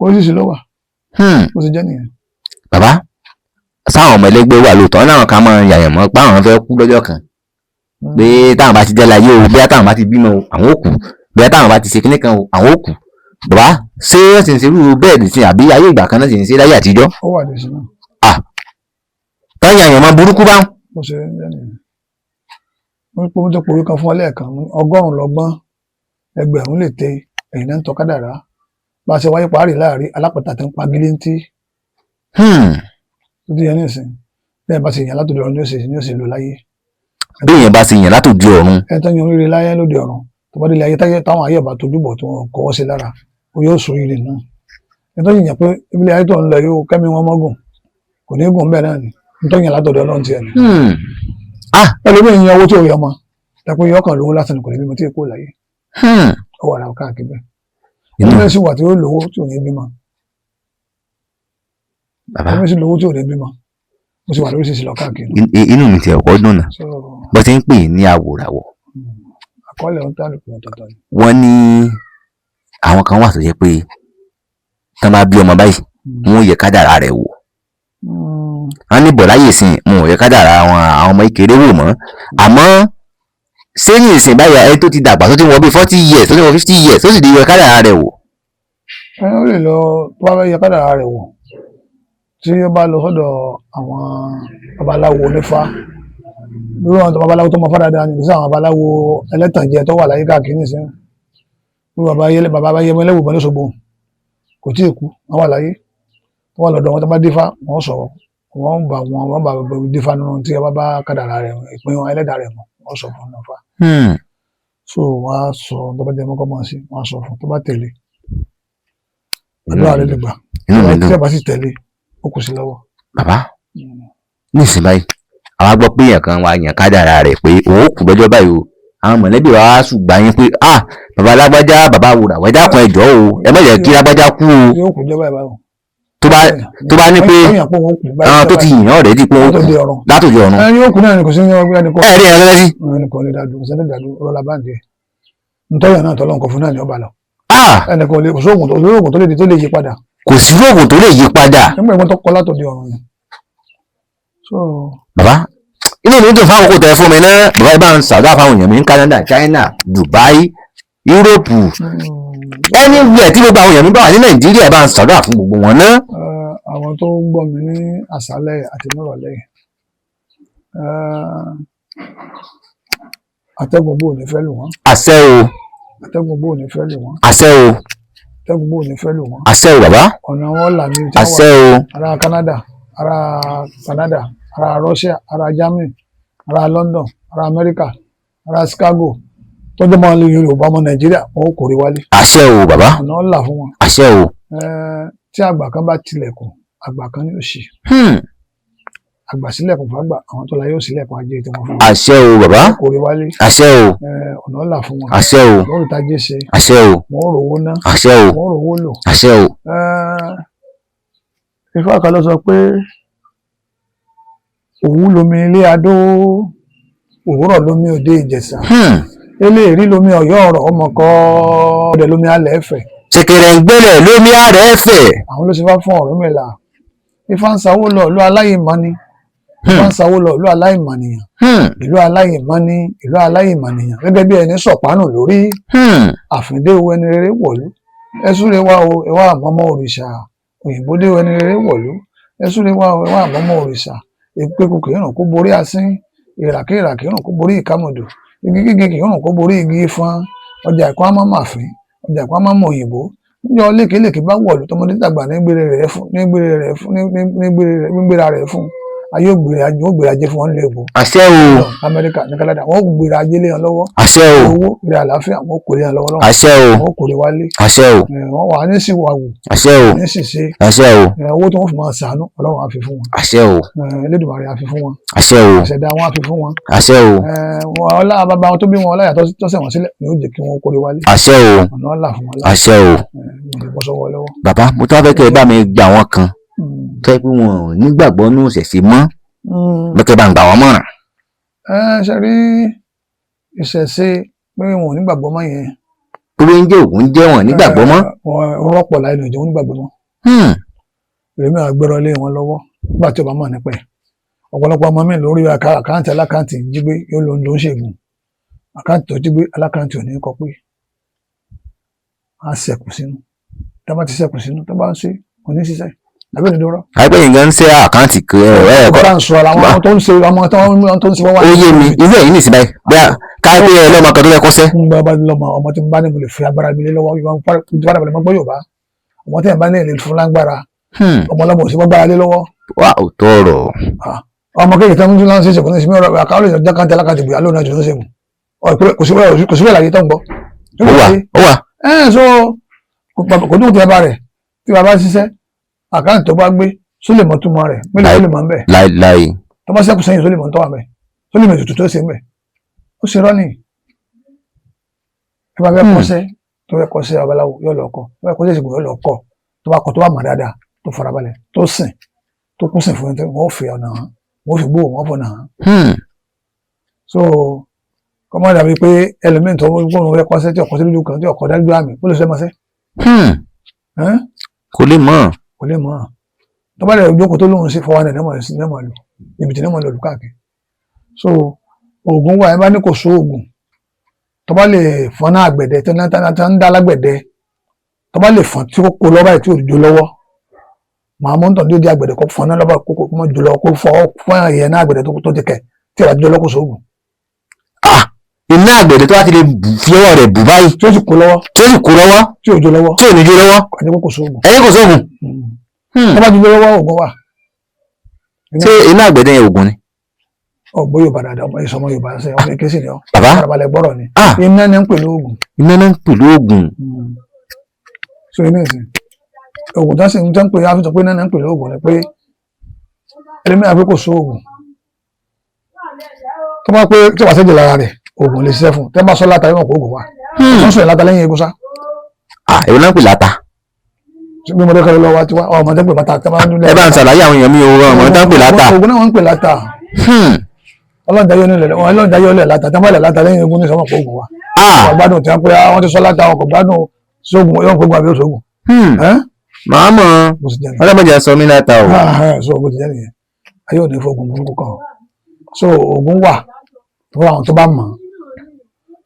Oríṣiríṣi ló wà. Bó ṣe jẹ́ nìyẹn. Bàbá sáwọn ọmọ ẹlẹgbẹ́ wà lóòótọ́ náà kan máa yàyàn mọ́ pé àwọn fẹ́ kú lọ́jọ́ kan pé táwọn bá ti jẹ́ láyé o bí táwọn bá ti bímọ o àwọn ò kú bí táwọn bá ti ṣe kíní kan o àwọn ò kú. Bàbá ṣé wọ́n ti ń ṣerú bẹ́ẹ̀ ní sin àbí ayé ìgbà kan náà ti ń ṣe láyé àtijọ́. Ó wà ní sinú. táyà yàyàn máa burúkú bá. Bó ṣe jẹ́ nìyẹn. Wọ́n pé wọ́n tó pòwe kan fún ọ lẹ́ẹ̀kan 100 lọ́gbọ́n 1000 lè tẹ ẹ̀yìn náà ń tọ́ kádàrá bá a ṣe wáyé parí láàrin alápàtà tó ń pa gíléńtì. Tó ti yẹn ní ìsìn bẹ́ẹ̀ bá ṣe yàn látòdì ọ̀run ní òsè lò láyé. Bí èèyàn bá ṣe yàn látòdì ọ̀run. Ẹni tó yan oríire láyé lóde ọ̀run tó bá délé ayé táwọn ayé ọba tójú bọ̀ tó kọ́wọ́ sí lára ó yóò sọ ire náà. Ẹni tó yàn pé ibi ayé tó ń lọ yóò kẹ́mi wọn mọ́gùn kò ní gùn bẹ́ẹ̀ náà ni ẹni tó yàn látòdì ọlọ́run ti ẹ̀ ní. Ẹlòmíì yan owó tí ò yọ ọmọ ẹ̀pọ̀ yọ ọkàn lówó lásán kò ní bímọ tí èkó láyé. Ó wà láwọn káàkiri bẹ́ẹ̀. Ẹni sì wà tí ó lówó tí ò ní bímọ. Ẹni sì lówó tí ò ní bímọ. Mo sì wà lórí ṣíṣe lọ káàkiri. Inú mi ti ọ̀pọ̀ dùn náà bó ti ń pè ní àwòràwọ̀. Àkọọ́lẹ̀ ń tà lùpọ̀ tọ̀tọ̀ ni. Wọ́n ní àwọn kan wà tó jẹ́ pé tán bá bí ọmọ báyìí wọn ò yẹ kádàrá rẹ̀ wò. Wọ́n ní bọ̀ láyè sìn wọn ò yẹ kádàrá àwọn ọmọ ìkéré wò mọ́. Àmọ́ sẹ́yìn ìsìn báyìí ẹni tó ti dàgbà tó ti wọ bí 40 years tó ti wọ 50 years tó sì di yẹ kádàrá rẹ̀ wò. Ó lè lọ tó bá fẹ́ yẹ kádàrá rẹ̀ wò tí ó bá lọ sọ́dọ̀ àwọn babaláwo onífá lórí àwọn babaláwo tó mọ fá dáadáa ní àwọn babaláwo ẹlẹ́tànjẹ tó wà láyé káàkiri nìsín lórí bàbá Yẹmọ Ẹlẹ́wùbọn lóṣogbo kò tí ì kú wọ́n wà láyé tó wà lọ́dọ̀ wọn tó bá dífá wọ́n sọ̀rọ̀ wọ́n bá dífá nínú tí ọba bá kádàrá rẹ̀ ìpín wọn ẹlẹ́dàá rẹ̀ mọ̀ wọ́n sọ fún ọ̀nàfà so wọ́n á sọ tó bá jẹ́ mọ́kọ́ mọ́ sí wọ́n á sọ fún tó bá tẹ̀lé àdúrà rẹ̀ lè gbà tí a bá sì tẹ̀lé ó kù sí lọ́wọ́. Bàbá ní ìsìn báyìí àwa gbọ́ pé èèyàn kan wà yàn kádàrá rẹ̀ pé òun kù lọ́jọ́ báyìí o àwọn mọ̀lẹ́bí wa wá ṣùgbọ́n yín pé bàbá alágbájá bàbá wùrà wẹ́dá kan ẹ̀jọ́ o ẹ má jẹ́ kí lágbájá kú o. Yóò kù jẹ́ báyìí báyìí. Tó bá ní pé àwọn tó ti yìn ọ̀rẹ́ di pé ó kù látòdì ọ̀run. Ẹni yóò kù náà ni kò sí ní ọgbẹ́ ẹni kọ́. Ẹ rí ẹran lẹ́sí. Ẹni kò lè dàdú kò sẹ́ni dàdú ọlọ́lá báńdì ẹ̀. Ntọ́yọ̀ náà tọ́lọ́ nǹkan fún náà ni ọba lọ. Ẹni kò lè kò sóògùn tó lè yí padà. Kò sí oògùn tó lè yí padà. Nígbà ìwọ́n tó kọ́ látòdì ọ̀run ni. Bàbá inú mi dùn fáwọn kò tẹ fún mi náà bàbá ibà ń sàdá fáwọn èèyàn mi ní Canada, China, Dubai, Europe anywhere tí gbogbo àwọn èèyàn mi bá wà ní Nàìjíríà bá ń sàdá fún gbogbo wọn náà. Àwọn tó ń gbọ́ mi ní àṣálẹ́ àti nírọ̀lẹ́ atẹ́gùn bò ní fẹ́ lù wọ́n. Àṣẹ o. Atẹ́gùn bò ní fẹ́ lù wọ́n. Àṣẹ o. Atẹ́gùn bò ní fẹ́ lù wọ́n. Àṣẹ o bàbá. Ọ̀nà wọn là ní ìjà àṣẹ o. Ará Canada, ará Russia, ará Germany, ará London, ará America, ará Chicago tọ́jú máa ń lo Yorùbá ọmọ Nàìjíríà wọn ò kórè wálé. Àṣẹ o bàbá. Ọ̀nà wọn là fún wọn. Àṣẹ o. Tí àgbà kan bá tilẹ̀kùn àgbà kan ní òṣì. Àgbà sílẹ̀kùn fàgbà àwọn tó la yóò sílẹ̀kùn ajé tí wọ́n fún wọn. Àṣẹ o bàbá. Kórè wálé. Àṣẹ o. Ọ̀nà wọn là fún wọn. Àṣẹ o. Wọ́n rí tajé ṣe. Àṣẹ o. Wọ́n rówó ná. Àṣẹ o. Wọ́n rówó lò. Àṣẹ o. Ifá kan ló sọ pé òwú lomi ilé adó òwúrọ̀ lomi òde Ìjẹ̀ṣà eléèrí lomi Ọ̀yọ́ ọ̀rọ̀ ọmọ kọ́ ọdẹ lomi alẹ́ ẹ̀fẹ̀. Ṣẹ̀kẹ̀rẹ̀ ń gbẹ́lẹ̀ lomi àrẹ̀ ẹ̀fẹ̀. Àwọn ló ṣe fá fún Ọ̀rúnmìlà. Ifá ń sawó lọ ìlú aláìmọ́ni. Ifá ń sawó lọ ìlú aláìmọ̀nìyàn. Ìlú aláìmọ́ni ìlú aláìmọ̀nìyàn gẹ́gẹ́ bí ẹni sọ̀pánù lórí. Àfìndé owó ẹni rere wọ̀lú. Ẹ̀súre wá o ẹwà àmọ́mọ́ òrìṣà. Òyìnbó dé owó ẹni rere wọ̀lú. Ẹ̀súre wá o ẹwà àmọ́mọ́ òrìṣà. Èpè kòkè ìràn kó borí asín ìràkìrà kì í rùn kó borí ìkámọ̀dò igi gígé kì í rùn kó borí igi fọ́n ọjà ìkọ́ á má mà fín ọjà ìkọ́ á má mọ òyìnbó níjọ́ lékelèké bá wọ̀lú tọmọdé tàgbà nígbèrè rẹ̀ fún ayé ògbèrè ajé fún wọn nílé ìbò. àṣẹ o. Amẹ́ríkà ní Canada wọn gbèrè ajé léyàn lọ́wọ́. àṣẹ o. owó ìrẹ àlàáfíà wọn kò léyàn lọ́wọ́ lọ́wọ́. àṣẹ o. wọn kò lè wálé. àṣẹ o. wọn wà ní síwáwù. àṣẹ o. ní ṣìṣe. àṣẹ o. owó tí wọn fi máa ṣàánú Ọlọ́run á fi fún wọn. àṣẹ o. Elédùmarè á fi fún wọn. àṣẹ o. àṣẹdá wọn á fi fún wọn. àṣẹ o. ọlá bàbá wọn tó bí wọn ọlá yàtọ̀ tọ́sẹ̀ wọn sílẹ̀ ni ó jẹ́ kí wọn kórè wálé. àṣẹ o. ọ̀nà ọ̀là fún wọn. àṣẹ o. bàbá mo tún wá fẹ́ kẹ́ ẹ bá mi gbà wọ́n kan tó yẹ pé wọn ò nígbàgbọ́ nù ṣẹ̀ṣẹ̀ mọ́ lọ́kẹ́ bá ń gbà wọ́n mọ̀ràn. ṣe rí ìṣẹ̀ṣe pé wọn ò nígbàgbọ́ mọ́ yẹn. owó ń jẹ́ òun jẹ́ wọn nígbàgbọ́ mọ́. wọn rọ́pọ̀ láì lè jẹ́ wọn nígbàgbọ́ mọ́. èmi àgbẹ̀rọ lé wọn lọ́wọ́ nígbà tí ọba mọ̀ nípa ẹ̀. ọ̀pọ̀lọpọ̀ ọmọ mi lórí àkáǹtì alákáǹtì jí gbé yóò ló ń ṣègùn àkáǹtì tó jí gbé alákáǹtì ò ní kọ pé á ṣẹ̀kù sínú tá bá ti ṣẹ̀kù sínú tó bá ń ṣe kò ní ṣiṣẹ́ àbí òní dúró. àìpẹ́ yìí gan ń ṣe àkáǹtì bá ń sọ àwọn tó ń ṣe ọmọ tó ń ṣe wọ́n wá. ó yé mi irú ẹ̀yìn nìsín báyìí bí káyọ̀ ẹ lọ́mọ kan tó fẹ́ kọ́ṣẹ́. ń bá lọ́mọ ọmọ tí mo bá ní mo lè fi agbára mi lé lọ́wọ́ ìfọdàbọ̀lẹ̀ mọ́ gbọ́ Yorùbá ọmọ tí ẹ̀ bá ní èlé fún lágbára ọmọ ọlọ́mọ òsì mọ́ gbára lé lọ́wọ́. wà ó tọrọ. ọmọ kéèké tó ń tún láǹṣẹ́ ìṣègùn ní ìsinmi ọ̀rọ̀ àkáwọ́ lè jákàntì alákàtì bùyá lónà jù ní ṣègùn kò sí wẹ́ẹ̀ láyé tó ń gbọ́. ó wà. so kò dùn tí ẹ bá rẹ̀ tí bàbá ṣiṣẹ́ àkáǹtì tó bá gbé sólè mọ́ túmọ̀ rẹ̀ mélòó sólè mọ́ ń bẹ̀. láìláì. tó bá ṣẹ́kù sẹ́yìn sólè mọ́ tó wà bẹ̀ sólè mọ́ ètùtù tó ṣe ń bẹ̀ ó ṣe rọ́ọ̀nì. ẹ bá fẹ́ kọ́ṣẹ́ tó fẹ́ kọ́ṣẹ́ babaláwo yóò lọ kọ́ tó fẹ́ kọ́ṣẹ́ ìṣègùn yóò lọ kọ́ tó bá kọ́ tó bá mọ̀ dáadáa tó farabalẹ̀ tó sìn tó kún sìn fún ẹ wọ́n fi ọ̀nà hàn wọ́n fi gbóò wọ́n fọ̀nà hàn. so kọ́mọ́ dàbí pé ẹlòmíín tó gbóòrùn fẹ́ kọ́ṣẹ́ tí ọkọ̀ sí lójú kan tí ọkọ̀ dájú àmì ó lè ṣe mọ́ṣẹ́. kò lè mọ̀. kò lè mọ̀ tó bá lè jókòó tó lóhun sí fọwọ́ ẹ̀ nẹ́mọ̀ lò ibi tí nẹ́mọ̀ lò lù káàkiri. so oògùn wa ẹ bá ní kò so oògùn tó bá lè fọ́n náà àgbẹ̀dẹ tó ń dá lágbẹ̀dẹ tó bá lè fọ́n tí kò lọ́wọ́ ẹ̀ tí ò jó lọ́wọ́ màá mú tàn dídí àgbẹ̀dẹ kó fọ́n náà lọ́wọ́ kó mọ́ jù lọ kó fọ́n ẹ̀yẹ náà àgbẹ̀dẹ tó ti kẹ̀ tí ìwà jó lọ́wọ́ kò so oògùn. iná àgbẹ̀dẹ tó bá ti lè fi ọwọ́ rẹ̀ bù báyìí tí ó sì kó lọ́wọ́ tí ò jó lọ́wọ́ tí ò ní jó lọ́wọ́ àjẹpọ̀ kò so oògùn. ẹ̀yin kò so oògùn. tó bá jó lọ́wọ́ oògùn wà. ṣé iná àgbẹ̀dẹ yẹn oògùn ni. ọgbọ Yorùbá dáadáa ọmọ ìsọmọ Yorùbá ṣe ọmọ èké sì ni ọ. bàbá àràbalẹ̀ gbọ́rọ̀ ni. iná ní ń pè lóògùn. iná ní ń pè lóògùn. so iná ìsìn oògùn tó ń sìn tó ń pè á fi sọ pé iná ní ń pè lóògùn ni pé ẹlẹ́mìí àfi kò so oògùn. tó bá pé tí wàá sẹ́jẹ̀ lára rẹ̀ oògùn lè ṣiṣẹ́ fún tẹ́ bá sọ láta yóò mọ̀ pé oògùn wà. wọ́n sọ ìlàta lẹ́yìn egun sá. èwo náà ń pè láta. bí mo dẹ́kọ̀ lọ́wọ́ wá ti wá ọmọ tẹ́ pè láta. ẹ bá ń ṣàlàyé àwọn èèyàn mi ò ọmọ tẹ́ ń pè láta. oògùn náà wọ́n ń pè láta. ọlọ́njayọ nílẹ̀ láta tí wọ́n bá lẹ̀ láta lẹ́yìn egun ní sọ́mọ̀ pé oògùn wà. ọgbádùn tí wọ́n pé wọ́n ti sọ láta ọkọ̀ gbádùn sóògùn yóò gbógun àbí òṣògùn. màá mọ̀ ọlọ́mọdé sọ mí láta o. so bó ti jẹ́ nìyẹn ayé ò ní fóògùn burúkú kan so oògùn wà fún àwọn tó bá mọ̀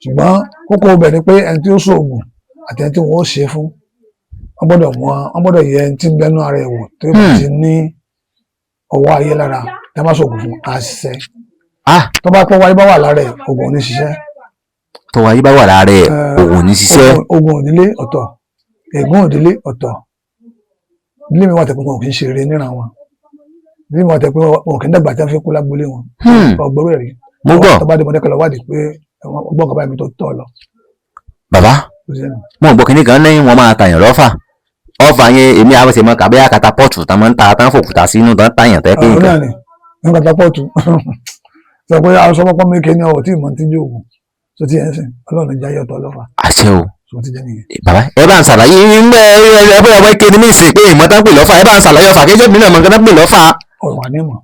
ṣùgbọ́n kókó ibẹ̀ ni pé ẹni tí ó sóògùn àti ẹni tí wọ́n ó ṣe fún wọ́n gbọ́dọ̀ yẹ ẹni tí ń bẹ́nu ara ẹ̀ wò tó bá ti ní ọwọ́ ayé lára tí wọ́n bá sóògùn fún àṣìṣe. tó bá pọ́ wáyé bá wà lára ẹ̀ oògùn ò ní ṣiṣẹ́. tó wáyé bá wà lára ẹ̀ oògùn ò ní ṣiṣẹ́. oògùn òdílé ọ̀tọ̀ ègún òdílé ọ̀tọ̀ ilé mi wà tẹ̀ pé wọn kì í ṣe eré níran wọn ilé mi wà tẹ̀ pé wọn kì í dàgbà tí wọ́n fi kú lágbólé wọn. ọgbọ́n rẹ̀ rí mo gbọ́ tó bá dé mọ́tẹ́kẹ́ lọ wádìí pé ọgbọ́n kan báyìí mi tó tọ̀ lọ. bàbá mo gbọ́ kínní kan lẹ́yìn wọn máa tàyàn lọ́fà ọfà yẹn èmi àwọn ṣe mọ kàbí àkàtàpọ̀tù tán máa ń ta tán fòkúta sínú tán tàyàn tẹ́ pé nǹkan. ní kàtàpọ̀tù sọ pé àwọn sọmọpọ̀ méke ní ọ̀wọ̀ tí ìmọ̀ ti jó òògùn tó ti ẹ̀ ń sìn ọlọ́run ìjà yọ̀tọ̀ lọ́fà. àṣẹ o bàbá ẹ bá ń ṣàlàyé ńgbẹ ẹgbẹ́ ọmọ ike ní ìsìn pé ìmọ̀ tán pè lọ́fà ẹ bá ń ṣàlàyé ọfà kéjọ́ mi náà mọ̀ nǹkan tán pè lọ́fà. ọ̀rọ̀ ànímọ̀.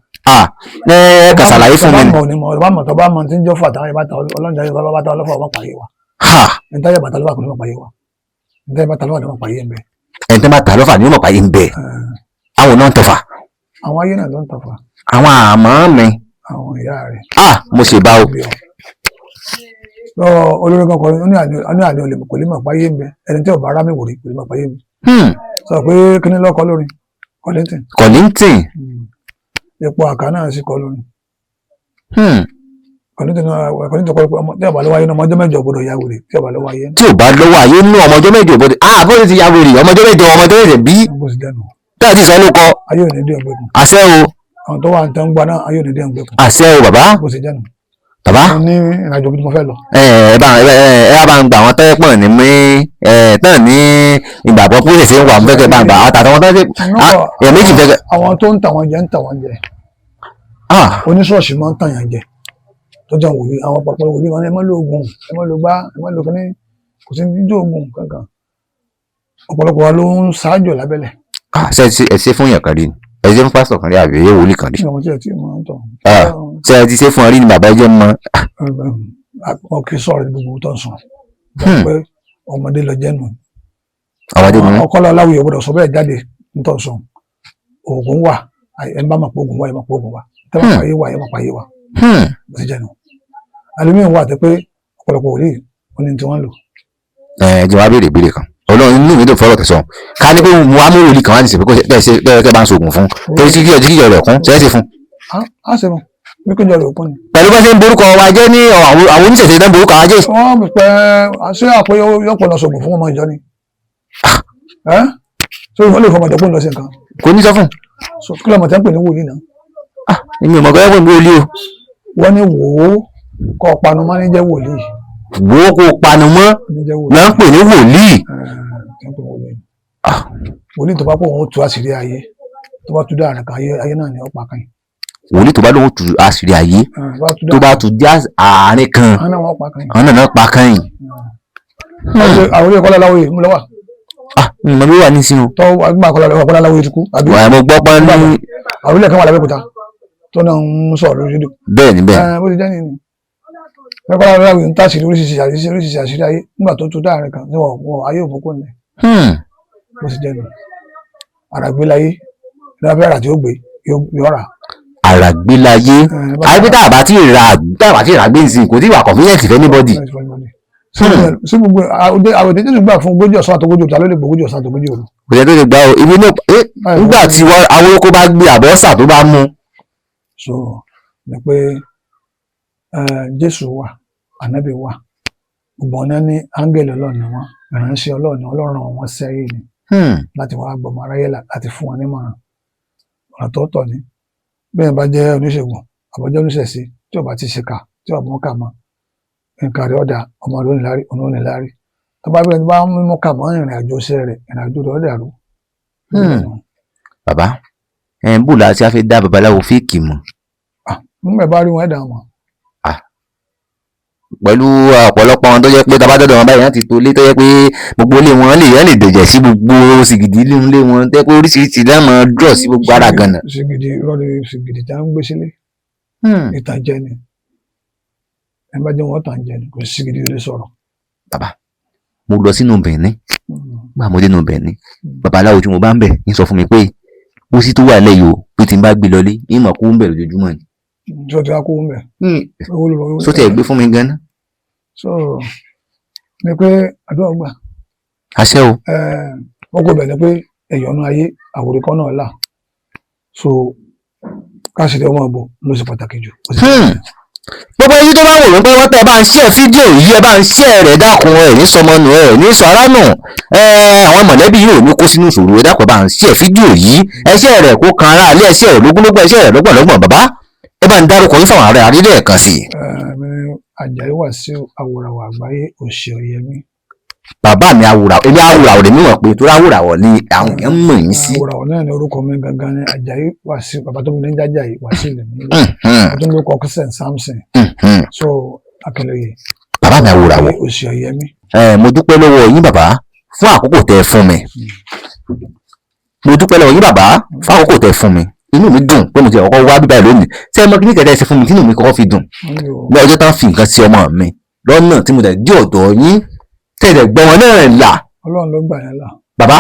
ẹ kà ṣàlàyé fún mi ni. ọba mọ̀ tó bá mọ̀ tí ń jọ́ fà táwọn ìbáta ọlọ́run ìjà yọ̀tọ̀ bá ta ọlọ́fà ọmọ pàyé wa. ẹ̀ńtá yẹ̀ bàtà lọ́fà kò ní mọ̀ pàyé wa ẹ̀ńtá yẹ̀ bàtà lọ́fà ní mọ̀ pàyé ń bẹ. ẹ̀ńtá bàtà lọ́fà ní mọ̀ pàyé ń bẹ. àwọn náà ń tọfà. àwọn ayé náà ló ń tọfà. àwọn àmọ́ mi. àwọn ìyá rẹ̀. mo ṣe bá o. olórí kan kọrin ó ní àní olè kò lè mọ̀ páyé ń bẹ ẹni tí ọba arámi wòrí kò lè mọ̀ páyé ń bẹ. sọ pé kíní lọ́kọ lórin Kollington. Kollington. epo àká náà sì kọ lórin. kò ní tó kọ́ ọmọ tí ọba lọ́wọ́ ayé náà ọmọdé mẹ́jọ gbọdọ̀ ya wèrè tí ọba lọ́wọ́ ayé. tí ò bá lọ́wọ́ ayé nú ọmọ ọjọ́ mẹ́jọ bọ́dẹ̀ bọ́dẹ̀ ti ya wèrè ọmọ ọjọ́ mẹ́jọ bí bó ti dẹnu. tí a ti sọ ló kọ ayé ò ní dé ọgbẹ́kùn. àṣẹ o àwọn tó wà ní tán gbà náà ayé ò ní dé ọgbẹ́kùn. àṣẹ o bàbá bó ti dẹnu. bàbá mo ní ìrìnàjò bí mo fẹ́ lọ. ẹ bá ń gbà wọn tẹ́lẹ̀ pọ̀ ní mí tán ní ìgbàgbọ́ pé ṣèṣe ń wà ń fẹ́kẹ́ bá ń gbà àtàwọn tó ń ṣe méjì fẹ́kẹ́. àwọn tó ń tà wọ́n jẹ ń tà wọ́n jẹ. oníṣọ́ọ̀ṣì máa ń tàn yàn jẹ tó jẹ́ wòlíì àwọn pàpọ̀ wòlíì wọn ni ẹ má lo oògùn ẹ má lo gbá ẹ má lo kíní kò sí jíjó oògùn kankan ọ̀pọ̀lọpọ̀ wa ló ń ṣáájò lábẹ́lẹ̀. ẹ ṣe fún yàn kan rí ni ẹ ṣe fún pásítọ̀ kan rí àbí ẹ wòlíì kan rí. ṣe ẹ ti ṣe fún ọ rí ni bàbá ẹ jẹ́ mọ́. wọn kì í sọ̀rọ̀ ní gbogbo tó ń sùn pé ọmọdé lọ jẹ́ nù. ọmọdé ni ọkọlọ aláwìyẹ gbọ́dọ̀ sọ bẹ́ẹ̀ jáde nítorí sùn oògùn wà ẹ bá máa pọ oògùn wà ẹ máa pọ oògùn wà tẹ́ máa pààyè wà ẹ máa pààyè wà. bó ti jẹ́ nù. alumíyàn wà àti pé ọ̀pọ̀lọpọ̀ wòlíì wọn ni tí wọ́n lò. jẹ́ wàá béèrè ìbéèrè kan Ọlọ́run inú mi tó fọlọ tẹsán ká ní pé mo wá mú wòlíì kan wá ní ìsìnkú kẹ bá ń sògùn fún torí tí kíjọ rẹ kún ṣe é ṣe fún. á ṣe fún bí kíjọ rẹ kún ni. pẹ̀lú bá ṣe ń borúkọ wa jẹ́ ní àwọn oníṣẹ̀ṣẹ̀ náà borúkọ wa jẹ́. wọ́n pẹ́ ṣé àpò yọpọ̀ lọ sògùn fún ọmọ ìjọ ni. ṣé wọ́n lè fọmọ ìjọpọ̀ lọ sí nǹkan. kò ní sọ fún. kí lọ́mọ tẹ́ ń pè ní wòlíì náà. èmi ò mọ̀ bẹ́ẹ̀ pé wòlíì o. wọ́n ní wò ó kọ́ panu mọ́ ní jẹ́ wòlíì. wò ó kó panu mọ́ náà ń pè ní wòlíì. wòlíì tó bá pọ̀ òun tú àṣírí ayé tó bá tú dára kan ayé náà ni ó pa kan yìí. wòlíì tó bá lóun tú àṣírí ayé tó bá tú dí àárín kan àwọn náà pa kan yìí. àwọn olóyè kọ́lá láwòye mú lọ́wọ́. mo bí wà ní sínú. tó agbá kọ́lá láwòye ti kú. mo gbọ́ pé ní. àwọn olóyè kan wà lábẹ́kúta tó náà ń sọ̀rọ̀ lórí rédíò. bẹ́ẹ̀ ni bẹ́ẹ̀. bó ti jẹ́ nìyí kọ́lá láwòye ń tàṣírí oríṣiríṣi àṣírí ayé nígbà tó tú dára kan tí wọ́n ayé òfókó nílẹ̀. bó ti jẹ́ nìyí àràgbélayé ìdábẹ́ àrà tí ó gbé yóò rà. àràgbélayé àyíkú tá a bá ti rà gbé nsìn kò tí wà convenient fẹ́ anybody. sí gbogbo àwòdì tí ó gbà fún ogójì ọ̀sán àtogójì òru ta ló lè gbogójì ọ̀sán àtogójì òru. kò yẹ tó lè gbà o ibi nígbà tí awoloko bá gbé àbọ̀sà tó bá mú. so ni pé Jésù wà ànábì wà gbogbo ọ̀nà ní áńgẹ̀lì Ọlọ́run ni wọ́n ìránṣẹ́ Ọlọ́run wọn sẹ́yìn ni láti wá gbọmọ aráyé láti fún wọn nímọ̀ràn ọ̀nà tó tọ́ ni bẹ́ẹ̀ bá jẹ́ oníṣègùn àbọ̀jẹ́ oníṣẹ̀ṣe tí ọba ti ṣe kà tí ọba mú kà mọ́ nǹkan rẹ̀ ọ̀dà ọmọ rẹ̀ onílárí tó bá bẹ́ẹ̀ ni bá mú kà mọ́ ìrìn àjò iṣẹ́ rẹ̀ ìrìn àjò rẹ̀ ọ̀dà rú. bàbá bù láti á fi dá babaláwo fíìkì mọ́. nígbà bá rí wọn ẹ̀dá wọn. pẹ̀lú ọ̀pọ̀lọpọ̀ wọn tó jẹ́ pé tabadọ́dọ̀ wọn báyìí láti tó lé tó jẹ́ pé gbogbo ilé wọn lè dẹ̀jẹ̀ sí gbogbo sìgìdì ilé wọn tẹ́ pé oríṣiríṣi dáàmú dúró sí gbogbo ara gan-an. sìgìdì rọlẹ̀ sìgìdì tí wọ́n ń gbé sílé ìtànjẹ ni ẹ bá jẹ́ wọn tànjẹ ni kò sí sìgìdì lè sọ̀rọ̀. bàbá mo lọ sínú Benin gbà mo dénú Benin babaláwo tí mo bá ń bẹ̀ ń sọ fún mi pé ó sì tó wà lẹ́yìn o pé tí n bá gbé lọlé ìmọ̀ kó ń bẹ̀ lójoojúmọ́ ni. sọ ti kó ń bẹ̀. sọ ti ẹ̀ gbé fún mi gan-an. so ni pé àdúrà gbà. àṣẹ o. wọ́n kò bẹ̀ ni pé ẹ̀yọ́nú ayé àwòrán kan náà là so káṣíìdì ọmọ ọ̀bọ ló ṣe pàtàkì jù. gbogbo ẹyin tó bá wò wípé wọ́n tẹ́ ẹ bá ń ṣe fídíò yìí ẹ bá ń ṣe rẹ̀ dákun ẹ̀ ní sọmọnù ẹ̀ ní sọ ara nù àwọn mọ̀lẹ́bí yìí ò ní kó sínú ìṣòro ẹ dákun ẹ bá ń ṣe fídíò yìí ẹ ṣe rẹ̀ kó kan ara alẹ́ ẹ ṣe rẹ̀ lógúnlógún ẹ ṣe rẹ̀ lọ́gbọ̀nlọ́gbọ̀n bàbá ẹ bá ń dárúkọ yín fáwọn ará àrílẹ̀ ẹ̀kan sí i. Àjàyí Wàsíù Awòràwọ̀ àgbáyé òṣì Ọ̀yẹ́mí. bàbá mi awòràwọ̀ èmi awòràwọ̀ lèmi mọ̀ pé tó ráwòràwọ̀ ni àwọn èèyàn mọ̀ yín sí. Awòràwọ̀ náà ni orúkọ mi gangan ni Àjàyí Wàsíù bàbá tó mi ní Àjàyí Wàsíù lèmi ọdún ló kọ Christian Samson so Akínlóye. bàbá mi awòràwọ̀ òṣì Ọ̀yẹ́mí. mo dúpẹ́ lọ́wọ́ yín bàbá fún àkókò tẹ́ ẹ fún mi mo dúpẹ́ lọ́wọ́ yín bàbá fún àkókò tẹ́ ẹ fún mi inú mi dùn pé mo ti ọkọ wá bíbá lónìí ṣé ẹ mọ kí ní kẹtẹ ṣe fún mi tí inú mi kọ́kọ́ fi dùn ní ọjọ́ tán fi nǹkan sí ọmọ mi lọ́nà tí mo dẹ̀ dé ọ̀dọ̀ yín tẹ̀lẹ̀ gbọ́ wọn náà là. Ọlọ́run ló gbà yẹn là. bàbá.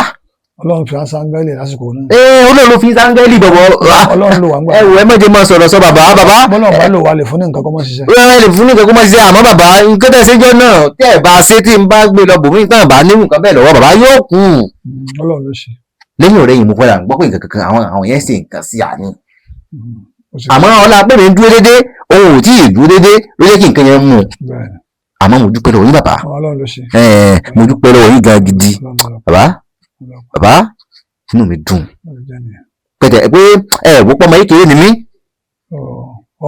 Ọlọ́run fi sáńgẹ́lì lásìkò náà. Ọlọ́run ló fi sáńgẹ́lì bọ̀bọ̀. Ọlọ́run ló wà ń gbà. ẹ wò ẹ mọ̀jẹ̀ máa sọ̀rọ̀ sọ bàbá. bọ́lá ọ̀bá lò wà lè fún ní nǹkan kọ́ mọ́ ṣiṣẹ́. ẹ lè fún ní nǹkan kọ́ mọ́ ṣiṣẹ́ àmọ́ bàbá nǹkan tẹ̀ ṣẹ́jọ́ náà tẹ́ ẹ̀ bá ṣe tí n bá gbé lọ bòmí tán bá nínú nǹkan bẹ́ẹ̀ lọ́wọ́ bàbá yóò kú. Ọlọ́run ló ṣe. lẹ́yìn ọ̀rẹ́ yìí mo padà gbọ́ pé nǹkan kankan àwọn yẹn ṣe nǹkan sí àní. àmọ́ ọlá pé mi ń dúró déédéé òun ò tí ì dúró déédéé ló jẹ́ kí nǹkan yẹn mú un bẹ́ẹ̀ni àmọ́ mo dúpẹ́ lọ́wọ́ yín bàbá Ọlọ́run ló ṣe. mo dúpẹ́ lọ́wọ́ yín gan gidi bàbá inú mi dùn pẹ̀tẹ̀ pé wọ́pọ̀ ọmọ yìí kéré ni mí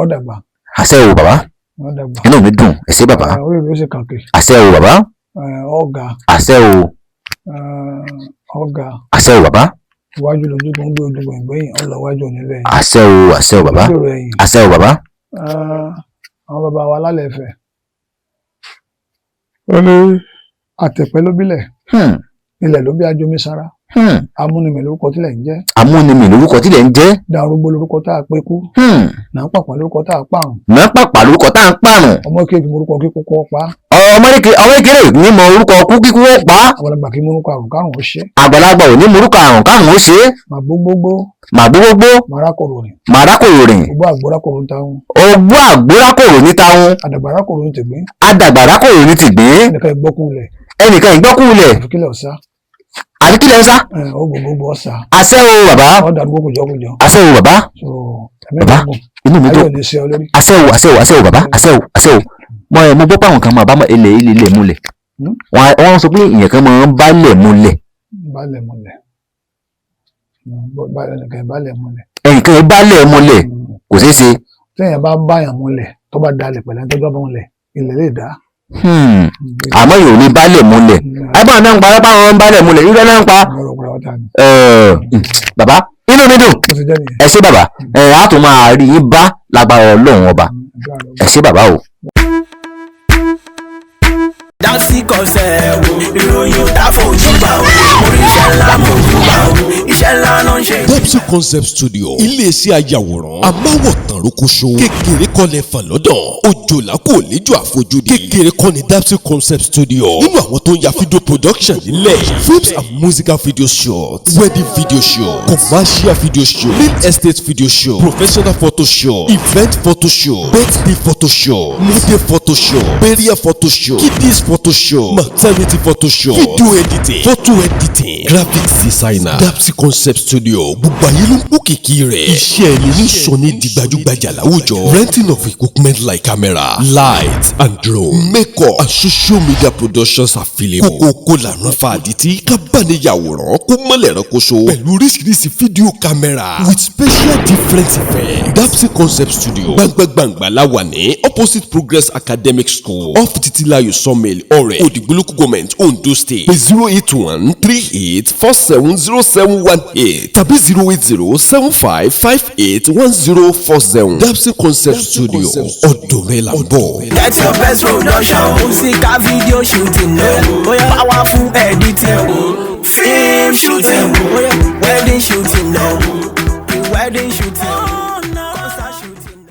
ọ̀dàgbà àṣẹ o bàbá inú mi dùn ẹ ṣé bàbá orí mi ó ṣe kàkè àṣẹ o bàbá ọ̀gá àṣẹ o ọ̀gá àṣẹ o bàbá iwájú lójú tó ń gbé ojú gbẹ̀ngbẹ̀yìn ọlọ́wájú onílẹ̀ yìí àṣẹ o bàbá àṣẹ o bàbá. àwọn bàbá wa lálẹ́ Ifẹ̀ ó ní àtẹ̀pẹ́ ló bílẹ̀ ilẹ̀ ló bí ajomi sára amúnimì lórúkọ tílẹ̀ ń jẹ́ amúnimì lórúkọ tílẹ̀ ń jẹ́ darúgbó lórúkọ tá a pé kú nàápàpà lórúkọ tá a pààrùn nàápàpà lórúkọ tá a ń pààrùn ọmọ kéèkì morúkọ kíkú kọ́ pa ọmọ kékeré ní mọ orúkọ kú kíkú ó pa àgbàlagbà kí morúkọ àrùn kárùn ó ṣe àgbàlagbà ò ní morúkọ àrùn kárùn ó ṣe màgbógbógbó màrákòrò rìn ogbó àgbórákòrò ń táwọn ogbó àgbórákòrò ní táwọn àdàgbàrákòrò ń tìgbín àdàgbàrákòrò ní tìgbín ẹnìkan ìgbọ́kúlẹ̀ àfikílẹ̀ ọ̀sá ó gbogbo ọ̀sà àṣẹ o bàbá ọ̀dàdúgbò kùjọkùjọ àṣẹ o bàbá inú mi dùn àṣẹ o bàbá àṣẹ o mo gbọ́ pé àwọn kan máa bá ilẹ̀ múlẹ̀ wọ́n sọ pé ìyẹn kan máa ń bálẹ̀ múlẹ̀ ẹnìkan bálẹ̀ múlẹ̀ kò ṣeé ṣe. téèyàn bá báyàn múlẹ̀ tó bá dalẹ̀ pẹ̀lú ẹni tó bá múlẹ̀ ilẹ̀ lè dá. àmọ́ yóò ní bálẹ̀ múlẹ̀ àbá náà ń pa lápá wọn ń bálẹ̀ múlẹ̀ irú náà ń pa. bàbá inú mi dùn ẹ ṣé bàbá a tún máa rí yín bá lágbára Ọlọ́run ọba ẹ ṣé bàbá o. Dapsy Concept ìròyìn ò dá fojú bá o oríṣẹ́ ńlá mo jù bá o iṣẹ́ ńlá náà ń ṣe. Dapsy Concept Studio iléeṣẹ́ ayàwòrán amáwòtán rókòṣó kékeré kọ́lẹ̀ fà lọ́dọ̀ òjòlá kò léjò àfojúdi kékeré kọ́ ni Dapsy Concept Studio nínú àwọn tó ń ya video production nílẹ̀ films and musical video shots wedding video show commercial video show real estate video show professional photo show event photo show birthday photo show model photo show burial photo show kiddies photo show maternity photo show video editing photo editing graphics designer Dapsy Concept Studio gbogbo ayé ló ń kó kìkì rẹ̀ iṣẹ́ ẹni ní sọ ní di gbajúgbajà láwùjọ renting of equipment like camera light and drone makeup and social media productions available kókó lànà fàdítì kábàániyàwòrán kó mọ́lẹ̀ rẹ́kọ̀ṣọ́ pẹ̀lú oríṣiríṣi fídíò camera with special different effects Dapsy Concept Studio gbàngbàngbà láwà ní opposite Progress Academic School off Titilayo Sawmill ọ̀rẹ́ Òdìgbò Government Ondo State pé 08138470718 tàbí 08075581047 Dapsy Concept Studio ọ̀dọ̀ rẹ̀ là ń bọ̀. Get your best production musical video shooting powerful editing film shooting wedding shooting wedding shooting.